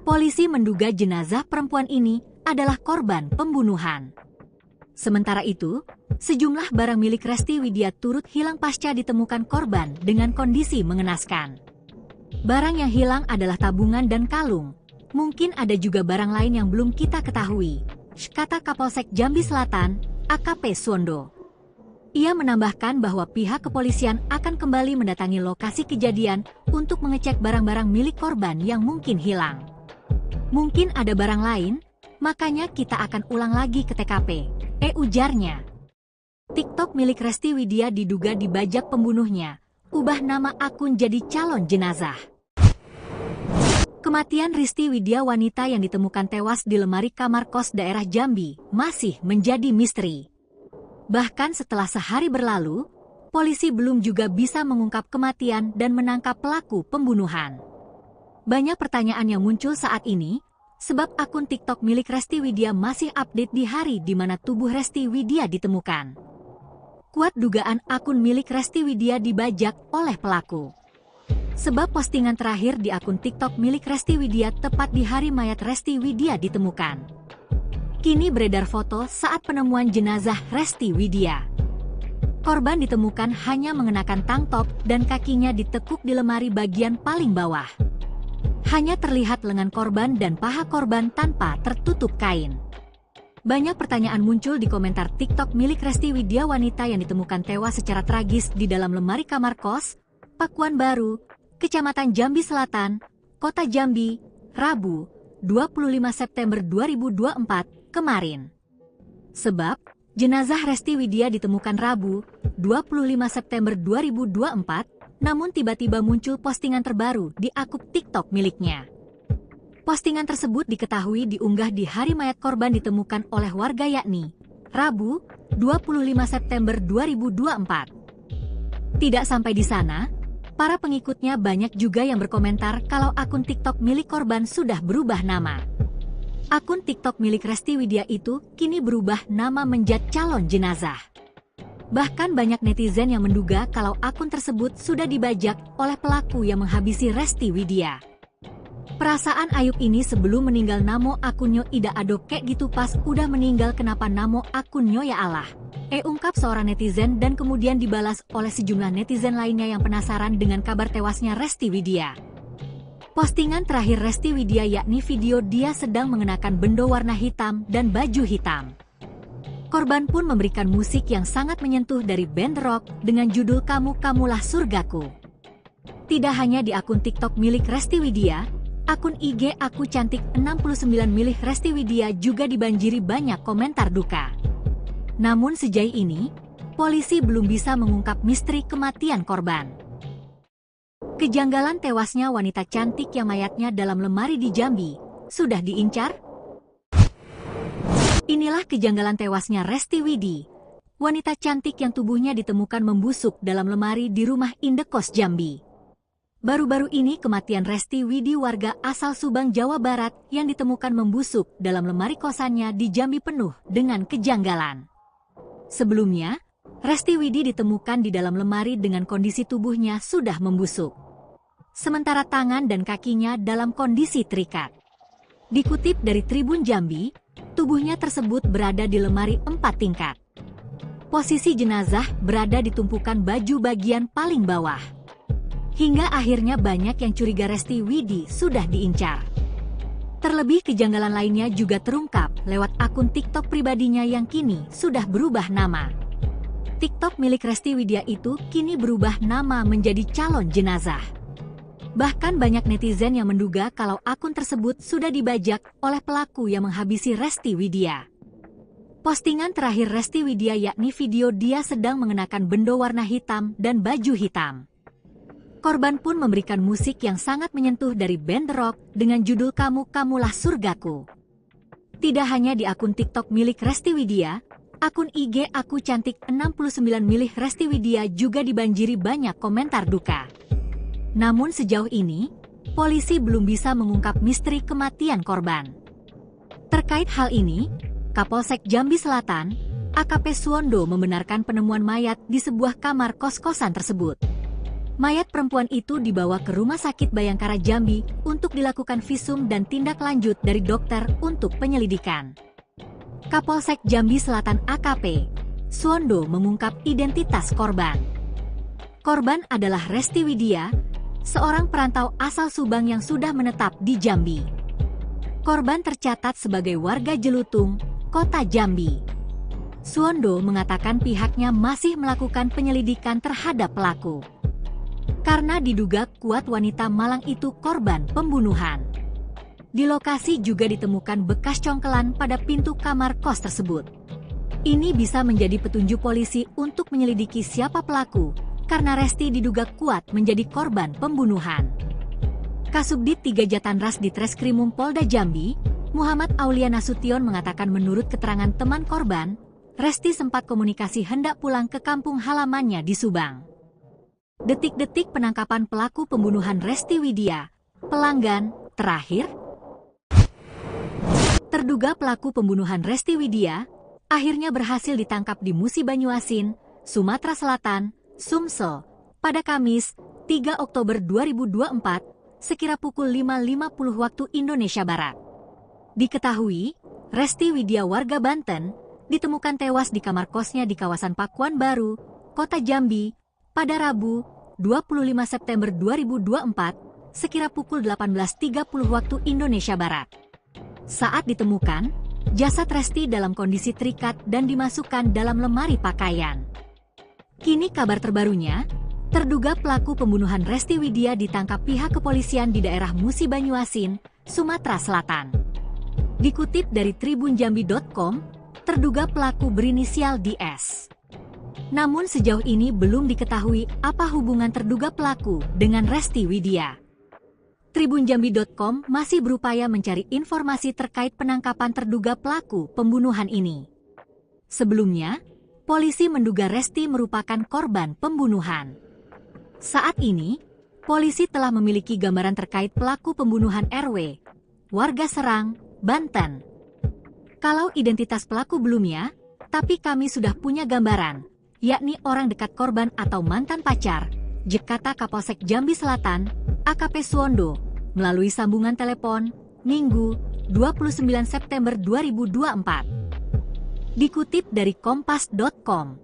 A: Polisi menduga jenazah perempuan ini adalah korban pembunuhan. Sementara itu, sejumlah barang milik Resti Widya turut hilang pasca ditemukan korban dengan kondisi mengenaskan. Barang yang hilang adalah tabungan dan kalung. Mungkin ada juga barang lain yang belum kita ketahui, kata Kapolsek Jambi Selatan, AKP Suwondo. Ia menambahkan bahwa pihak kepolisian akan kembali mendatangi lokasi kejadian untuk mengecek barang-barang milik korban yang mungkin hilang. Mungkin ada barang lain, makanya kita akan ulang lagi ke TKP, ujarnya. TikTok milik Resti Widya diduga dibajak pembunuhnya, ubah nama akun jadi calon jenazah. Kematian Resti Widya, wanita yang ditemukan tewas di lemari kamar kos daerah Jambi, masih menjadi misteri. Bahkan setelah sehari berlalu, polisi belum juga bisa mengungkap kematian dan menangkap pelaku pembunuhan. Banyak pertanyaan yang muncul saat ini, sebab akun TikTok milik Resti Widya masih update di hari di mana tubuh Resti Widya ditemukan. Kuat dugaan akun milik Resti Widya dibajak oleh pelaku. Sebab postingan terakhir di akun TikTok milik Resti Widya tepat di hari mayat Resti Widya ditemukan. Kini beredar foto saat penemuan jenazah Resti Widya. Korban ditemukan hanya mengenakan tank top dan kakinya ditekuk di lemari bagian paling bawah. Hanya terlihat lengan korban dan paha korban tanpa tertutup kain. Banyak pertanyaan muncul di komentar TikTok milik Resti Widya, wanita yang ditemukan tewas secara tragis di dalam lemari kamar kos, Pakuan Baru, Kecamatan Jambi Selatan, Kota Jambi, Rabu, 25 September 2024, kemarin. Sebab, jenazah Resti Widya ditemukan Rabu, 25 September 2024, namun tiba-tiba muncul postingan terbaru di akun TikTok miliknya. Postingan tersebut diketahui diunggah di hari mayat korban ditemukan oleh warga yakni Rabu, 25 September 2024. Tidak sampai di sana, para pengikutnya banyak juga yang berkomentar kalau akun TikTok milik korban sudah berubah nama. Akun TikTok milik Resti Widya itu kini berubah nama menjadi calon jenazah. Bahkan banyak netizen yang menduga kalau akun tersebut sudah dibajak oleh pelaku yang menghabisi Resti Widya. Perasaan Ayub ini sebelum meninggal namo akunnya ida adok kek gitu pas udah meninggal kenapa namo akunnya ya Allah. Ungkap seorang netizen dan kemudian dibalas oleh sejumlah netizen lainnya yang penasaran dengan kabar tewasnya Resti Widya. Postingan terakhir Resti Widya yakni video dia sedang mengenakan bendo warna hitam dan baju hitam. Korban pun memberikan musik yang sangat menyentuh dari band rock dengan judul Kamu Kamulah Surgaku. Tidak hanya di akun TikTok milik Resti Widya, akun IG Aku Cantik 69 milik Resti Widya juga dibanjiri banyak komentar duka. Namun sejauh ini, polisi belum bisa mengungkap misteri kematian korban. Kejanggalan tewasnya wanita cantik yang mayatnya dalam lemari di Jambi sudah diincar? Inilah kejanggalan tewasnya Resti Widi, wanita cantik yang tubuhnya ditemukan membusuk dalam lemari di rumah indekos Jambi. Baru-baru ini kematian Resti Widi, warga asal Subang, Jawa Barat, yang ditemukan membusuk dalam lemari kosannya di Jambi penuh dengan kejanggalan. Sebelumnya, Resti Widi ditemukan di dalam lemari dengan kondisi tubuhnya sudah membusuk, sementara tangan dan kakinya dalam kondisi terikat. Dikutip dari Tribun Jambi, tubuhnya tersebut berada di lemari 4 tingkat. Posisi jenazah berada di tumpukan baju bagian paling bawah. Hingga akhirnya banyak yang curiga Resti Widi sudah diincar. Terlebih kejanggalan lainnya juga terungkap lewat akun TikTok pribadinya yang kini sudah berubah nama. TikTok milik Resti Widia itu kini berubah nama menjadi Calon Jenazah. Bahkan banyak netizen yang menduga kalau akun tersebut sudah dibajak oleh pelaku yang menghabisi Resti Widia. Postingan terakhir Resti Widia yakni video dia sedang mengenakan bendo warna hitam dan baju hitam. Korban pun memberikan musik yang sangat menyentuh dari band rock dengan judul Kamu Kamulah Surgaku. Tidak hanya di akun TikTok milik Resti Widia, akun IG Aku Cantik 69 milik Resti Widia juga dibanjiri banyak komentar duka. Namun sejauh ini, polisi belum bisa mengungkap misteri kematian korban. Terkait hal ini, Kapolsek Jambi Selatan, AKP Suwondo, membenarkan penemuan mayat di sebuah kamar kos-kosan tersebut. Mayat perempuan itu dibawa ke Rumah Sakit Bayangkara Jambi untuk dilakukan visum dan tindak lanjut dari dokter untuk penyelidikan. Kapolsek Jambi Selatan AKP Suwondo mengungkap identitas korban. Korban adalah Resti Widia, seorang perantau asal Subang yang sudah menetap di Jambi. Korban tercatat sebagai warga Jelutung, Kota Jambi. Suwondo mengatakan pihaknya masih melakukan penyelidikan terhadap pelaku, karena diduga kuat wanita Malang itu korban pembunuhan. Di lokasi juga ditemukan bekas congkelan pada pintu kamar kos tersebut. Ini bisa menjadi petunjuk polisi untuk menyelidiki siapa pelaku, karena Resti diduga kuat menjadi korban pembunuhan. Kasubdit 3 Jatanras di Treskrimum Polda Jambi, Muhammad Aulia Nasution, mengatakan menurut keterangan teman korban, Resti sempat komunikasi hendak pulang ke kampung halamannya di Subang. Detik-detik penangkapan pelaku pembunuhan Resti Widia, pelanggan terakhir. Terduga pelaku pembunuhan Resti Widia akhirnya berhasil ditangkap di Musi Banyuasin, Sumatera Selatan, Sumsel, pada Kamis, 3 Oktober 2024, sekira pukul 5.50 waktu Indonesia Barat. Diketahui, Resti Widia, warga Banten, ditemukan tewas di kamar kosnya di kawasan Pakuan Baru, Kota Jambi, pada Rabu, 25 September 2024, sekira pukul 18.30 waktu Indonesia Barat. Saat ditemukan, jasad Resti dalam kondisi terikat dan dimasukkan dalam lemari pakaian. Kini kabar terbarunya, terduga pelaku pembunuhan Resti Widia ditangkap pihak kepolisian di daerah Musi Banyuasin, Sumatera Selatan. Dikutip dari tribunjambi.com, terduga pelaku berinisial DS. Namun sejauh ini belum diketahui apa hubungan terduga pelaku dengan Resti Widia. Tribunjambi.com masih berupaya mencari informasi terkait penangkapan terduga pelaku pembunuhan ini. Sebelumnya, polisi menduga Resti merupakan korban pembunuhan. Saat ini, polisi telah memiliki gambaran terkait pelaku pembunuhan RW, warga Serang, Banten. Kalau identitas pelaku belum ya, tapi kami sudah punya gambaran, yakni orang dekat korban atau mantan pacar, kata Kapolsek Jambi Selatan, AKP Suwondo, melalui sambungan telepon, Minggu, 29 September 2024. Dikutip dari Kompas.com,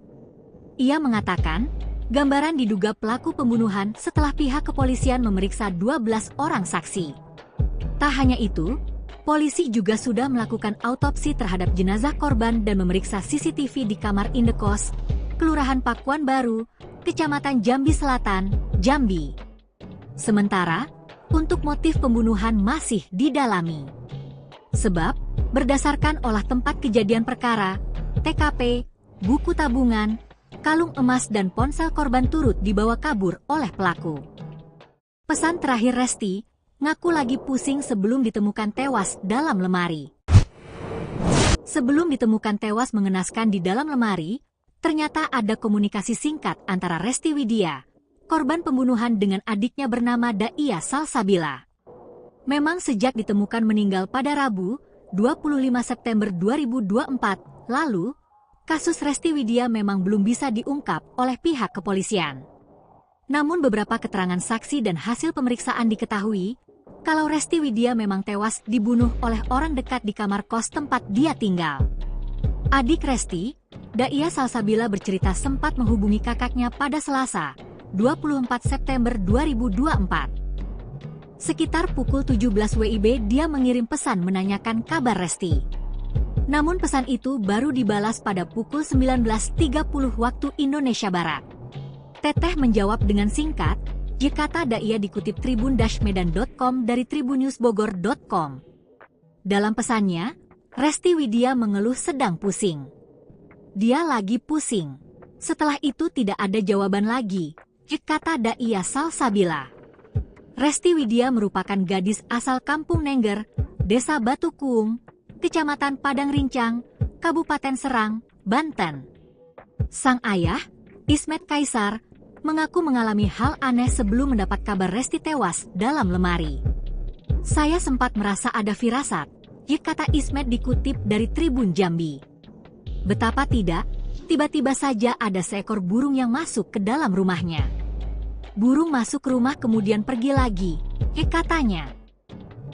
A: ia mengatakan, gambaran diduga pelaku pembunuhan setelah pihak kepolisian memeriksa 12 orang saksi. Tak hanya itu, polisi juga sudah melakukan autopsi terhadap jenazah korban dan memeriksa CCTV di kamar indekos, Kelurahan Pakuan Baru, Kecamatan Jambi Selatan, Jambi. Sementara, untuk motif pembunuhan masih didalami. Sebab, berdasarkan olah tempat kejadian perkara, TKP, buku tabungan, kalung emas dan ponsel korban turut dibawa kabur oleh pelaku. Pesan terakhir Resti, ngaku lagi pusing sebelum ditemukan tewas dalam lemari. Sebelum ditemukan tewas mengenaskan di dalam lemari, ternyata ada komunikasi singkat antara Resti Widya, korban pembunuhan, dengan adiknya bernama Daia Salsabila. Memang sejak ditemukan meninggal pada Rabu, 25 September 2024 lalu, kasus Resti Widya memang belum bisa diungkap oleh pihak kepolisian. Namun beberapa keterangan saksi dan hasil pemeriksaan diketahui kalau Resti Widya memang tewas dibunuh oleh orang dekat di kamar kos tempat dia tinggal. Adik Resti, Daia Salsabila, bercerita sempat menghubungi kakaknya pada Selasa, 24 September 2024. Sekitar pukul 17 WIB dia mengirim pesan menanyakan kabar Resti. Namun pesan itu baru dibalas pada pukul 19.30 waktu Indonesia Barat. Teteh menjawab dengan singkat, kata Daia, dikutip tribun-medan.com dari tribunnewsbogor.com. Dalam pesannya, Resti Widya mengeluh sedang pusing. Dia lagi pusing. Setelah itu tidak ada jawaban lagi, kata Daia Salsabila. Resti Widya merupakan gadis asal Kampung Nengger, Desa Batu Kuung, Kecamatan Padang Rincang, Kabupaten Serang, Banten. Sang ayah, Ismet Kaisar, mengaku mengalami hal aneh sebelum mendapat kabar Resti tewas dalam lemari. Saya sempat merasa ada firasat, kata Ismet dikutip dari Tribun Jambi. Betapa tidak, tiba-tiba saja ada seekor burung yang masuk ke dalam rumahnya. Burung masuk rumah kemudian pergi lagi, katanya.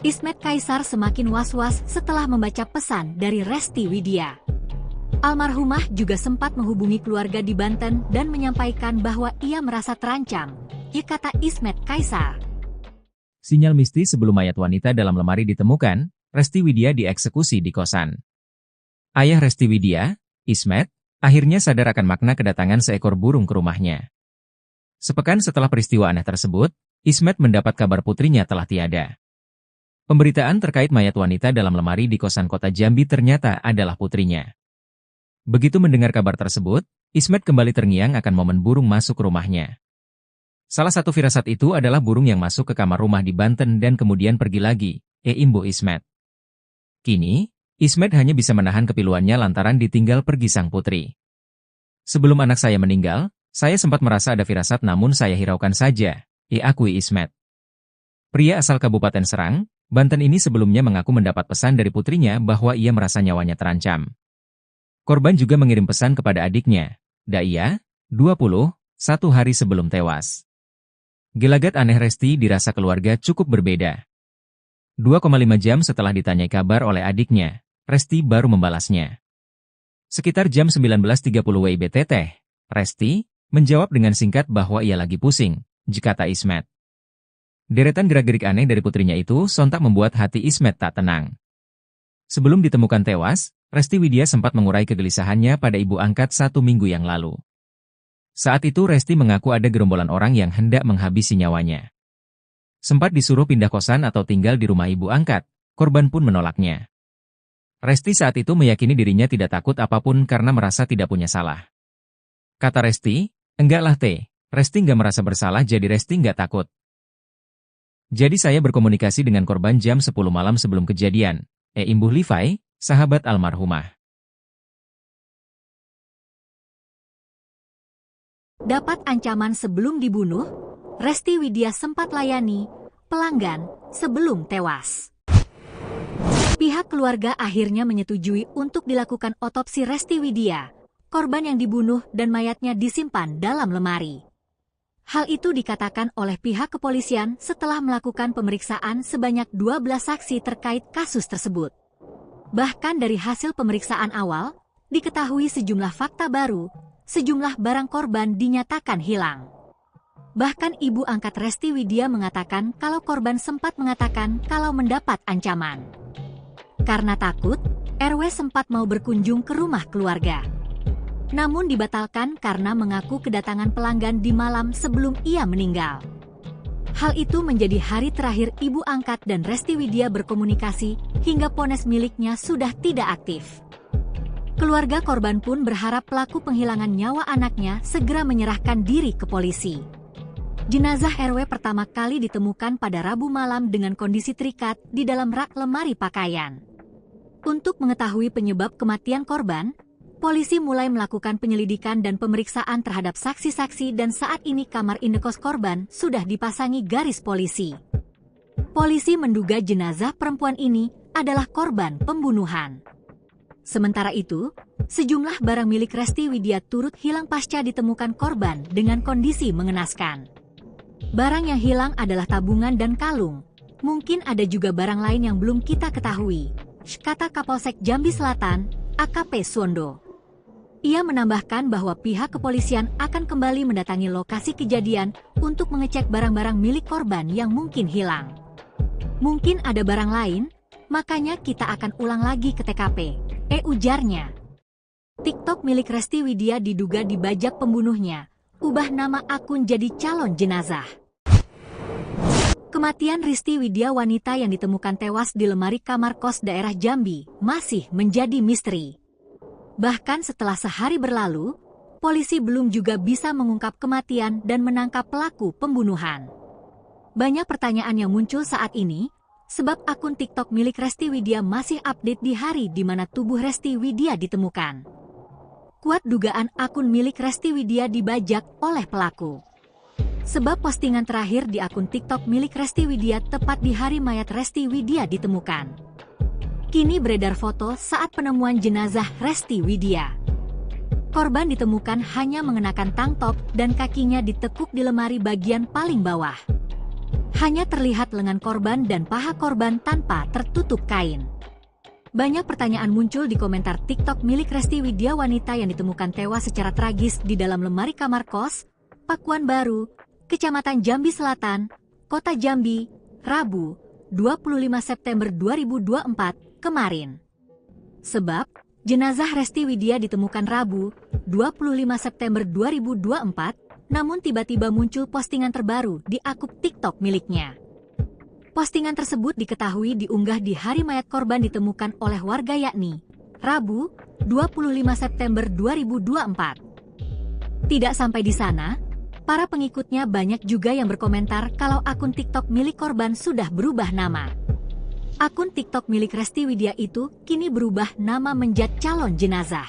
A: Ismet Kaisar semakin was-was setelah membaca pesan dari Resti Widya. Almarhumah juga sempat menghubungi keluarga di Banten dan menyampaikan bahwa ia merasa terancam, kata Ismet Kaisar.
B: Sinyal mistis sebelum mayat wanita dalam lemari ditemukan, Resti Widya dieksekusi di kosan. Ayah Resti Widya, Ismet, akhirnya sadar akan makna kedatangan seekor burung ke rumahnya. Sepekan setelah peristiwa aneh tersebut, Ismet mendapat kabar putrinya telah tiada. Pemberitaan terkait mayat wanita dalam lemari di kosan kota Jambi ternyata adalah putrinya. Begitu mendengar kabar tersebut, Ismet kembali terngiang akan momen burung masuk ke rumahnya. Salah satu firasat itu adalah burung yang masuk ke kamar rumah di Banten dan kemudian pergi lagi, imbuh Ismet. Kini, Ismet hanya bisa menahan kepiluannya lantaran ditinggal pergi sang putri. Sebelum anak saya meninggal, saya sempat merasa ada firasat namun saya hiraukan saja, akui Ismet. Pria asal Kabupaten Serang, Banten ini sebelumnya mengaku mendapat pesan dari putrinya bahwa ia merasa nyawanya terancam. Korban juga mengirim pesan kepada adiknya, Daia, 20, 1 hari sebelum tewas. Gelagat aneh Resti dirasa keluarga cukup berbeda. 2,5 jam setelah ditanyai kabar oleh adiknya, Resti baru membalasnya. Sekitar jam 19.30 WIB Teteh, Resti menjawab dengan singkat bahwa ia lagi pusing, kata Ismet. Deretan gerak-gerik aneh dari putrinya itu sontak membuat hati Ismet tak tenang. Sebelum ditemukan tewas, Resti Widya sempat mengurai kegelisahannya pada ibu angkat 1 minggu yang lalu. Saat itu Resti mengaku ada gerombolan orang yang hendak menghabisi nyawanya. Sempat disuruh pindah kosan atau tinggal di rumah ibu angkat, korban pun menolaknya. Resti saat itu meyakini dirinya tidak takut apapun karena merasa tidak punya salah. Kata Resti, enggaklah Resti nggak merasa bersalah jadi Resti nggak takut. Jadi saya berkomunikasi dengan korban jam 10 malam sebelum kejadian, imbuh Levi, sahabat almarhumah.
A: Dapat ancaman sebelum dibunuh, Resti Widya sempat layani pelanggan sebelum tewas. Pihak keluarga akhirnya menyetujui untuk dilakukan otopsi Resti Widya, korban yang dibunuh dan mayatnya disimpan dalam lemari. Hal itu dikatakan oleh pihak kepolisian setelah melakukan pemeriksaan sebanyak 12 saksi terkait kasus tersebut. Bahkan dari hasil pemeriksaan awal, diketahui sejumlah fakta baru, sejumlah barang korban dinyatakan hilang. Bahkan ibu angkat Resti Widya mengatakan kalau korban sempat mengatakan kalau mendapat ancaman. Karena takut, RW sempat mau berkunjung ke rumah keluarga. Namun dibatalkan karena mengaku kedatangan pelanggan di malam sebelum ia meninggal. Hal itu menjadi hari terakhir ibu angkat dan Resti Widya berkomunikasi hingga ponsel miliknya sudah tidak aktif. Keluarga korban pun berharap pelaku penghilangan nyawa anaknya segera menyerahkan diri ke polisi. Jenazah RW pertama kali ditemukan pada Rabu malam dengan kondisi terikat di dalam rak lemari pakaian. Untuk mengetahui penyebab kematian korban, polisi mulai melakukan penyelidikan dan pemeriksaan terhadap saksi-saksi dan saat ini kamar indekos korban sudah dipasangi garis polisi. Polisi menduga jenazah perempuan ini adalah korban pembunuhan. Sementara itu, sejumlah barang milik Resti Widya turut hilang pasca ditemukan korban dengan kondisi mengenaskan. Barang yang hilang adalah tabungan dan kalung. Mungkin ada juga barang lain yang belum kita ketahui, kata Kapolsek Jambi Selatan, AKP Suwondo. Ia menambahkan bahwa pihak kepolisian akan kembali mendatangi lokasi kejadian untuk mengecek barang-barang milik korban yang mungkin hilang. Mungkin ada barang lain, makanya kita akan ulang lagi ke TKP, ujarnya. TikTok milik Resti Widya diduga dibajak pembunuhnya, ubah nama akun jadi calon jenazah. Kematian Resti Widya, wanita yang ditemukan tewas di lemari kamar kos daerah Jambi, masih menjadi misteri. Bahkan setelah sehari berlalu, polisi belum juga bisa mengungkap kematian dan menangkap pelaku pembunuhan. Banyak pertanyaan yang muncul saat ini, sebab akun TikTok milik Resti Widya masih update di hari di mana tubuh Resti Widya ditemukan. Kuat dugaan akun milik Resti Widya dibajak oleh pelaku. Sebab postingan terakhir di akun TikTok milik Resti Widya tepat di hari mayat Resti Widya ditemukan. Kini beredar foto saat penemuan jenazah Resti Widya. Korban ditemukan hanya mengenakan tank top dan kakinya ditekuk di lemari bagian paling bawah. Hanya terlihat lengan korban dan paha korban tanpa tertutup kain. Banyak pertanyaan muncul di komentar TikTok milik Resti Widya, wanita yang ditemukan tewas secara tragis di dalam lemari kamar kos, Pakuan Baru, Kecamatan Jambi Selatan, Kota Jambi, Rabu, 25 September 2024, kemarin. Sebab, jenazah Resti Widya ditemukan Rabu, 25 September 2024, namun tiba-tiba muncul postingan terbaru di akun TikTok miliknya. Postingan tersebut diketahui diunggah di hari mayat korban ditemukan oleh warga, yakni Rabu, 25 September 2024. Tidak sampai di sana, para pengikutnya banyak juga yang berkomentar kalau akun TikTok milik korban sudah berubah nama. Akun TikTok milik Resti Widya itu kini berubah nama menjadi calon jenazah.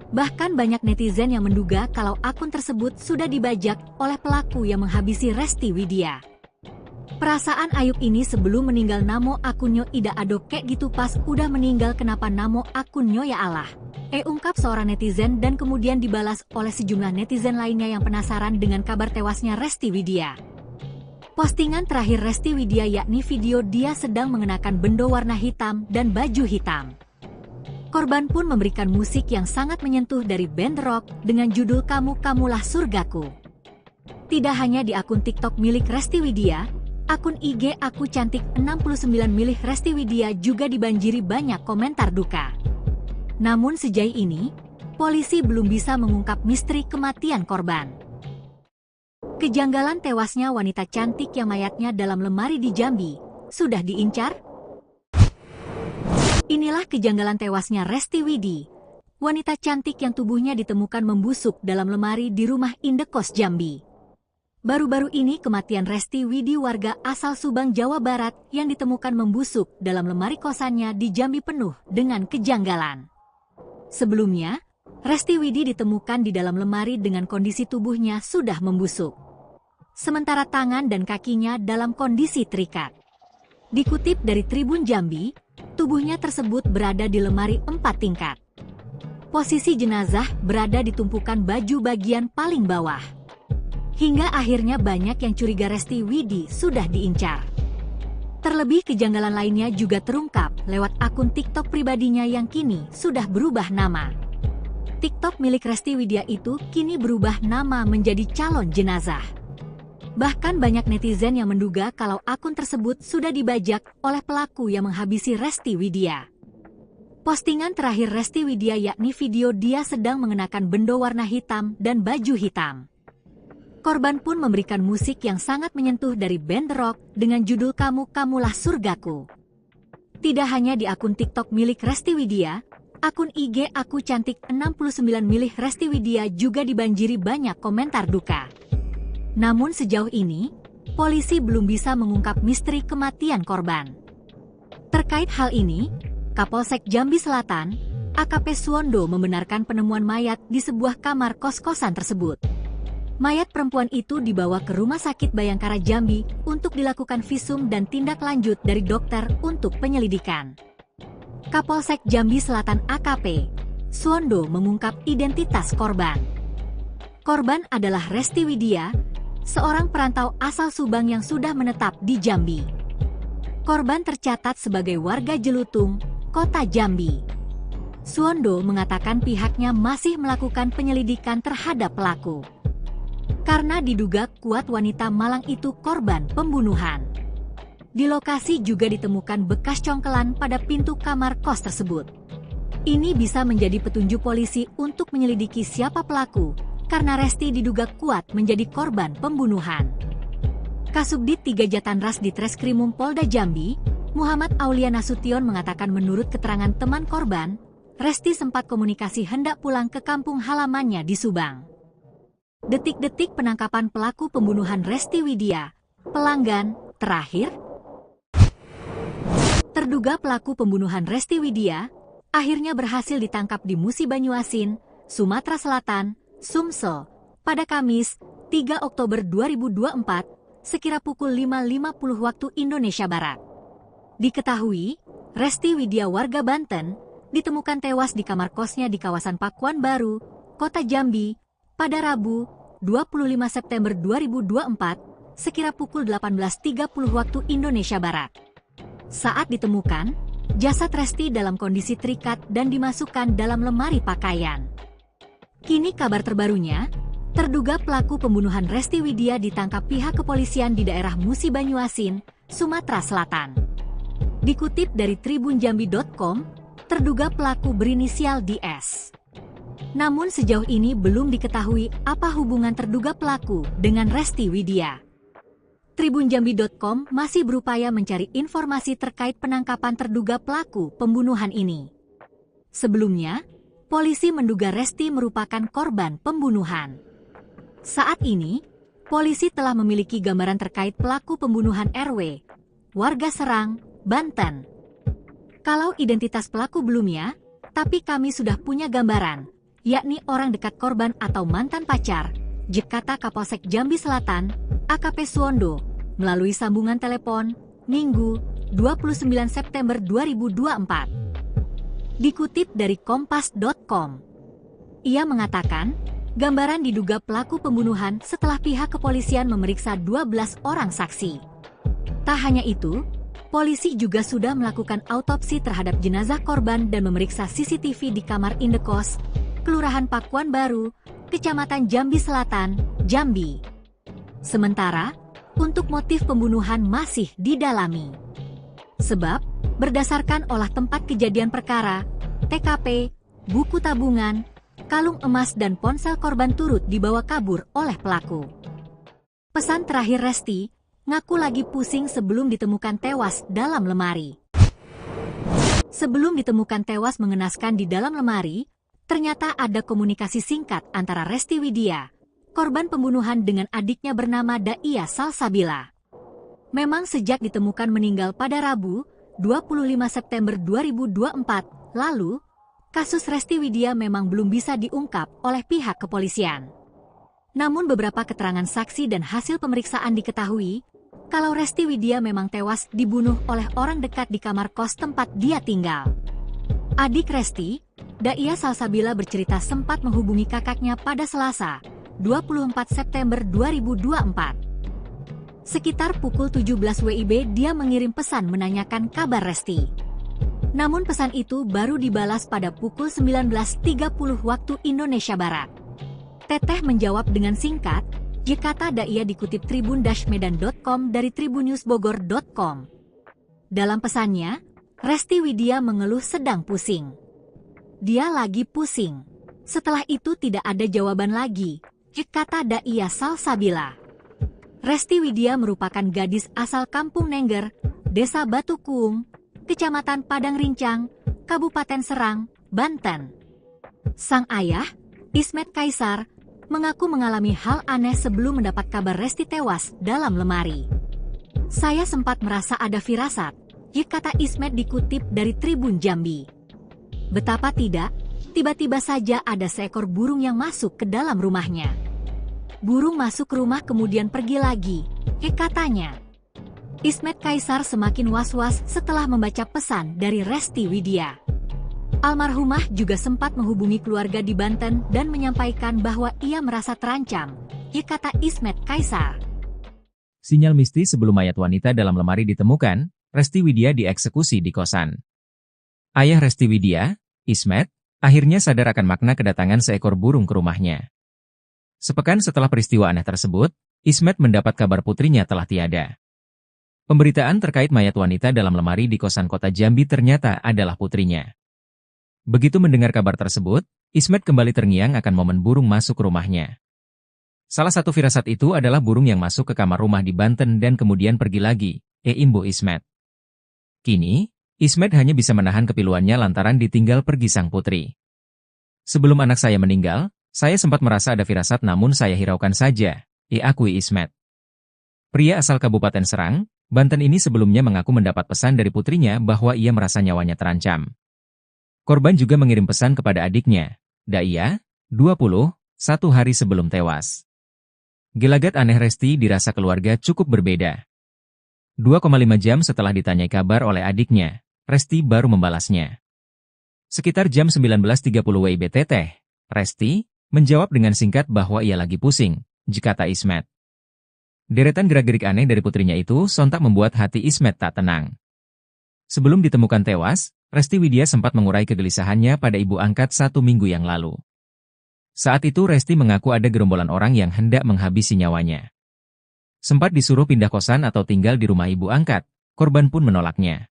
A: Bahkan banyak netizen yang menduga kalau akun tersebut sudah dibajak oleh pelaku yang menghabisi Resti Widya. Perasaan Ayub ini sebelum meninggal namo akunnya ida adok kayak gitu pas udah meninggal kenapa namo akunnya ya Allah. Ungkap seorang netizen dan kemudian dibalas oleh sejumlah netizen lainnya yang penasaran dengan kabar tewasnya Resti Widya. Postingan terakhir Resti Widya yakni video dia sedang mengenakan bendo warna hitam dan baju hitam. Korban pun memberikan musik yang sangat menyentuh dari band rock dengan judul Kamulah Surgaku. Tidak hanya di akun TikTok milik Resti Widya, akun IG Aku Cantik 69 milik Resti Widya juga dibanjiri banyak komentar duka. Namun sejauh ini, polisi belum bisa mengungkap misteri kematian korban. Kejanggalan tewasnya wanita cantik yang mayatnya dalam lemari di Jambi, sudah diincar? Inilah kejanggalan tewasnya Resti Widya, wanita cantik yang tubuhnya ditemukan membusuk dalam lemari di rumah indekos Jambi. Baru-baru ini kematian Resti Widya, warga asal Subang, Jawa Barat, yang ditemukan membusuk dalam lemari kosannya di Jambi penuh dengan kejanggalan. Sebelumnya, Resti Widya ditemukan di dalam lemari dengan kondisi tubuhnya sudah membusuk. Sementara tangan dan kakinya dalam kondisi terikat. Dikutip dari Tribun Jambi, tubuhnya tersebut berada di lemari 4 tingkat. Posisi jenazah berada di tumpukan baju bagian paling bawah. Hingga akhirnya banyak yang curiga Resti Widya sudah diincar. Terlebih kejanggalan lainnya juga terungkap lewat akun TikTok pribadinya yang kini sudah berubah nama. TikTok milik Resti Widya itu kini berubah nama menjadi calon jenazah. Bahkan banyak netizen yang menduga kalau akun tersebut sudah dibajak oleh pelaku yang menghabisi Resti Widya. Postingan terakhir Resti Widya yakni video dia sedang mengenakan bendo warna hitam dan baju hitam. Korban pun memberikan musik yang sangat menyentuh dari band rock dengan judul Kamulah Surgaku. Tidak hanya di akun TikTok milik Resti Widya, Akun IG Aku Cantik 69 milih Resti Widya juga dibanjiri banyak komentar duka. Namun sejauh ini, polisi belum bisa mengungkap misteri kematian korban. Terkait hal ini, Kapolsek Jambi Selatan, AKP Suwondo membenarkan penemuan mayat di sebuah kamar kos-kosan tersebut. Mayat perempuan itu dibawa ke Rumah Sakit Bayangkara Jambi untuk dilakukan visum dan tindak lanjut dari dokter untuk penyelidikan. Kapolsek Jambi Selatan AKP Suwondo mengungkap identitas korban. Korban adalah Resti Widya, seorang perantau asal Subang yang sudah menetap di Jambi. Korban tercatat sebagai warga Jelutung, Kota Jambi. Suwondo mengatakan pihaknya masih melakukan penyelidikan terhadap pelaku. Karena diduga kuat wanita Malang itu korban pembunuhan. Di lokasi juga ditemukan bekas congkelan pada pintu kamar kos tersebut. Ini bisa menjadi petunjuk polisi untuk menyelidiki siapa pelaku, karena Resti diduga kuat menjadi korban pembunuhan. Kasubdit 3 Jatanras di Treskrimum Polda Jambi, Muhammad Aulia Nasution mengatakan menurut keterangan teman korban, Resti sempat komunikasi hendak pulang ke kampung halamannya di Subang. Detik-detik penangkapan pelaku pembunuhan Resti Widya, pelanggan, terakhir. Terduga pelaku pembunuhan Resti Widya akhirnya berhasil ditangkap di Musi Banyuasin, Sumatera Selatan, Sumsel, pada Kamis, 3 Oktober 2024, sekira pukul 5.50 waktu Indonesia Barat. Diketahui, Resti Widya warga Banten ditemukan tewas di kamar kosnya di kawasan Pakuan Baru, Kota Jambi, pada Rabu, 25 September 2024, sekira pukul 18.30 waktu Indonesia Barat. Saat ditemukan, jasad Resti dalam kondisi terikat dan dimasukkan dalam lemari pakaian. Kini kabar terbarunya, terduga pelaku pembunuhan Resti Widya ditangkap pihak kepolisian di daerah Musi Banyuasin, Sumatera Selatan. Dikutip dari tribunjambi.com, terduga pelaku berinisial DS. Namun sejauh ini belum diketahui apa hubungan terduga pelaku dengan Resti Widya. Tribunjambi.com masih berupaya mencari informasi terkait penangkapan terduga pelaku pembunuhan ini. Sebelumnya, polisi menduga Resti merupakan korban pembunuhan. Saat ini, polisi telah memiliki gambaran terkait pelaku pembunuhan RW, warga Serang, Banten. Kalau identitas pelaku belum ya, tapi kami sudah punya gambaran, yakni orang dekat korban atau mantan pacar, kata Kapolsek Jambi Selatan, AKP Suwondo, melalui sambungan telepon, Minggu, 29 September 2024. Dikutip dari Kompas.com, ia mengatakan, gambaran diduga pelaku pembunuhan setelah pihak kepolisian memeriksa 12 orang saksi. Tak hanya itu, polisi juga sudah melakukan autopsi terhadap jenazah korban dan memeriksa CCTV di kamar indekos, Kelurahan Pakuan Baru, Kecamatan Jambi Selatan, Jambi. Sementara, untuk motif pembunuhan masih didalami. Sebab, berdasarkan olah tempat kejadian perkara, TKP, buku tabungan, kalung emas dan ponsel korban turut dibawa kabur oleh pelaku. Pesan terakhir Resti, ngaku lagi pusing sebelum ditemukan tewas dalam lemari. Sebelum ditemukan tewas mengenaskan di dalam lemari, ternyata ada komunikasi singkat antara Resti Widya, korban pembunuhan dengan adiknya bernama Daia Salsabila. Memang sejak ditemukan meninggal pada Rabu, 25 September 2024, lalu, kasus Resti Widya memang belum bisa diungkap oleh pihak kepolisian. Namun beberapa keterangan saksi dan hasil pemeriksaan diketahui, kalau Resti Widya memang tewas dibunuh oleh orang dekat di kamar kos tempat dia tinggal. Adik Resti, Daia Salsabila bercerita sempat menghubungi kakaknya pada Selasa, 24 September 2024. Sekitar pukul 17 WIB dia mengirim pesan menanyakan kabar Resti. Namun pesan itu baru dibalas pada pukul 19.30 waktu Indonesia Barat. Teteh menjawab dengan singkat, kata Daia dikutip tribun-medan.com dari tribunnewsbogor.com. Dalam pesannya, Resti Widya mengeluh sedang pusing. Dia lagi pusing. Setelah itu tidak ada jawaban lagi, kata Daia Salsabila. Resti Widya merupakan gadis asal Kampung Nengger, Desa Batu Kuung, Kecamatan Padang Rincang, Kabupaten Serang, Banten. Sang ayah, Ismet Kaisar, mengaku mengalami hal aneh sebelum mendapat kabar Resti tewas dalam lemari. "Saya sempat merasa ada firasat," kata Ismet dikutip dari Tribun Jambi. "Betapa tidak, tiba-tiba saja ada seekor burung yang masuk ke dalam rumahnya. Burung masuk rumah kemudian pergi lagi," katanya. Ismet Kaisar semakin was-was setelah membaca pesan dari Resti Widya. Almarhumah juga sempat menghubungi keluarga di Banten dan menyampaikan bahwa ia merasa terancam, kata Ismet Kaisar.
B: Sinyal mistis sebelum mayat wanita dalam lemari ditemukan, Resti Widya dieksekusi di kosan. Ayah Resti Widya, Ismet, akhirnya sadar akan makna kedatangan seekor burung ke rumahnya. Sepekan setelah peristiwa aneh tersebut, Ismet mendapat kabar putrinya telah tiada. Pemberitaan terkait mayat wanita dalam lemari di kosan kota Jambi ternyata adalah putrinya. Begitu mendengar kabar tersebut, Ismet kembali terngiang akan momen burung masuk ke rumahnya. Salah satu firasat itu adalah burung yang masuk ke kamar rumah di Banten dan kemudian pergi lagi, imbuh Ismet. Kini, Ismet hanya bisa menahan kepiluannya lantaran ditinggal pergi sang putri. "Sebelum anak saya meninggal, saya sempat merasa ada firasat namun saya hiraukan saja," akui Ismet. Pria asal Kabupaten Serang, Banten ini sebelumnya mengaku mendapat pesan dari putrinya bahwa ia merasa nyawanya terancam. Korban juga mengirim pesan kepada adiknya, Daya, 20, 1 hari sebelum tewas. Gelagat aneh Resti dirasa keluarga cukup berbeda. 2,5 jam setelah ditanyai kabar oleh adiknya, Resti baru membalasnya. Sekitar jam 19.30 WIB, Resti menjawab dengan singkat bahwa ia lagi pusing, kata Ismet. Deretan gerak-gerik aneh dari putrinya itu sontak membuat hati Ismet tak tenang. Sebelum ditemukan tewas, Resti Widya sempat mengurai kegelisahannya pada ibu angkat 1 minggu yang lalu. Saat itu Resti mengaku ada gerombolan orang yang hendak menghabisi nyawanya. Sempat disuruh pindah kosan atau tinggal di rumah ibu angkat, korban pun menolaknya.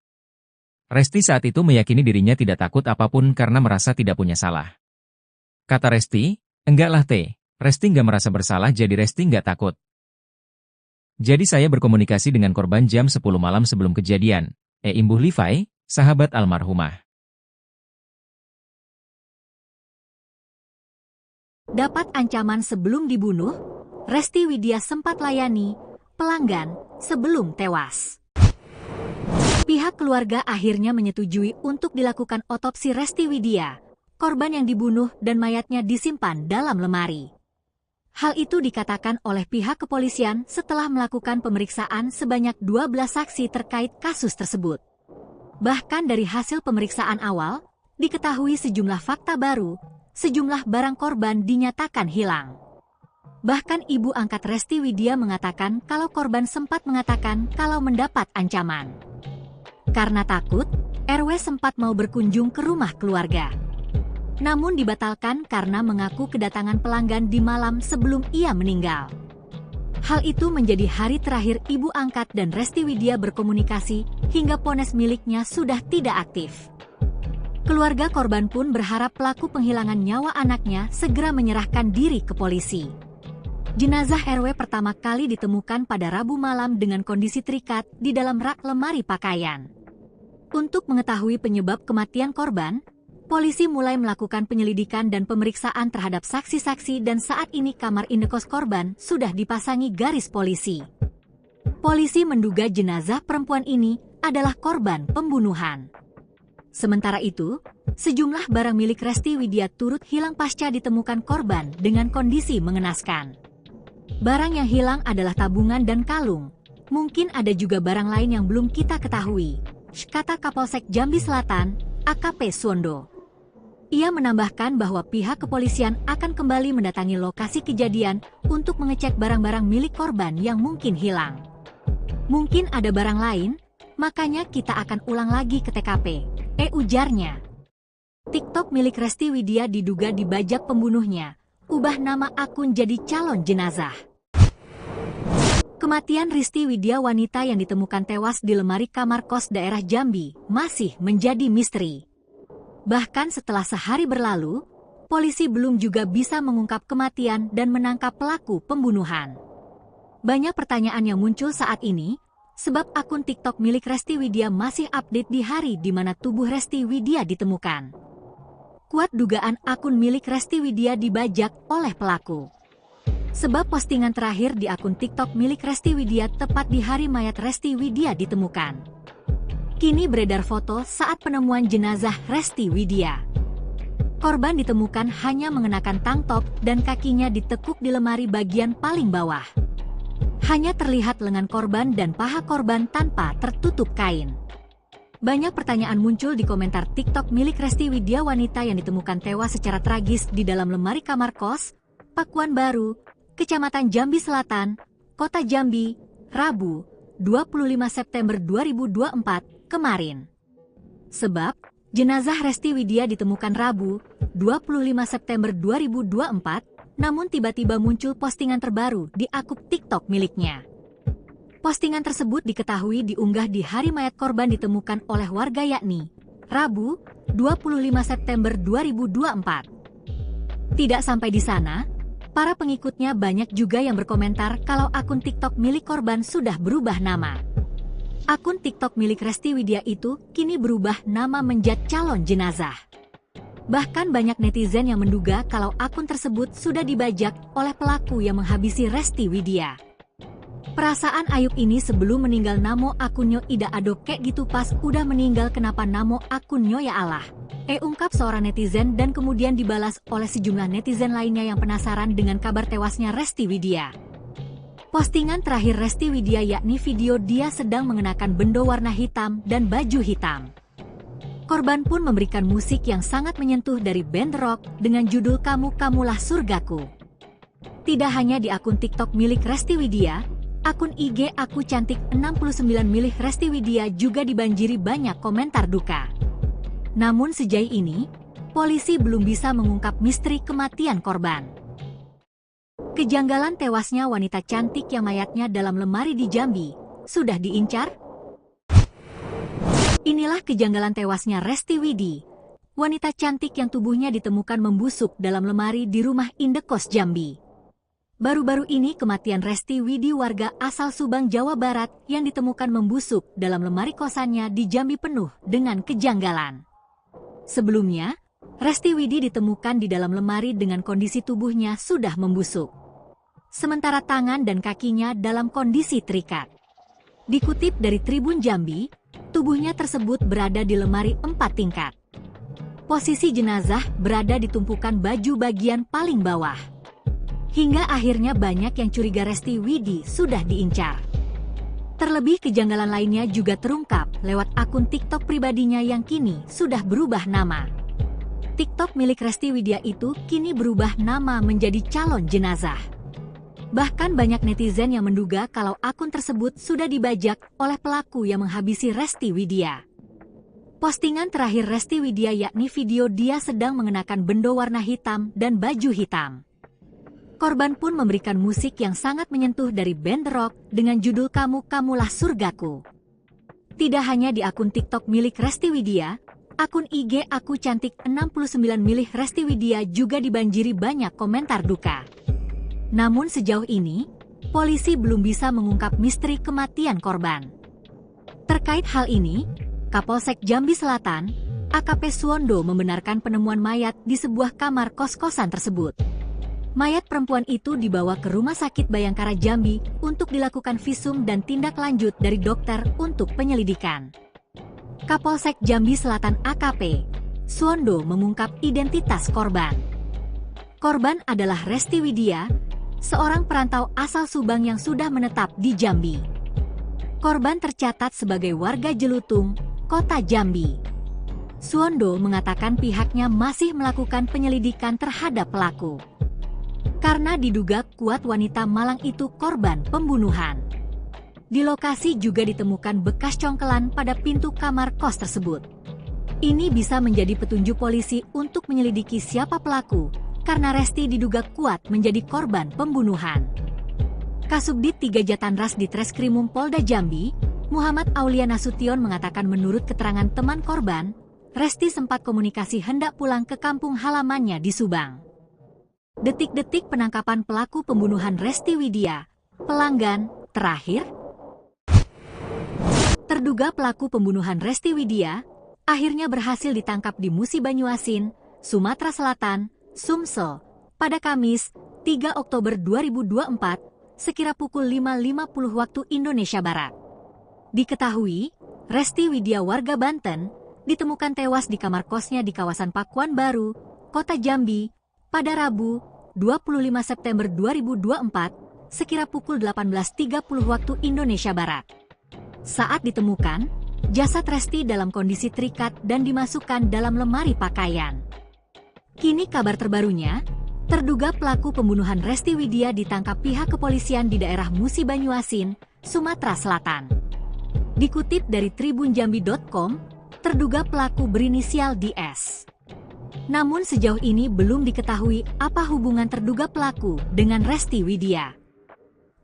B: Resti saat itu meyakini dirinya tidak takut apapun karena merasa tidak punya salah. Kata Resti, "Enggaklah Resti nggak merasa bersalah jadi Resti nggak takut. Jadi saya berkomunikasi dengan korban jam 10 malam sebelum kejadian," imbuh Levi, sahabat almarhumah.
A: Dapat ancaman sebelum dibunuh, Resti Widya sempat layani pelanggan sebelum tewas. Pihak keluarga akhirnya menyetujui untuk dilakukan otopsi Resti Widya, korban yang dibunuh dan mayatnya disimpan dalam lemari. Hal itu dikatakan oleh pihak kepolisian setelah melakukan pemeriksaan sebanyak 12 saksi terkait kasus tersebut. Bahkan dari hasil pemeriksaan awal, diketahui sejumlah fakta baru, sejumlah barang korban dinyatakan hilang. Bahkan ibu angkat Resti Widya mengatakan kalau korban sempat mengatakan kalau mendapat ancaman. Karena takut, RW sempat mau berkunjung ke rumah keluarga. Namun dibatalkan karena mengaku kedatangan pelanggan di malam sebelum ia meninggal. Hal itu menjadi hari terakhir ibu angkat dan Resti Widya berkomunikasi hingga ponsel miliknya sudah tidak aktif. Keluarga korban pun berharap pelaku penghilangan nyawa anaknya segera menyerahkan diri ke polisi. Jenazah RW pertama kali ditemukan pada Rabu malam dengan kondisi terikat di dalam rak lemari pakaian. Untuk mengetahui penyebab kematian korban, polisi mulai melakukan penyelidikan dan pemeriksaan terhadap saksi-saksi dan saat ini kamar indekos korban sudah dipasangi garis polisi. Polisi menduga jenazah perempuan ini adalah korban pembunuhan. Sementara itu, sejumlah barang milik Resti Widya turut hilang pasca ditemukan korban dengan kondisi mengenaskan. Barang yang hilang adalah tabungan dan kalung. Mungkin ada juga barang lain yang belum kita ketahui, kata Kapolsek Jambi Selatan, AKP Suwondo. Ia menambahkan bahwa pihak kepolisian akan kembali mendatangi lokasi kejadian untuk mengecek barang-barang milik korban yang mungkin hilang. Mungkin ada barang lain, makanya kita akan ulang lagi ke TKP, ujarnya. TikTok milik Resti Widya diduga dibajak pembunuhnya, ubah nama akun jadi calon jenazah. Kematian Resti Widya, wanita yang ditemukan tewas di lemari kamar kos daerah Jambi, masih menjadi misteri. Bahkan setelah sehari berlalu, polisi belum juga bisa mengungkap kematian dan menangkap pelaku pembunuhan. Banyak pertanyaan yang muncul saat ini, sebab akun TikTok milik Resti Widya masih update di hari di mana tubuh Resti Widya ditemukan. kuat dugaan akun milik Resti Widya dibajak oleh pelaku. Sebab postingan terakhir di akun TikTok milik Resti Widya tepat di hari mayat Resti Widya ditemukan. Kini beredar foto saat penemuan jenazah Resti Widya. Korban ditemukan hanya mengenakan tank top dan kakinya ditekuk di lemari bagian paling bawah. Hanya terlihat lengan korban dan paha korban tanpa tertutup kain. Banyak pertanyaan muncul di komentar TikTok milik Resti Widya, wanita yang ditemukan tewas secara tragis di dalam lemari kamar kos, Pakuan Baru, Kecamatan Jambi Selatan, Kota Jambi, Rabu, 25 September 2024, kemarin. Sebab, jenazah Resti Widya ditemukan Rabu, 25 September 2024, namun tiba-tiba muncul postingan terbaru di akun TikTok miliknya. Postingan tersebut diketahui diunggah di hari mayat korban ditemukan oleh warga, yakni Rabu, 25 September 2024. Tidak sampai di sana, para pengikutnya banyak juga yang berkomentar kalau akun TikTok milik korban sudah berubah nama. Akun TikTok milik Resti Widya itu kini berubah nama menjadi calon jenazah. Bahkan banyak netizen yang menduga kalau akun tersebut sudah dibajak oleh pelaku yang menghabisi Resti Widya. Perasaan Ayub ini sebelum meninggal namo akunnya ida ado kek gitu, pas udah meninggal kenapa namo akunnya ya Allah. Ungkap seorang netizen, dan kemudian dibalas oleh sejumlah netizen lainnya yang penasaran dengan kabar tewasnya Resti Widya. Postingan terakhir Resti Widya yakni video dia sedang mengenakan bendo warna hitam dan baju hitam. Korban pun memberikan musik yang sangat menyentuh dari band rock dengan judul Kamulah Surgaku. Tidak hanya di akun TikTok milik Resti Widya, akun IG Aku Cantik 69 milik Resti Widya juga dibanjiri banyak komentar duka. Namun sejauh ini, polisi belum bisa mengungkap misteri kematian korban. Kejanggalan tewasnya wanita cantik yang mayatnya dalam lemari di Jambi sudah diincar. Inilah kejanggalan tewasnya Resti Widya, wanita cantik yang tubuhnya ditemukan membusuk dalam lemari di rumah indekos Jambi. Baru-baru ini kematian Resti Widya, warga asal Subang, Jawa Barat, yang ditemukan membusuk dalam lemari kosannya di Jambi penuh dengan kejanggalan. Sebelumnya, Resti Widya ditemukan di dalam lemari dengan kondisi tubuhnya sudah membusuk. Sementara tangan dan kakinya dalam kondisi terikat. Dikutip dari Tribun Jambi, tubuhnya tersebut berada di lemari 4 tingkat. Posisi jenazah berada di tumpukan baju bagian paling bawah. Hingga akhirnya banyak yang curiga Resti Widya sudah diincar. Terlebih kejanggalan lainnya juga terungkap lewat akun TikTok pribadinya yang kini sudah berubah nama. TikTok milik Resti Widya itu kini berubah nama menjadi calon jenazah. Bahkan banyak netizen yang menduga kalau akun tersebut sudah dibajak oleh pelaku yang menghabisi Resti Widya. Postingan terakhir Resti Widya yakni video dia sedang mengenakan bendo warna hitam dan baju hitam. Korban pun memberikan musik yang sangat menyentuh dari band rock dengan judul Kamulah Surgaku. Tidak hanya di akun TikTok milik Resti Widya, akun IG Aku Cantik 69 milik Resti Widya juga dibanjiri banyak komentar duka. Namun sejauh ini, polisi belum bisa mengungkap misteri kematian korban. Terkait hal ini, Kapolsek Jambi Selatan, AKP Suwondo, membenarkan penemuan mayat di sebuah kamar kos-kosan tersebut. Mayat perempuan itu dibawa ke Rumah Sakit Bayangkara Jambi untuk dilakukan visum dan tindak lanjut dari dokter untuk penyelidikan. Kapolsek Jambi Selatan AKP Suwondo mengungkap identitas korban. Korban adalah Resti Widya, seorang perantau asal Subang yang sudah menetap di Jambi. Korban tercatat sebagai warga Jelutung, Kota Jambi. Suwondo mengatakan pihaknya masih melakukan penyelidikan terhadap pelaku. Karena diduga kuat wanita Malang itu korban pembunuhan. Di lokasi juga ditemukan bekas congkelan pada pintu kamar kos tersebut. Ini bisa menjadi petunjuk polisi untuk menyelidiki siapa pelaku, karena Resti diduga kuat menjadi korban pembunuhan. Kasubdit 3 Jatanras di Treskrimum Polda Jambi, Muhammad Aulia Nasution mengatakan menurut keterangan teman korban, Resti sempat komunikasi hendak pulang ke kampung halamannya di Subang. Detik-detik penangkapan pelaku pembunuhan Resti Widya, pelanggan terakhir. Terduga pelaku pembunuhan Resti Widya akhirnya berhasil ditangkap di Musi Banyuasin, Sumatera Selatan, Sumsel, pada Kamis, 3 Oktober 2024, sekira pukul 5.50 waktu Indonesia Barat. Diketahui, Resti Widya warga Banten ditemukan tewas di kamar kosnya di kawasan Pakuan Baru, Kota Jambi, pada Rabu, 25 September 2024, sekira pukul 18.30 waktu Indonesia Barat. Saat ditemukan, jasad Resti dalam kondisi terikat dan dimasukkan dalam lemari pakaian. Kini kabar terbarunya, terduga pelaku pembunuhan Resti Widya ditangkap pihak kepolisian di daerah Musi Banyuasin, Sumatera Selatan. Dikutip dari tribunjambi.com, terduga pelaku berinisial DS. Namun sejauh ini belum diketahui apa hubungan terduga pelaku dengan Resti Widya.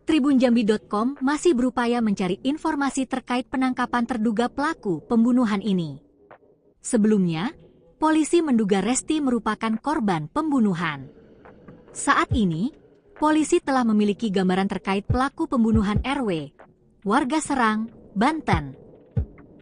A: Tribunjambi.com masih berupaya mencari informasi terkait penangkapan terduga pelaku pembunuhan ini. Sebelumnya, polisi menduga Resti merupakan korban pembunuhan. Saat ini, polisi telah memiliki gambaran terkait pelaku pembunuhan RW, warga Serang, Banten.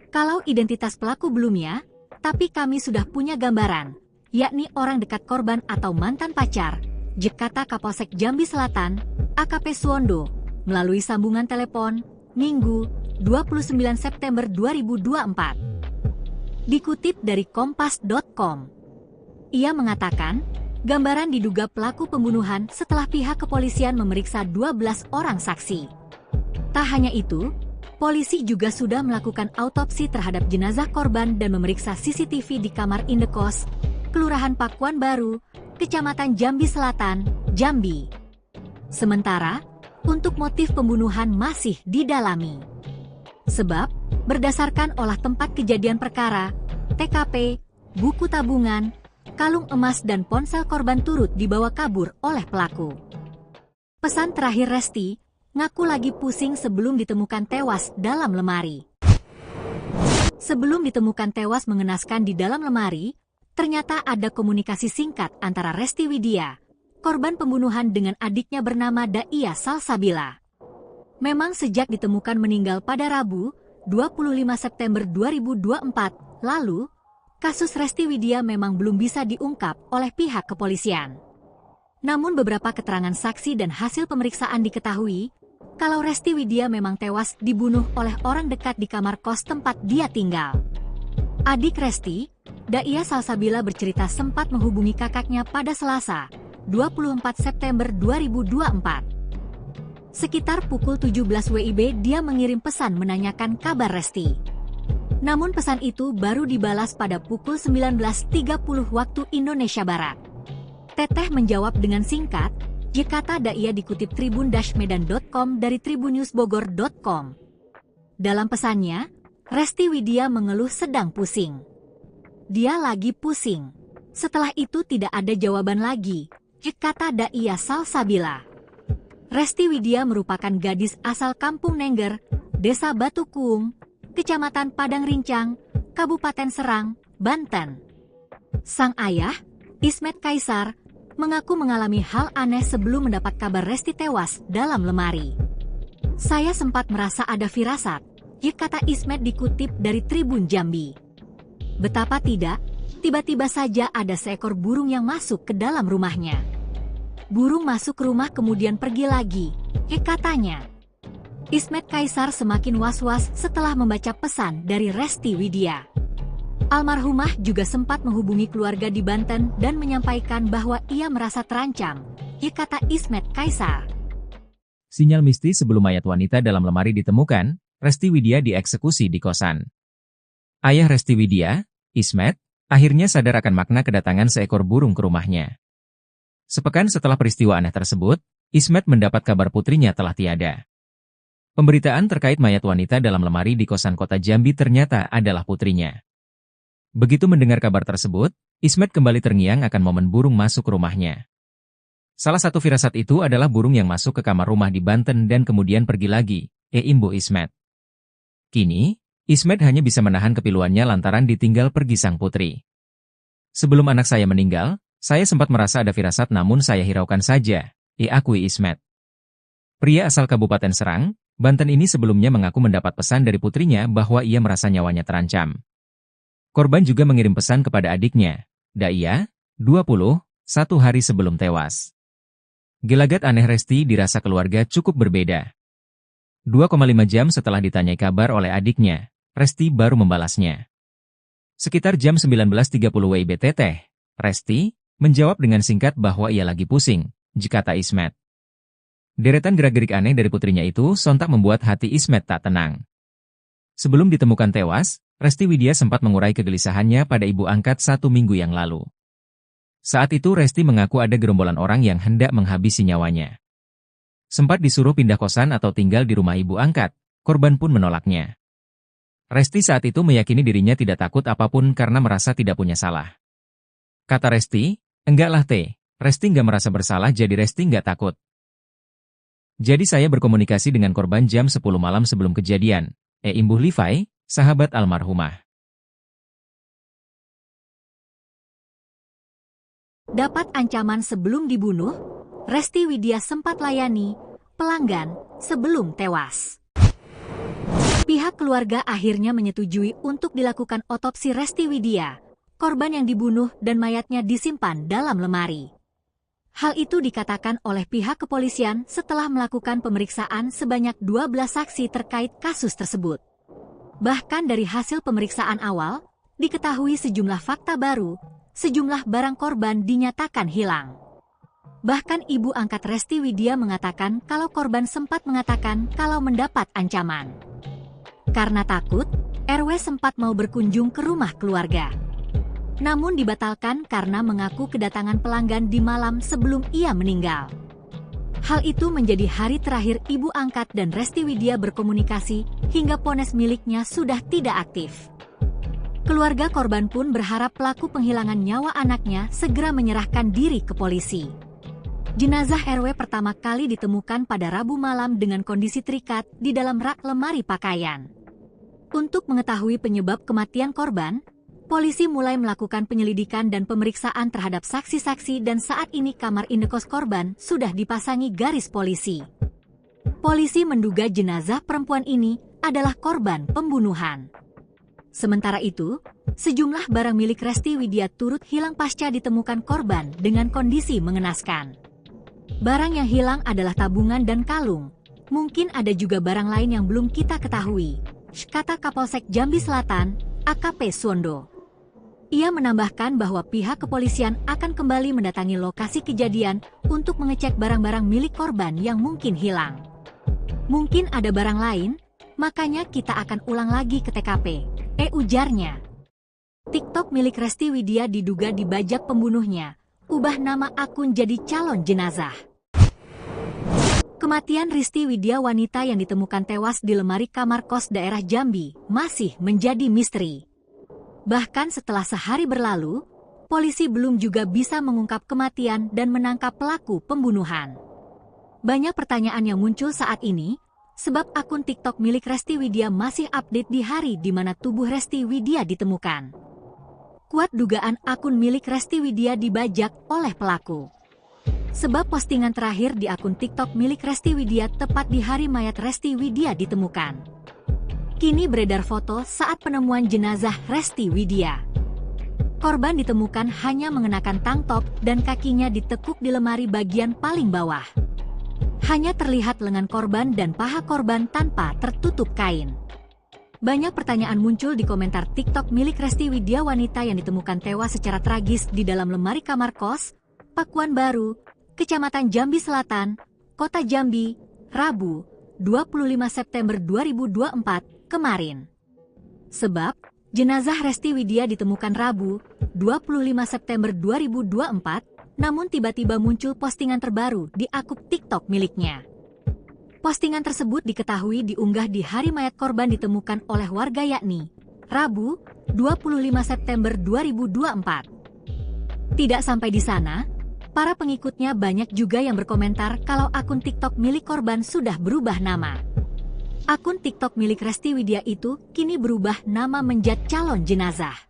A: Kalau identitas pelaku belum ya, tapi kami sudah punya gambaran, yakni orang dekat korban atau mantan pacar, Jekata Kapolsek Jambi Selatan, AKP Suwondo, melalui sambungan telepon, Minggu, 29 September 2024. Dikutip dari Kompas.com, ia mengatakan, gambaran diduga pelaku pembunuhan setelah pihak kepolisian memeriksa 12 orang saksi. Tak hanya itu, polisi juga sudah melakukan autopsi terhadap jenazah korban dan memeriksa CCTV di kamar indekos, Kelurahan Pakuan Baru, Kecamatan Jambi Selatan, Jambi. Sementara, untuk motif pembunuhan masih didalami. Sebab, berdasarkan olah tempat kejadian perkara, TKP, buku tabungan, kalung emas dan ponsel korban turut dibawa kabur oleh pelaku. Pesan terakhir Resti, ngaku lagi pusing sebelum ditemukan tewas dalam lemari. Sebelum ditemukan tewas mengenaskan di dalam lemari, ternyata ada komunikasi singkat antara Resti Widya, korban pembunuhan dengan adiknya bernama Daia Salsabila. Memang sejak ditemukan meninggal pada Rabu, 25 September 2024, lalu, kasus Resti Widya memang belum bisa diungkap oleh pihak kepolisian. Namun beberapa keterangan saksi dan hasil pemeriksaan diketahui, kalau Resti Widya memang tewas dibunuh oleh orang dekat di kamar kos tempat dia tinggal. Adik Resti, Daia Salsabila bercerita sempat menghubungi kakaknya pada Selasa, 24 September 2024. Sekitar pukul 17 WIB dia mengirim pesan menanyakan kabar Resti. Namun pesan itu baru dibalas pada pukul 19.30 waktu Indonesia Barat. Teteh menjawab dengan singkat, Jekata Daia dikutip tribun-medan.com dari tribunnewsbogor.com. Dalam pesannya, Resti Widya mengeluh sedang pusing. Dia lagi pusing. Setelah itu tidak ada jawaban lagi, Jekata Daia Salsabila. Resti Widya merupakan gadis asal Kampung Nengger, Desa Batu Kuung, Kecamatan Padang Rincang, Kabupaten Serang, Banten. Sang ayah, Ismet Kaisar, mengaku mengalami hal aneh sebelum mendapat kabar Resti tewas dalam lemari. Saya sempat merasa ada firasat, kata Ismet dikutip dari Tribun Jambi. Betapa tidak, tiba-tiba saja ada seekor burung yang masuk ke dalam rumahnya. Burung masuk ke rumah kemudian pergi lagi, katanya. Ismet Kaisar semakin was-was setelah membaca pesan dari Resti Widya. Almarhumah juga sempat menghubungi keluarga di Banten dan menyampaikan bahwa ia merasa terancam, kata Ismet Kaisar.
B: Sinyal mistis sebelum mayat wanita dalam lemari ditemukan, Resti Widya dieksekusi di kosan. Ayah Resti Widya, Ismet, akhirnya sadar akan makna kedatangan seekor burung ke rumahnya. Sepekan setelah peristiwa aneh tersebut, Ismet mendapat kabar putrinya telah tiada. Pemberitaan terkait mayat wanita dalam lemari di kosan kota Jambi ternyata adalah putrinya. Begitu mendengar kabar tersebut, Ismet kembali terngiang akan momen burung masuk ke rumahnya. Salah satu firasat itu adalah burung yang masuk ke kamar rumah di Banten dan kemudian pergi lagi, imbu Ismet. Kini, Ismet hanya bisa menahan kepiluannya lantaran ditinggal pergi sang putri. Sebelum anak saya meninggal, saya sempat merasa ada firasat namun saya hiraukan saja, akui Ismet. Pria asal Kabupaten Serang, Banten ini sebelumnya mengaku mendapat pesan dari putrinya bahwa ia merasa nyawanya terancam. Korban juga mengirim pesan kepada adiknya, Daia, 1 hari sebelum tewas. Gelagat aneh Resti dirasa keluarga cukup berbeda. 2,5 jam setelah ditanyai kabar oleh adiknya, Resti baru membalasnya. Sekitar jam 19.30 WIBT, Resti menjawab dengan singkat bahwa ia lagi pusing, kata Ismet. Deretan gerak-gerik aneh dari putrinya itu sontak membuat hati Ismet tak tenang. Sebelum ditemukan tewas, Resti Widya sempat mengurai kegelisahannya pada ibu angkat 1 minggu yang lalu. Saat itu Resti mengaku ada gerombolan orang yang hendak menghabisi nyawanya. Sempat disuruh pindah kosan atau tinggal di rumah ibu angkat, korban pun menolaknya. Resti saat itu meyakini dirinya tidak takut apapun karena merasa tidak punya salah. Kata Resti, enggak lah Resti nggak merasa bersalah jadi Resti nggak takut. Jadi saya berkomunikasi dengan korban jam 10 malam sebelum kejadian, imbuh Livai, sahabat almarhumah.
A: Dapat ancaman sebelum dibunuh, Resti Widya sempat layani pelanggan sebelum tewas. Pihak keluarga akhirnya menyetujui untuk dilakukan otopsi Resti Widya, korban yang dibunuh dan mayatnya disimpan dalam lemari. Hal itu dikatakan oleh pihak kepolisian setelah melakukan pemeriksaan sebanyak 12 saksi terkait kasus tersebut. Bahkan dari hasil pemeriksaan awal, diketahui sejumlah fakta baru, sejumlah barang korban dinyatakan hilang. Bahkan ibu angkat Resti Widya mengatakan kalau korban sempat mengatakan kalau mendapat ancaman. Karena takut, RW sempat mau berkunjung ke rumah keluarga. Namun dibatalkan karena mengaku kedatangan pelanggan di malam sebelum ia meninggal. Hal itu menjadi hari terakhir ibu angkat dan Resti Widya berkomunikasi hingga ponsel miliknya sudah tidak aktif. Keluarga korban pun berharap pelaku penghilangan nyawa anaknya segera menyerahkan diri ke polisi. Jenazah RW pertama kali ditemukan pada Rabu malam dengan kondisi terikat di dalam rak lemari pakaian. Untuk mengetahui penyebab kematian korban, polisi mulai melakukan penyelidikan dan pemeriksaan terhadap saksi-saksi dan saat ini kamar indekos korban sudah dipasangi garis polisi. Polisi menduga jenazah perempuan ini adalah korban pembunuhan. Sementara itu, sejumlah barang milik Resti Widya turut hilang pasca ditemukan korban dengan kondisi mengenaskan. Barang yang hilang adalah tabungan dan kalung. Mungkin ada juga barang lain yang belum kita ketahui, kata Kapolsek Jambi Selatan, AKP Suwondo. Ia menambahkan bahwa pihak kepolisian akan kembali mendatangi lokasi kejadian untuk mengecek barang-barang milik korban yang mungkin hilang. Mungkin ada barang lain, makanya kita akan ulang lagi ke TKP, ujarnya. TikTok milik Resti Widya diduga dibajak pembunuhnya, ubah nama akun jadi calon jenazah. Kematian Resti Widya, wanita yang ditemukan tewas di lemari kamar kos daerah Jambi, masih menjadi misteri. Bahkan setelah sehari berlalu, polisi belum juga bisa mengungkap kematian dan menangkap pelaku pembunuhan. Banyak pertanyaan yang muncul saat ini, sebab akun TikTok milik Resti Widya masih update di hari di mana tubuh Resti Widya ditemukan. Kuat dugaan akun milik Resti Widya dibajak oleh pelaku. Sebab postingan terakhir di akun TikTok milik Resti Widya tepat di hari mayat Resti Widya ditemukan. Kini beredar foto saat penemuan jenazah Resti Widya. Korban ditemukan hanya mengenakan tank top dan kakinya ditekuk di lemari bagian paling bawah. Hanya terlihat lengan korban dan paha korban tanpa tertutup kain. Banyak pertanyaan muncul di komentar TikTok milik Resti Widya, wanita yang ditemukan tewas secara tragis di dalam lemari kamar kos, Pakuan Baru, Kecamatan Jambi Selatan, Kota Jambi, Rabu, 25 September 2024, kemarin. Sebab, jenazah Resti Widya ditemukan Rabu, 25 September 2024, namun tiba-tiba muncul postingan terbaru di akun TikTok miliknya. Postingan tersebut diketahui diunggah di hari mayat korban ditemukan oleh warga yakni Rabu, 25 September 2024. Tidak sampai di sana, para pengikutnya banyak juga yang berkomentar kalau akun TikTok milik korban sudah berubah nama. Akun TikTok milik Resti Widya itu kini berubah nama menjadi calon jenazah.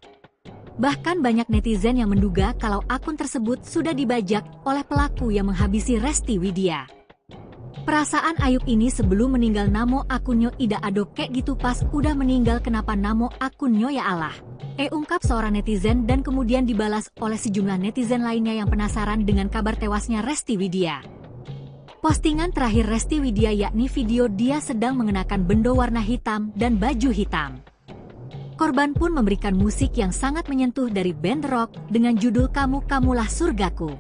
A: Bahkan banyak netizen yang menduga kalau akun tersebut sudah dibajak oleh pelaku yang menghabisi Resti Widya. Perasaan Ayub ini sebelum meninggal namo akunnya ida ado kek gitu pas udah meninggal kenapa namo akunnya ya Allah. Ungkap seorang netizen dan kemudian dibalas oleh sejumlah netizen lainnya yang penasaran dengan kabar tewasnya Resty Widya. Postingan terakhir Resty Widya yakni video dia sedang mengenakan bendo warna hitam dan baju hitam. Korban pun memberikan musik yang sangat menyentuh dari band rock dengan judul Kamu Kamulah Surgaku.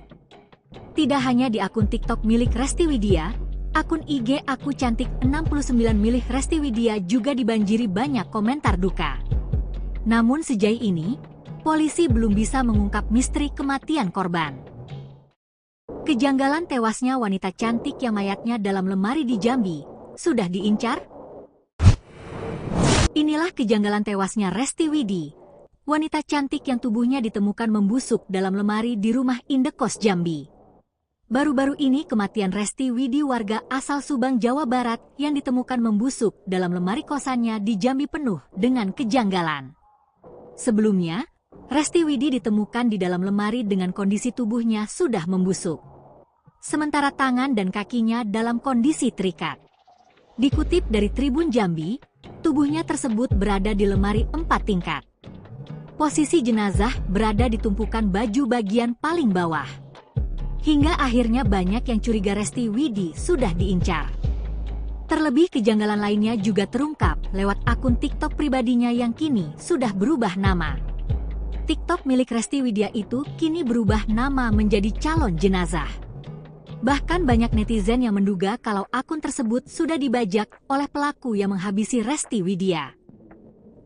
A: Tidak hanya di akun TikTok milik Resty Widya, akun IG Aku Cantik 69 milik Resty Widya juga dibanjiri banyak komentar duka. Namun sejauh ini, polisi belum bisa mengungkap misteri kematian korban. Kejanggalan tewasnya wanita cantik yang mayatnya dalam lemari di Jambi sudah diincar? Inilah kejanggalan tewasnya Resty Widya, wanita cantik yang tubuhnya ditemukan membusuk dalam lemari di rumah indekos Jambi. Baru-baru ini kematian Resty Widya warga asal Subang, Jawa Barat yang ditemukan membusuk dalam lemari kosannya di Jambi penuh dengan kejanggalan. Sebelumnya, Resty Widya ditemukan di dalam lemari dengan kondisi tubuhnya sudah membusuk. Sementara tangan dan kakinya dalam kondisi terikat. Dikutip dari Tribun Jambi, tubuhnya tersebut berada di lemari 4 tingkat. Posisi jenazah berada di tumpukan baju bagian paling bawah. Hingga akhirnya banyak yang curiga Resty Widya sudah diincar. Terlebih kejanggalan lainnya juga terungkap lewat akun TikTok pribadinya yang kini sudah berubah nama. TikTok milik Resty Widya itu kini berubah nama menjadi calon jenazah. Bahkan banyak netizen yang menduga kalau akun tersebut sudah dibajak oleh pelaku yang menghabisi Resty Widya.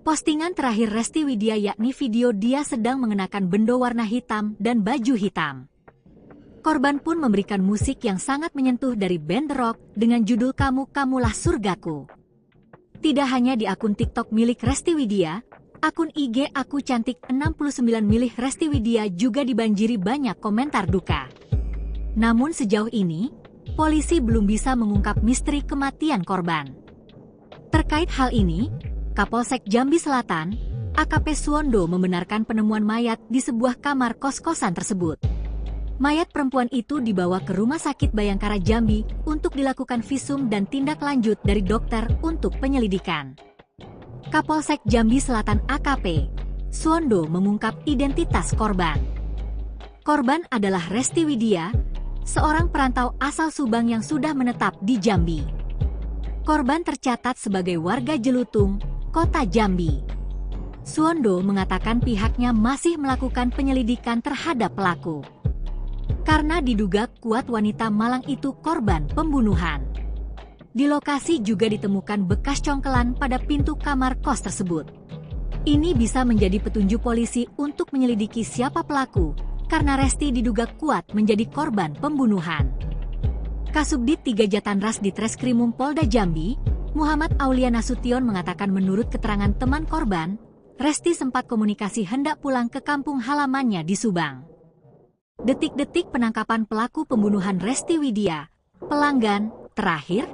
A: Postingan terakhir Resty Widya yakni video dia sedang mengenakan bendo warna hitam dan baju hitam. Korban pun memberikan musik yang sangat menyentuh dari band rock dengan judul Kamu Kamulah Surgaku. Tidak hanya di akun TikTok milik Resty Widya, akun IG Aku Cantik 69 milik Resty Widya juga dibanjiri banyak komentar duka. Namun sejauh ini, polisi belum bisa mengungkap misteri kematian korban. Terkait hal ini, Kapolsek Jambi Selatan, AKP Suwondo membenarkan penemuan mayat di sebuah kamar kos-kosan tersebut. Mayat perempuan itu dibawa ke Rumah Sakit Bayangkara Jambi untuk dilakukan visum dan tindak lanjut dari dokter untuk penyelidikan. Kapolsek Jambi Selatan AKP Suwondo mengungkap identitas korban. Korban adalah Resty Widya, seorang perantau asal Subang yang sudah menetap di Jambi. Korban tercatat sebagai warga Jelutung, Kota Jambi. Suwondo mengatakan pihaknya masih melakukan penyelidikan terhadap pelaku. Karena diduga kuat wanita Malang itu korban pembunuhan. Di lokasi juga ditemukan bekas congkelan pada pintu kamar kos tersebut. Ini bisa menjadi petunjuk polisi untuk menyelidiki siapa pelaku, karena Resty diduga kuat menjadi korban pembunuhan. Kasubdit 3 Jatanras di Treskrimum Polda Jambi, Muhammad Aulia Nasution mengatakan menurut keterangan teman korban, Resty sempat komunikasi hendak pulang ke kampung halamannya di Subang. Detik-detik penangkapan pelaku pembunuhan Resty Widya, pelanggan terakhir.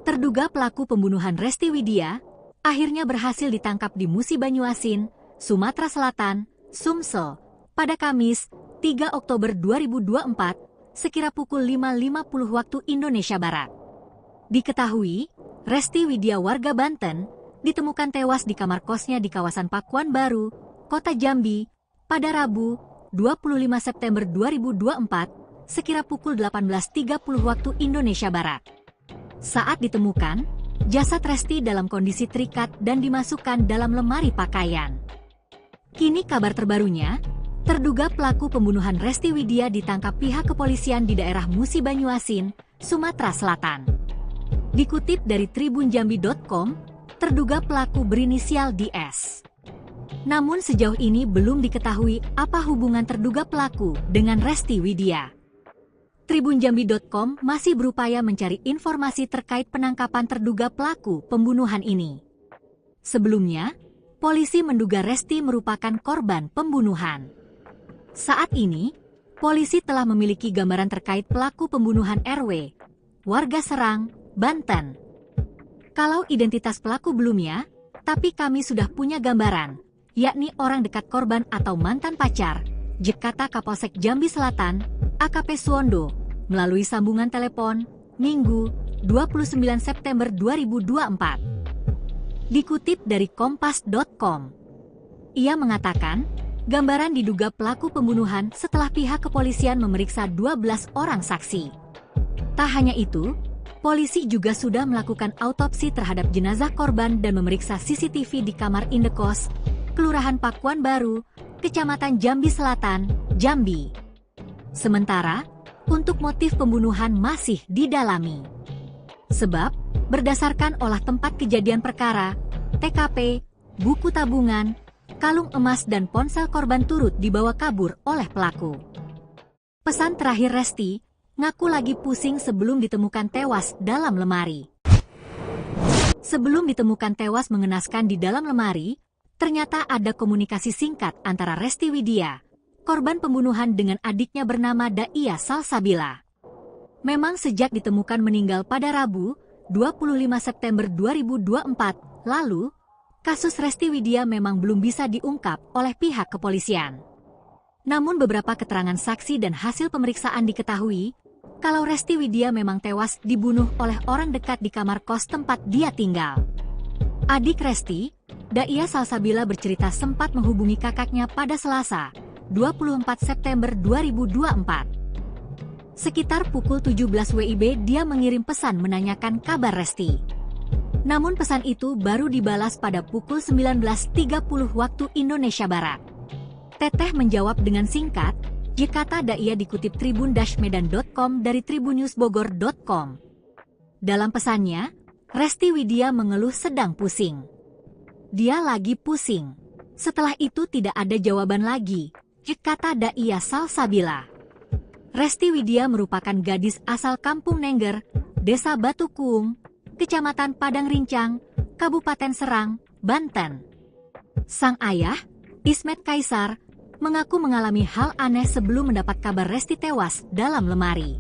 A: Terduga pelaku pembunuhan Resty Widya akhirnya berhasil ditangkap di Musi Banyuasin, Sumatera Selatan, Sumsel, pada Kamis, 3 Oktober 2024, sekira pukul 5.50 waktu Indonesia Barat. Diketahui, Resty Widya warga Banten, ditemukan tewas di kamar kosnya di kawasan Pakuan Baru, Kota Jambi, pada Rabu, 25 September 2024, sekira pukul 18.30 waktu Indonesia Barat. Saat ditemukan, jasad Resty dalam kondisi terikat dan dimasukkan dalam lemari pakaian. Kini kabar terbarunya, terduga pelaku pembunuhan Resty Widya ditangkap pihak kepolisian di daerah Musi Banyuasin, Sumatera Selatan. Dikutip dari tribunjambi.com, terduga pelaku berinisial DS. Namun sejauh ini belum diketahui apa hubungan terduga pelaku dengan Resty Widya. Tribunjambi.com masih berupaya mencari informasi terkait penangkapan terduga pelaku pembunuhan ini. Sebelumnya, polisi menduga Resty merupakan korban pembunuhan. Saat ini, polisi telah memiliki gambaran terkait pelaku pembunuhan RW, warga Serang, Banten. Kalau identitas pelaku belumnya, tapi kami sudah punya gambaran, yakni orang dekat korban atau mantan pacar, kata Kapolsek Jambi Selatan, AKP Suwondo, melalui sambungan telepon, Minggu, 29 September 2024. Dikutip dari kompas.com, ia mengatakan, gambaran diduga pelaku pembunuhan setelah pihak kepolisian memeriksa 12 orang saksi. Tak hanya itu, polisi juga sudah melakukan autopsi terhadap jenazah korban dan memeriksa CCTV di kamar indekos, Kelurahan Pakuan Baru, Kecamatan Jambi Selatan, Jambi. Sementara, untuk motif pembunuhan masih didalami. Sebab, berdasarkan olah tempat kejadian perkara, TKP, buku tabungan, kalung emas dan ponsel korban turut dibawa kabur oleh pelaku. Pesan terakhir Resti, ngaku lagi pusing sebelum ditemukan tewas dalam lemari. Sebelum ditemukan tewas mengenaskan di dalam lemari, ternyata ada komunikasi singkat antara Resti Widya, korban pembunuhan dengan adiknya bernama Daia Salsabila. Memang sejak ditemukan meninggal pada Rabu, 25 September 2024, lalu, kasus Resti Widya memang belum bisa diungkap oleh pihak kepolisian. Namun beberapa keterangan saksi dan hasil pemeriksaan diketahui, kalau Resti Widya memang tewas dibunuh oleh orang dekat di kamar kos tempat dia tinggal. Adik Resti, Daia Salsabila bercerita sempat menghubungi kakaknya pada Selasa, 24 September 2024. Sekitar pukul 17 WIB dia mengirim pesan menanyakan kabar Resti. Namun pesan itu baru dibalas pada pukul 19.30 waktu Indonesia Barat. Teteh menjawab dengan singkat, kata Daia dikutip tribun-medan.com dari tribunnewsbogor.com. Dalam pesannya, Resti Widya mengeluh sedang pusing. Dia lagi pusing. Setelah itu tidak ada jawaban lagi, kata Daia Salsabila. Resti Widya merupakan gadis asal Kampung Nengger, Desa Batu Kuung, Kecamatan Padang Rincang, Kabupaten Serang, Banten. Sang ayah, Ismet Kaisar, mengaku mengalami hal aneh sebelum mendapat kabar Resti tewas dalam lemari.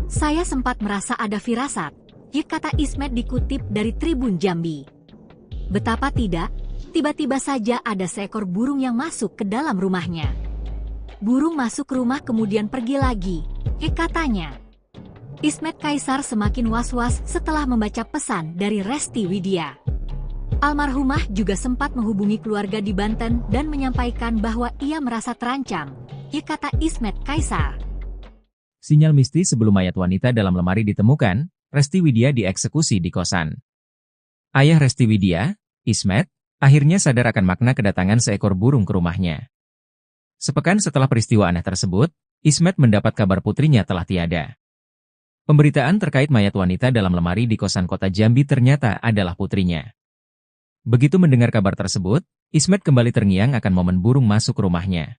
A: Saya sempat merasa ada firasat, kata Ismet dikutip dari Tribun Jambi. Betapa tidak, tiba-tiba saja ada seekor burung yang masuk ke dalam rumahnya. Burung masuk rumah kemudian pergi lagi, katanya. Ismet Kaisar semakin was-was setelah membaca pesan dari Resti Widya. Almarhumah juga sempat menghubungi keluarga di Banten dan menyampaikan bahwa ia merasa terancam, kata Ismet Kaisar.
B: Sinyal mistis sebelum mayat wanita dalam lemari ditemukan, Resti Widya dieksekusi di kosan. Ayah Resti Widya, Ismet, akhirnya sadar akan makna kedatangan seekor burung ke rumahnya. Sepekan setelah peristiwa aneh tersebut, Ismet mendapat kabar putrinya telah tiada. Pemberitaan terkait mayat wanita dalam lemari di kosan kota Jambi ternyata adalah putrinya. Begitu mendengar kabar tersebut, Ismet kembali terngiang akan momen burung masuk rumahnya.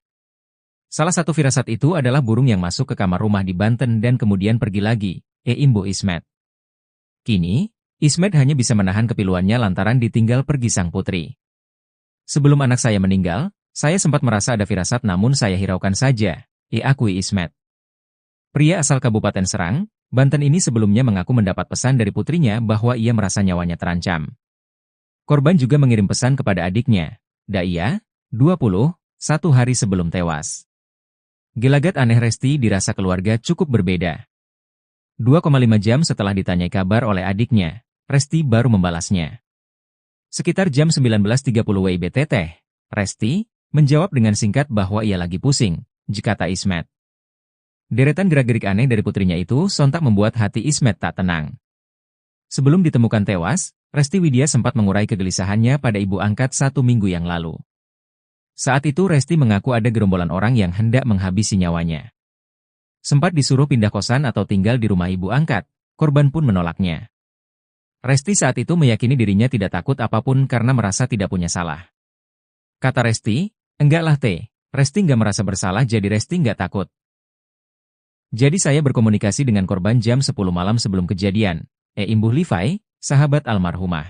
B: Salah satu firasat itu adalah burung yang masuk ke kamar rumah di Banten dan kemudian pergi lagi, imbu Ismet. Kini, Ismet hanya bisa menahan kepiluannya lantaran ditinggal pergi sang putri. Sebelum anak saya meninggal, saya sempat merasa ada firasat namun saya hiraukan saja, akui Ismet. Pria asal Kabupaten Serang, Banten ini sebelumnya mengaku mendapat pesan dari putrinya bahwa ia merasa nyawanya terancam. Korban juga mengirim pesan kepada adiknya, Daia, 20, 1 hari sebelum tewas. Gelagat aneh Resti dirasa keluarga cukup berbeda. 2,5 jam setelah ditanyai kabar oleh adiknya, Resti baru membalasnya. Sekitar jam 19.30 WIB teteh, Resti menjawab dengan singkat bahwa ia lagi pusing, kata Ismet. Deretan gerak-gerik aneh dari putrinya itu sontak membuat hati Ismet tak tenang. Sebelum ditemukan tewas, Resti Widya sempat mengurai kegelisahannya pada ibu angkat 1 minggu yang lalu. Saat itu Resti mengaku ada gerombolan orang yang hendak menghabisi nyawanya. Sempat disuruh pindah kosan atau tinggal di rumah ibu angkat, korban pun menolaknya. Resti saat itu meyakini dirinya tidak takut apapun karena merasa tidak punya salah. Kata Resti, enggaklah Resti nggak merasa bersalah jadi Resti nggak takut. Jadi saya berkomunikasi dengan korban jam 10 malam sebelum kejadian, Imbuh Livai, sahabat almarhumah.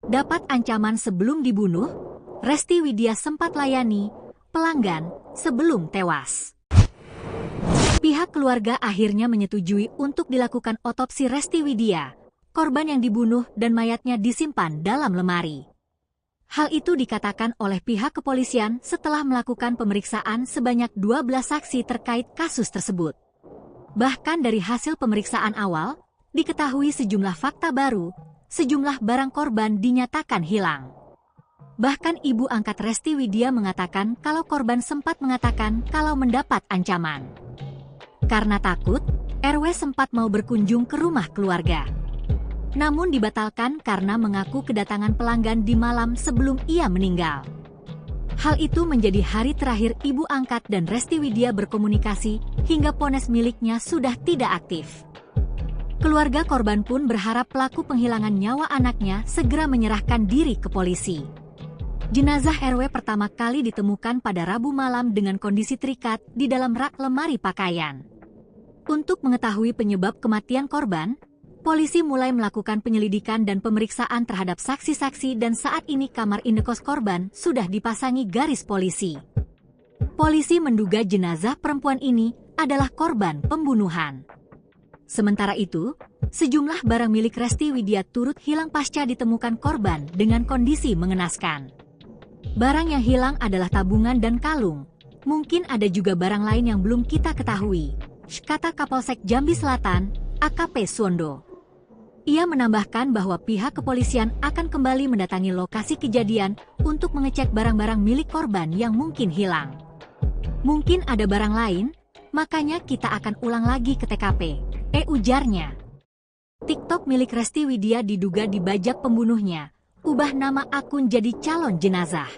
A: Dapat ancaman sebelum dibunuh, Resti Widya sempat layani pelanggan sebelum tewas. Pihak keluarga akhirnya menyetujui untuk dilakukan otopsi Resti Widya, korban yang dibunuh dan mayatnya disimpan dalam lemari. Hal itu dikatakan oleh pihak kepolisian setelah melakukan pemeriksaan sebanyak 12 saksi terkait kasus tersebut. Bahkan dari hasil pemeriksaan awal, diketahui sejumlah fakta baru, sejumlah barang korban dinyatakan hilang. Bahkan ibu angkat Resti Widya mengatakan kalau korban sempat mengatakan kalau mendapat ancaman. Karena takut, RW sempat mau berkunjung ke rumah keluarga. Namun dibatalkan karena mengaku kedatangan pelanggan di malam sebelum ia meninggal. Hal itu menjadi hari terakhir ibu angkat dan Resti Widya berkomunikasi hingga ponsel miliknya sudah tidak aktif. Keluarga korban pun berharap pelaku penghilangan nyawa anaknya segera menyerahkan diri ke polisi. Jenazah RW pertama kali ditemukan pada Rabu malam dengan kondisi terikat di dalam rak lemari pakaian. Untuk mengetahui penyebab kematian korban, polisi mulai melakukan penyelidikan dan pemeriksaan terhadap saksi-saksi dan saat ini kamar indekos korban sudah dipasangi garis polisi. Polisi menduga jenazah perempuan ini adalah korban pembunuhan. Sementara itu, sejumlah barang milik Resti Widya turut hilang pasca ditemukan korban dengan kondisi mengenaskan. Barang yang hilang adalah tabungan dan kalung. Mungkin ada juga barang lain yang belum kita ketahui, kata Kapolsek Jambi Selatan, AKP Suwondo. Ia menambahkan bahwa pihak kepolisian akan kembali mendatangi lokasi kejadian untuk mengecek barang-barang milik korban yang mungkin hilang. Mungkin ada barang lain, makanya kita akan ulang lagi ke TKP, ujarnya. TikTok milik Resti Widya diduga dibajak pembunuhnya, ubah nama akun jadi calon jenazah.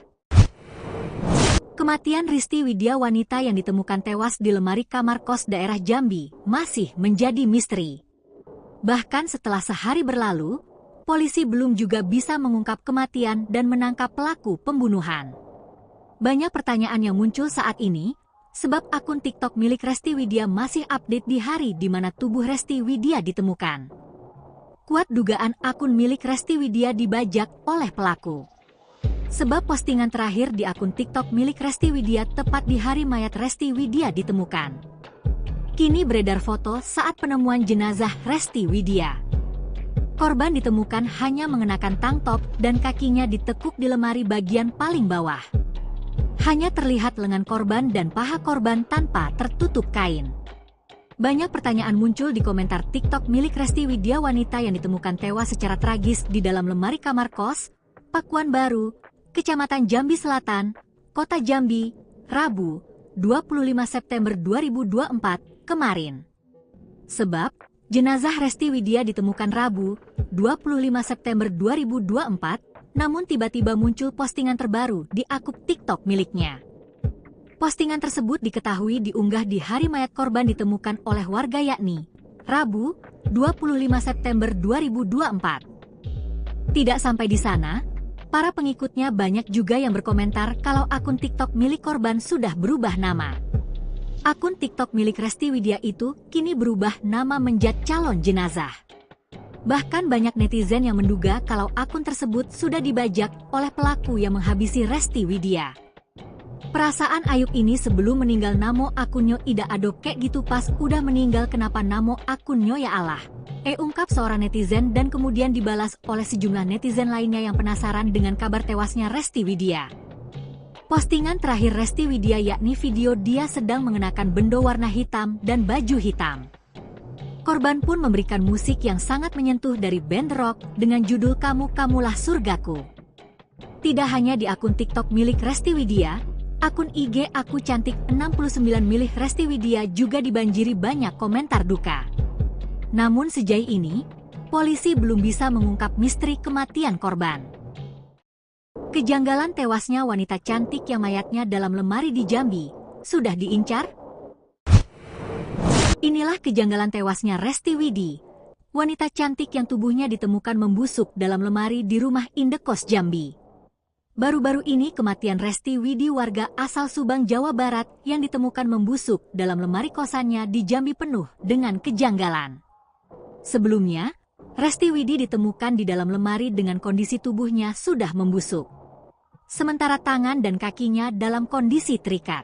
A: Kematian Resti Widya, wanita yang ditemukan tewas di lemari kamar kos daerah Jambi, masih menjadi misteri. Bahkan setelah sehari berlalu, polisi belum juga bisa mengungkap kematian dan menangkap pelaku pembunuhan. Banyak pertanyaan yang muncul saat ini, sebab akun TikTok milik Resti Widya masih update di hari di mana tubuh Resti Widya ditemukan. Kuat dugaan akun milik Resti Widya dibajak oleh pelaku. Sebab postingan terakhir di akun TikTok milik Resti Widya tepat di hari mayat Resti Widya ditemukan. Kini beredar foto saat penemuan jenazah Resti Widya. Korban ditemukan hanya mengenakan tank top dan kakinya ditekuk di lemari bagian paling bawah. Hanya terlihat lengan korban dan paha korban tanpa tertutup kain. Banyak pertanyaan muncul di komentar TikTok milik Resti Widya, wanita yang ditemukan tewas secara tragis di dalam lemari kamar kos, Pakuan Baru, Kecamatan Jambi Selatan, Kota Jambi, Rabu, 25 September 2024. Kemarin. Sebab, jenazah Resti Widya ditemukan Rabu, 25 September 2024, namun tiba-tiba muncul postingan terbaru di akun TikTok miliknya. Postingan tersebut diketahui diunggah di hari mayat korban ditemukan oleh warga yakni Rabu, 25 September 2024. Tidak sampai di sana, para pengikutnya banyak juga yang berkomentar kalau akun TikTok milik korban sudah berubah nama. Akun TikTok milik Resti Widya itu kini berubah nama menjadi calon jenazah. Bahkan banyak netizen yang menduga kalau akun tersebut sudah dibajak oleh pelaku yang menghabisi Resti Widya. Perasaan Ayub ini sebelum meninggal namo akunnya ida adok kayak gitu pas udah meninggal kenapa namo akunnya ya Allah. Ungkap seorang netizen dan kemudian dibalas oleh sejumlah netizen lainnya yang penasaran dengan kabar tewasnya Resti Widya. Postingan terakhir Resti Widya yakni video dia sedang mengenakan bendo warna hitam dan baju hitam. Korban pun memberikan musik yang sangat menyentuh dari band rock dengan judul Kamulah Surgaku. Tidak hanya di akun TikTok milik Resti Widya, akun IG Aku Cantik 69 milik Resti Widya juga dibanjiri banyak komentar duka. Namun sejauh ini, polisi belum bisa mengungkap misteri kematian korban. Kejanggalan tewasnya wanita cantik yang mayatnya dalam lemari di Jambi sudah diincar? Inilah kejanggalan tewasnya Resti Widya, wanita cantik yang tubuhnya ditemukan membusuk dalam lemari di rumah indekos Jambi. Baru-baru ini kematian Resti Widya, warga asal Subang, Jawa Barat yang ditemukan membusuk dalam lemari kosannya di Jambi penuh dengan kejanggalan. Sebelumnya, Resti Widya ditemukan di dalam lemari dengan kondisi tubuhnya sudah membusuk. Sementara tangan dan kakinya dalam kondisi terikat.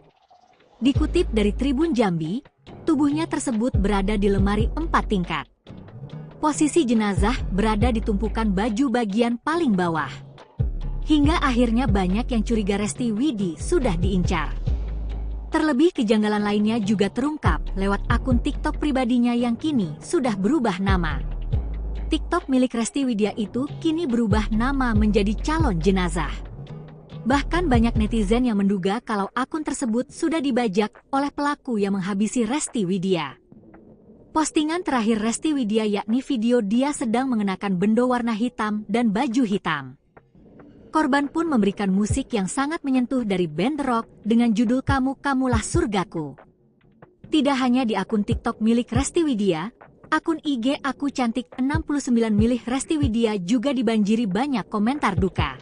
A: Dikutip dari Tribun Jambi, tubuhnya tersebut berada di lemari 4 tingkat. Posisi jenazah berada di tumpukan baju bagian paling bawah. Hingga akhirnya banyak yang curiga Resti Widi sudah diincar. Terlebih kejanggalan lainnya juga terungkap lewat akun TikTok pribadinya yang kini sudah berubah nama. TikTok milik Resti Widya itu kini berubah nama menjadi Calon Jenazah. Bahkan banyak netizen yang menduga kalau akun tersebut sudah dibajak oleh pelaku yang menghabisi Resti Widya. Postingan terakhir Resti Widya yakni video dia sedang mengenakan bendo warna hitam dan baju hitam. Korban pun memberikan musik yang sangat menyentuh dari band rock dengan judul Kamu Kamulah Surgaku. Tidak hanya di akun TikTok milik Resti Widya, akun IG Aku Cantik 69 milik Resti Widya juga dibanjiri banyak komentar duka.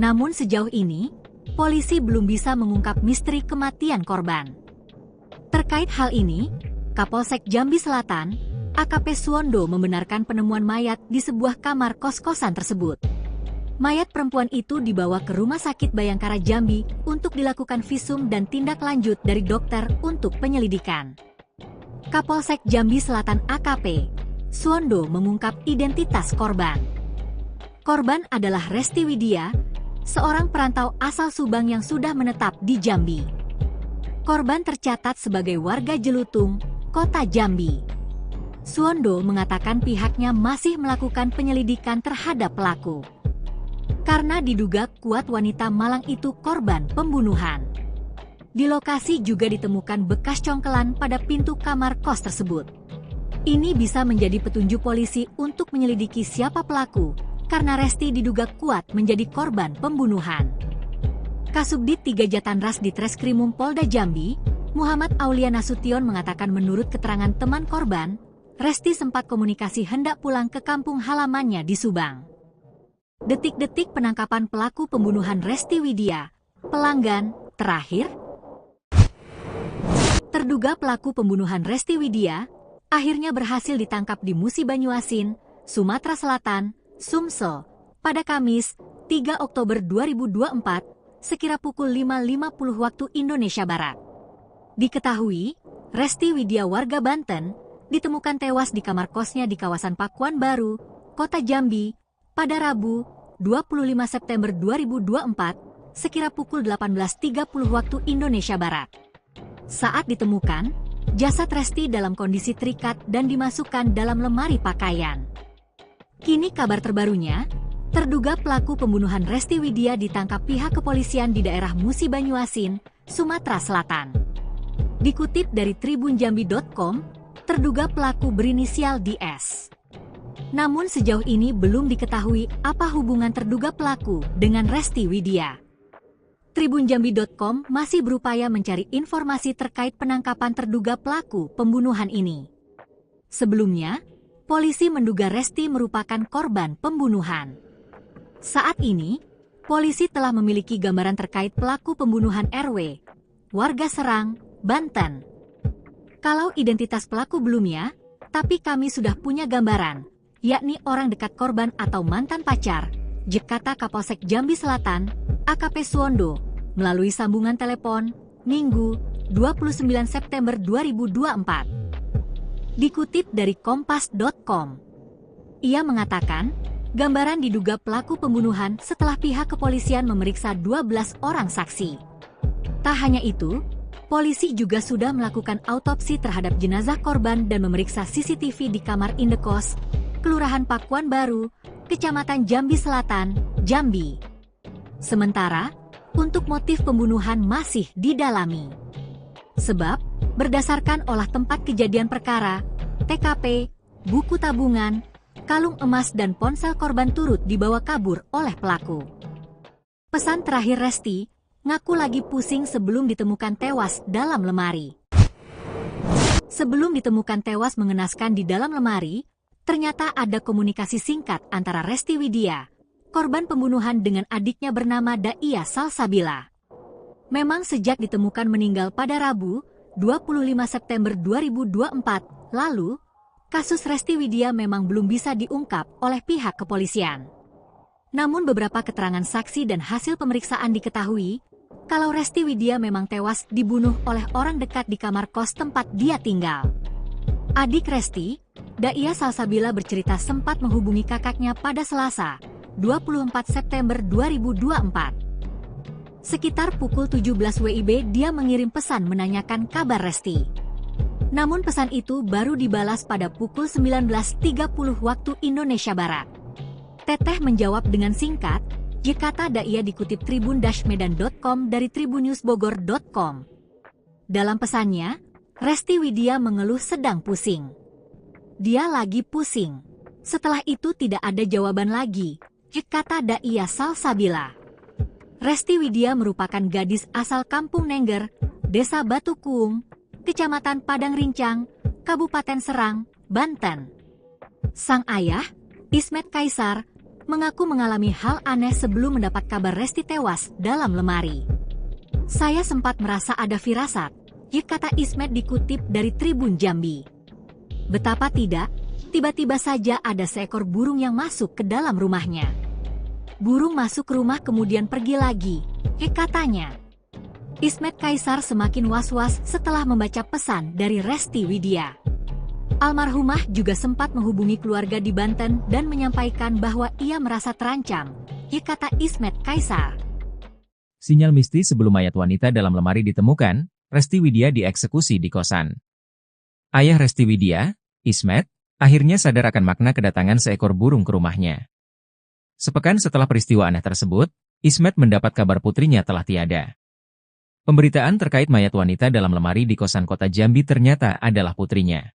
A: Namun sejauh ini, polisi belum bisa mengungkap misteri kematian korban. Terkait hal ini, Kapolsek Jambi Selatan, AKP Suwondo membenarkan penemuan mayat di sebuah kamar kos-kosan tersebut. Mayat perempuan itu dibawa ke Rumah Sakit Bayangkara Jambi untuk dilakukan visum dan tindak lanjut dari dokter untuk penyelidikan. Kapolsek Jambi Selatan AKP Suwondo mengungkap identitas korban. Korban adalah Resti Widya, seorang perantau asal Subang yang sudah menetap di Jambi. Korban tercatat sebagai warga Jelutung, Kota Jambi. Suwondo mengatakan pihaknya masih melakukan penyelidikan terhadap pelaku. Karena diduga kuat wanita Malang itu korban pembunuhan. Di lokasi juga ditemukan bekas congkelan pada pintu kamar kos tersebut. Ini bisa menjadi petunjuk polisi untuk menyelidiki siapa pelaku, karena Resti diduga kuat menjadi korban pembunuhan. Kasubdit 3 Jatanras di Treskrimum Polda Jambi, Muhammad Aulia Nasution mengatakan menurut keterangan teman korban, Resti sempat komunikasi hendak pulang ke kampung halamannya di Subang. Detik-detik penangkapan pelaku pembunuhan Resti Widya. Pelanggan terakhir. Terduga pelaku pembunuhan Resti Widya akhirnya berhasil ditangkap di Musi Banyuasin, Sumatera Selatan, Sumsel, pada Kamis, 3 Oktober 2024, sekira pukul 5.50 waktu Indonesia Barat. Diketahui, Resti Widya warga Banten ditemukan tewas di kamar kosnya di kawasan Pakuan Baru, Kota Jambi, pada Rabu, 25 September 2024, sekira pukul 18.30 waktu Indonesia Barat. Saat ditemukan, jasad Resti dalam kondisi terikat dan dimasukkan dalam lemari pakaian. Kini kabar terbarunya, terduga pelaku pembunuhan Resti Widya ditangkap pihak kepolisian di daerah Musi Banyuasin, Sumatera Selatan. Dikutip dari tribunjambi.com, terduga pelaku berinisial DS. Namun sejauh ini belum diketahui apa hubungan terduga pelaku dengan Resti Widya. Tribunjambi.com masih berupaya mencari informasi terkait penangkapan terduga pelaku pembunuhan ini. Sebelumnya, polisi menduga Resti merupakan korban pembunuhan. Saat ini, polisi telah memiliki gambaran terkait pelaku pembunuhan RW, warga Serang, Banten. Kalau identitas pelaku belum ya, tapi kami sudah punya gambaran, yakni orang dekat korban atau mantan pacar, kata Kapolsek Jambi Selatan, AKP Suwondo, melalui sambungan telepon, Minggu, 29 September 2024. Dikutip dari Kompas.com, ia mengatakan, gambaran diduga pelaku pembunuhan setelah pihak kepolisian memeriksa 12 orang saksi. Tak hanya itu, polisi juga sudah melakukan autopsi terhadap jenazah korban dan memeriksa CCTV di kamar indekos, Kelurahan Pakuan Baru, Kecamatan Jambi Selatan, Jambi. Sementara, untuk motif pembunuhan masih didalami. Sebab, berdasarkan olah tempat kejadian perkara, TKP, buku tabungan, kalung emas dan ponsel korban turut dibawa kabur oleh pelaku. Pesan terakhir Resti, ngaku lagi pusing sebelum ditemukan tewas dalam lemari. Sebelum ditemukan tewas mengenaskan di dalam lemari, ternyata ada komunikasi singkat antara Resti Widya, korban pembunuhan dengan adiknya bernama Daia Salsabila. Memang sejak ditemukan meninggal pada Rabu, 25 September 2024, lalu, kasus Resti Widya memang belum bisa diungkap oleh pihak kepolisian. Namun beberapa keterangan saksi dan hasil pemeriksaan diketahui, kalau Resti Widya memang tewas dibunuh oleh orang dekat di kamar kos tempat dia tinggal. Adik Resti, Daia Salsabila bercerita sempat menghubungi kakaknya pada Selasa, 24 September 2024. Sekitar pukul 17 WIB dia mengirim pesan menanyakan kabar Resti. Namun pesan itu baru dibalas pada pukul 19.30 waktu Indonesia Barat. Teteh menjawab dengan singkat, "Jekata da ia," dikutip tribun-medan.com dari tribunnewsbogor.com. Dalam pesannya, Resti Widya mengeluh sedang pusing. Dia lagi pusing. Setelah itu tidak ada jawaban lagi. Jekata da ia salsabila. Resti Widya merupakan gadis asal Kampung Nengger, Desa Batu Kuung, Kecamatan Padang Rincang, Kabupaten Serang, Banten. Sang ayah, Ismet Kaisar, mengaku mengalami hal aneh sebelum mendapat kabar Resti tewas dalam lemari. "Saya sempat merasa ada firasat," kata Ismet dikutip dari Tribun Jambi. Betapa tidak, tiba-tiba saja ada seekor burung yang masuk ke dalam rumahnya. Burung masuk ke rumah kemudian pergi lagi, katanya. Ismet Kaisar semakin was-was setelah membaca pesan dari Resti Widya. Almarhumah juga sempat menghubungi keluarga di Banten dan menyampaikan bahwa ia merasa terancam, kata Ismet Kaisar.
B: Sinyal mistis sebelum mayat wanita dalam lemari ditemukan, Resti Widya dieksekusi di kosan. Ayah Resti Widya, Ismet, akhirnya sadar akan makna kedatangan seekor burung ke rumahnya. Sepekan setelah peristiwa aneh tersebut, Ismet mendapat kabar putrinya telah tiada. Pemberitaan terkait mayat wanita dalam lemari di kosan kota Jambi ternyata adalah putrinya.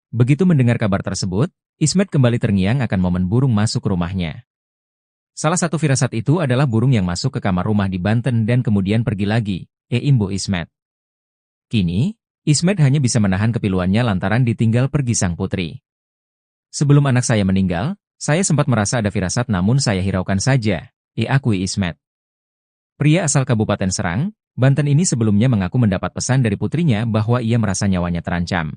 B: Begitu mendengar kabar tersebut, Ismet kembali terngiang akan momen burung masuk ke rumahnya. Salah satu firasat itu adalah burung yang masuk ke kamar rumah di Banten dan kemudian pergi lagi, imbu Ismet. Kini, Ismet hanya bisa menahan kepiluannya lantaran ditinggal pergi sang putri. "Sebelum anak saya meninggal, saya sempat merasa ada firasat namun saya hiraukan saja," akui Ismet. Pria asal Kabupaten Serang, Banten ini sebelumnya mengaku mendapat pesan dari putrinya bahwa ia merasa nyawanya terancam.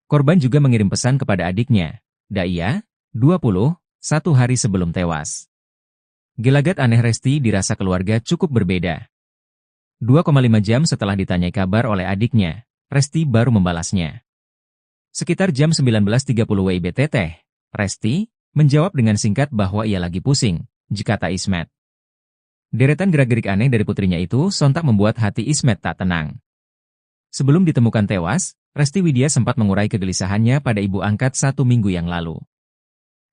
B: Korban juga mengirim pesan kepada adiknya, Daya, 20, 1 hari sebelum tewas. Gelagat aneh Resti dirasa keluarga cukup berbeda. 2,5 jam setelah ditanyai kabar oleh adiknya, Resti baru membalasnya. Sekitar jam 19.30 WIB Teteh, Resti menjawab dengan singkat bahwa ia lagi pusing, kata Ismet. Deretan gerak-gerik aneh dari putrinya itu sontak membuat hati Ismet tak tenang. Sebelum ditemukan tewas, Resti Widya sempat mengurai kegelisahannya pada ibu angkat 1 minggu yang lalu.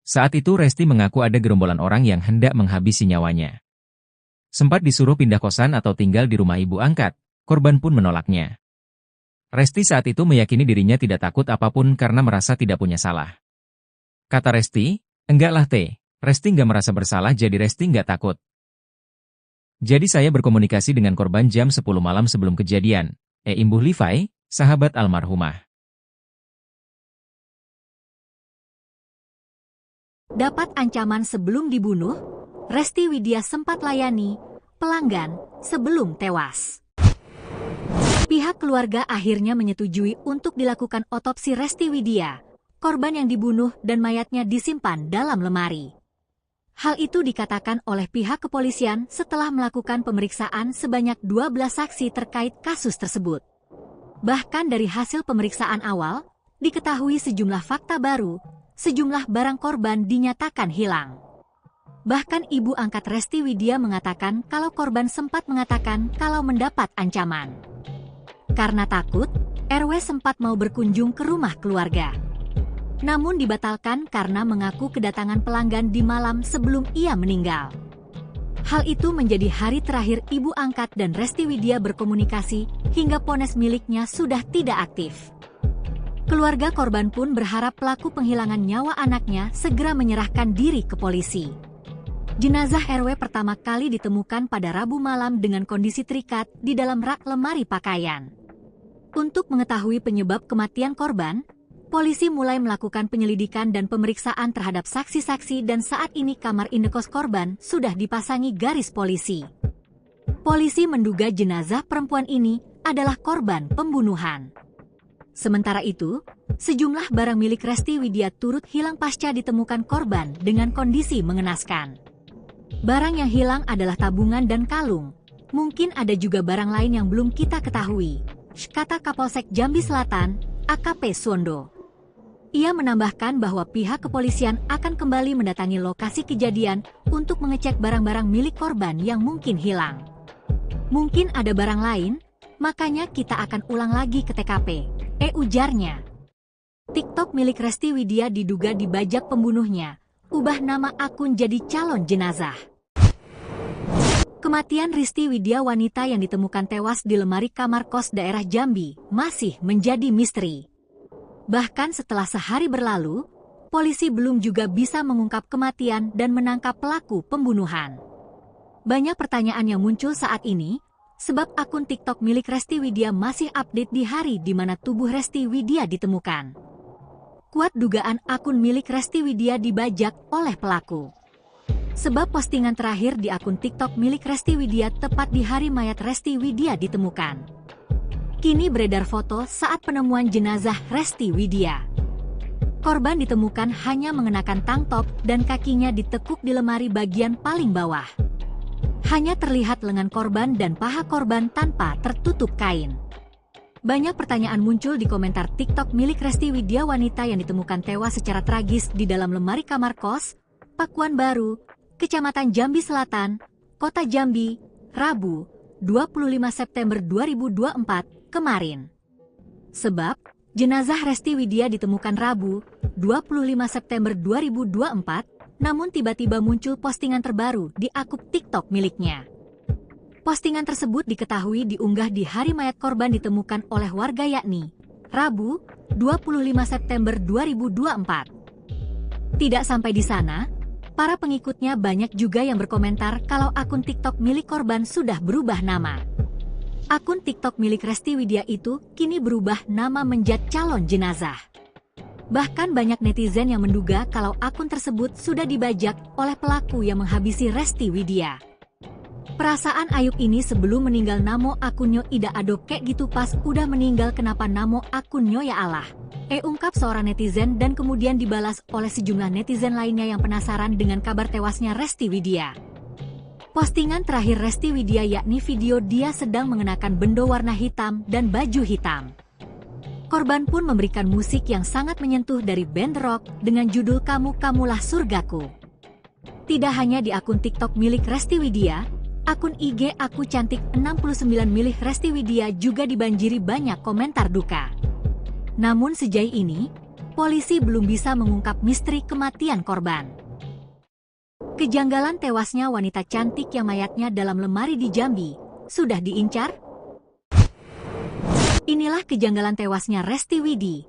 B: Saat itu Resti mengaku ada gerombolan orang yang hendak menghabisi nyawanya. Sempat disuruh pindah kosan atau tinggal di rumah ibu angkat, korban pun menolaknya. Resti saat itu meyakini dirinya tidak takut apapun karena merasa tidak punya salah. Kata Resti, "Enggak lah Teh, Resti nggak merasa bersalah jadi Resti nggak takut. Jadi saya berkomunikasi dengan korban jam 10 malam sebelum kejadian, imbuh Livai, sahabat almarhumah."
A: Dapat ancaman sebelum dibunuh, Resti Widya sempat layani pelanggan sebelum tewas. Pihak keluarga akhirnya menyetujui untuk dilakukan otopsi Resti Widya, korban yang dibunuh dan mayatnya disimpan dalam lemari. Hal itu dikatakan oleh pihak kepolisian setelah melakukan pemeriksaan sebanyak 12 saksi terkait kasus tersebut. Bahkan dari hasil pemeriksaan awal, diketahui sejumlah fakta baru, sejumlah barang korban dinyatakan hilang. Bahkan ibu angkat Resti Widya mengatakan kalau korban sempat mengatakan kalau mendapat ancaman. Karena takut, RW sempat mau berkunjung ke rumah keluarga. Namun dibatalkan karena mengaku kedatangan pelanggan di malam sebelum ia meninggal. Hal itu menjadi hari terakhir ibu angkat dan Resti Widya berkomunikasi hingga ponsel miliknya sudah tidak aktif. Keluarga korban pun berharap pelaku penghilangan nyawa anaknya segera menyerahkan diri ke polisi. Jenazah RW pertama kali ditemukan pada Rabu malam dengan kondisi terikat di dalam rak lemari pakaian. Untuk mengetahui penyebab kematian korban, polisi mulai melakukan penyelidikan dan pemeriksaan terhadap saksi-saksi dan saat ini kamar indekos korban sudah dipasangi garis polisi. Polisi menduga jenazah perempuan ini adalah korban pembunuhan. Sementara itu, sejumlah barang milik Resti Widya turut hilang pasca ditemukan korban dengan kondisi mengenaskan. Barang yang hilang adalah tabungan dan kalung. Mungkin ada juga barang lain yang belum kita ketahui, kata Kapolsek Jambi Selatan, AKP Suwondo. Ia menambahkan bahwa pihak kepolisian akan kembali mendatangi lokasi kejadian untuk mengecek barang-barang milik korban yang mungkin hilang. Mungkin ada barang lain, makanya kita akan ulang lagi ke TKP, ujarnya. TikTok milik Resti Widya diduga dibajak pembunuhnya, ubah nama akun jadi calon jenazah. Kematian Resti Widya, wanita yang ditemukan tewas di lemari kamar kos daerah Jambi, masih menjadi misteri. Bahkan setelah sehari berlalu, polisi belum juga bisa mengungkap kematian dan menangkap pelaku pembunuhan. Banyak pertanyaan yang muncul saat ini, sebab akun TikTok milik Resti Widya masih update di hari di mana tubuh Resti Widya ditemukan. Kuat dugaan akun milik Resti Widya dibajak oleh pelaku. Sebab postingan terakhir di akun TikTok milik Resti Widya tepat di hari mayat Resti Widya ditemukan. Kini beredar foto saat penemuan jenazah Resti Widya. Korban ditemukan hanya mengenakan tank top dan kakinya ditekuk di lemari bagian paling bawah. Hanya terlihat lengan korban dan paha korban tanpa tertutup kain. Banyak pertanyaan muncul di komentar TikTok milik Resti Widya, wanita yang ditemukan tewas secara tragis di dalam lemari kamar kos, Pakuan Baru, Kecamatan Jambi Selatan, Kota Jambi, Rabu, 25 September 2024, kemarin. Sebab, jenazah Resti Widya ditemukan Rabu, 25 September 2024, namun tiba-tiba muncul postingan terbaru di akun TikTok miliknya. Postingan tersebut diketahui diunggah di hari mayat korban ditemukan oleh warga, yakni Rabu, 25 September 2024. Tidak sampai di sana, para pengikutnya banyak juga yang berkomentar kalau akun TikTok milik korban sudah berubah nama. Akun TikTok milik Resti Widya itu kini berubah nama menjadi calon jenazah. Bahkan banyak netizen yang menduga kalau akun tersebut sudah dibajak oleh pelaku yang menghabisi Resti Widya. Perasaan Ayub ini sebelum meninggal namo akunnya ida adok gitu, pas udah meninggal kenapa namo akunnya ya Allah, ungkap seorang netizen, dan kemudian dibalas oleh sejumlah netizen lainnya yang penasaran dengan kabar tewasnya Resti Widya. Postingan terakhir Resti Widya yakni video dia sedang mengenakan bendo warna hitam dan baju hitam. Korban pun memberikan musik yang sangat menyentuh dari band rock dengan judul Kamu Kamulah Surgaku. Tidak hanya di akun TikTok milik Resti Widya, akun IG Aku Cantik 69 milik Resti Widya juga dibanjiri banyak komentar duka. Namun sejauh ini, polisi belum bisa mengungkap misteri kematian korban. Kejanggalan tewasnya wanita cantik yang mayatnya dalam lemari di Jambi sudah diincar. Inilah kejanggalan tewasnya Resti Widya,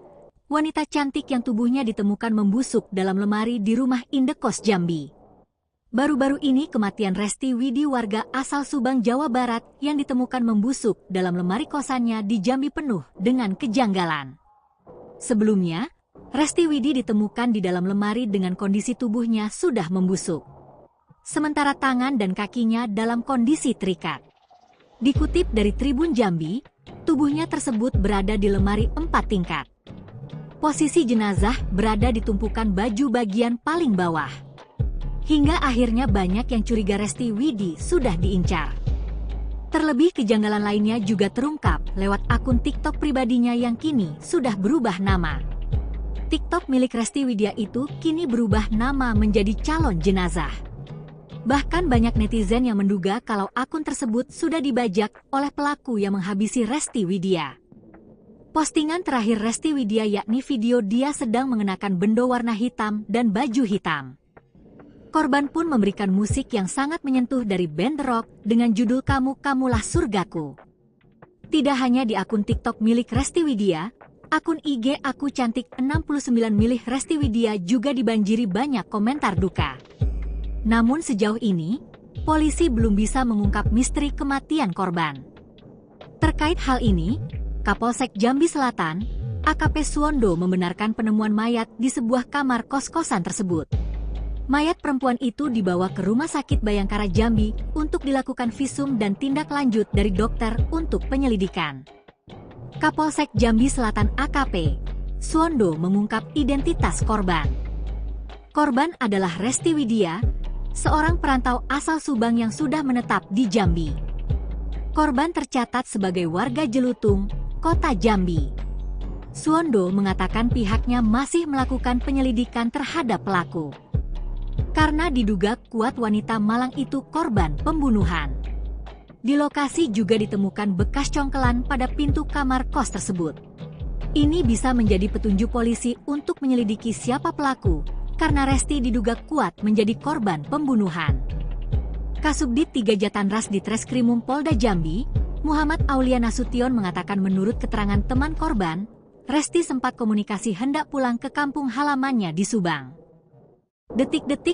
A: wanita cantik yang tubuhnya ditemukan membusuk dalam lemari di rumah indekos Jambi. Baru-baru ini kematian Resti Widya, warga asal Subang, Jawa Barat, yang ditemukan membusuk dalam lemari kosannya di Jambi penuh dengan kejanggalan. Sebelumnya, Resti Widya ditemukan di dalam lemari dengan kondisi tubuhnya sudah membusuk. Sementara tangan dan kakinya dalam kondisi terikat. Dikutip dari Tribun Jambi, tubuhnya tersebut berada di lemari 4 tingkat. Posisi jenazah berada di tumpukan baju bagian paling bawah. Hingga akhirnya banyak yang curiga Resti Widya sudah diincar. Terlebih kejanggalan lainnya juga terungkap lewat akun TikTok pribadinya yang kini sudah berubah nama. TikTok milik Resti Widya itu kini berubah nama menjadi calon jenazah. Bahkan banyak netizen yang menduga kalau akun tersebut sudah dibajak oleh pelaku yang menghabisi Resti Widya. Postingan terakhir Resti Widya yakni video dia sedang mengenakan bendo warna hitam dan baju hitam. Korban pun memberikan musik yang sangat menyentuh dari band rock dengan judul Kamu Kamulah Surgaku. Tidak hanya di akun TikTok milik Resti Widya, akun IG Aku Cantik 69 milik Resti Widya juga dibanjiri banyak komentar duka. Namun sejauh ini, polisi belum bisa mengungkap misteri kematian korban. Terkait hal ini, Kapolsek Jambi Selatan, AKP Suwondo, membenarkan penemuan mayat di sebuah kamar kos-kosan tersebut. Mayat perempuan itu dibawa ke Rumah Sakit Bayangkara Jambi untuk dilakukan visum dan tindak lanjut dari dokter untuk penyelidikan. Kapolsek Jambi Selatan AKP Suwondo mengungkap identitas korban. Korban adalah Resti Widya, seorang perantau asal Subang yang sudah menetap di Jambi. Korban tercatat sebagai warga Jelutung, Kota Jambi. Suwondo mengatakan pihaknya masih melakukan penyelidikan terhadap pelaku. Karena diduga kuat wanita Malang itu korban pembunuhan. Di lokasi juga ditemukan bekas congkelan pada pintu kamar kos tersebut. Ini bisa menjadi petunjuk polisi untuk menyelidiki siapa pelaku, karena Resti diduga kuat menjadi korban pembunuhan. Kasubdit 3 Jatanras di Treskrimum Polda Jambi, Muhammad Aulia Nasution mengatakan menurut keterangan teman korban, Resti sempat komunikasi hendak pulang ke kampung halamannya di Subang. Detik-detik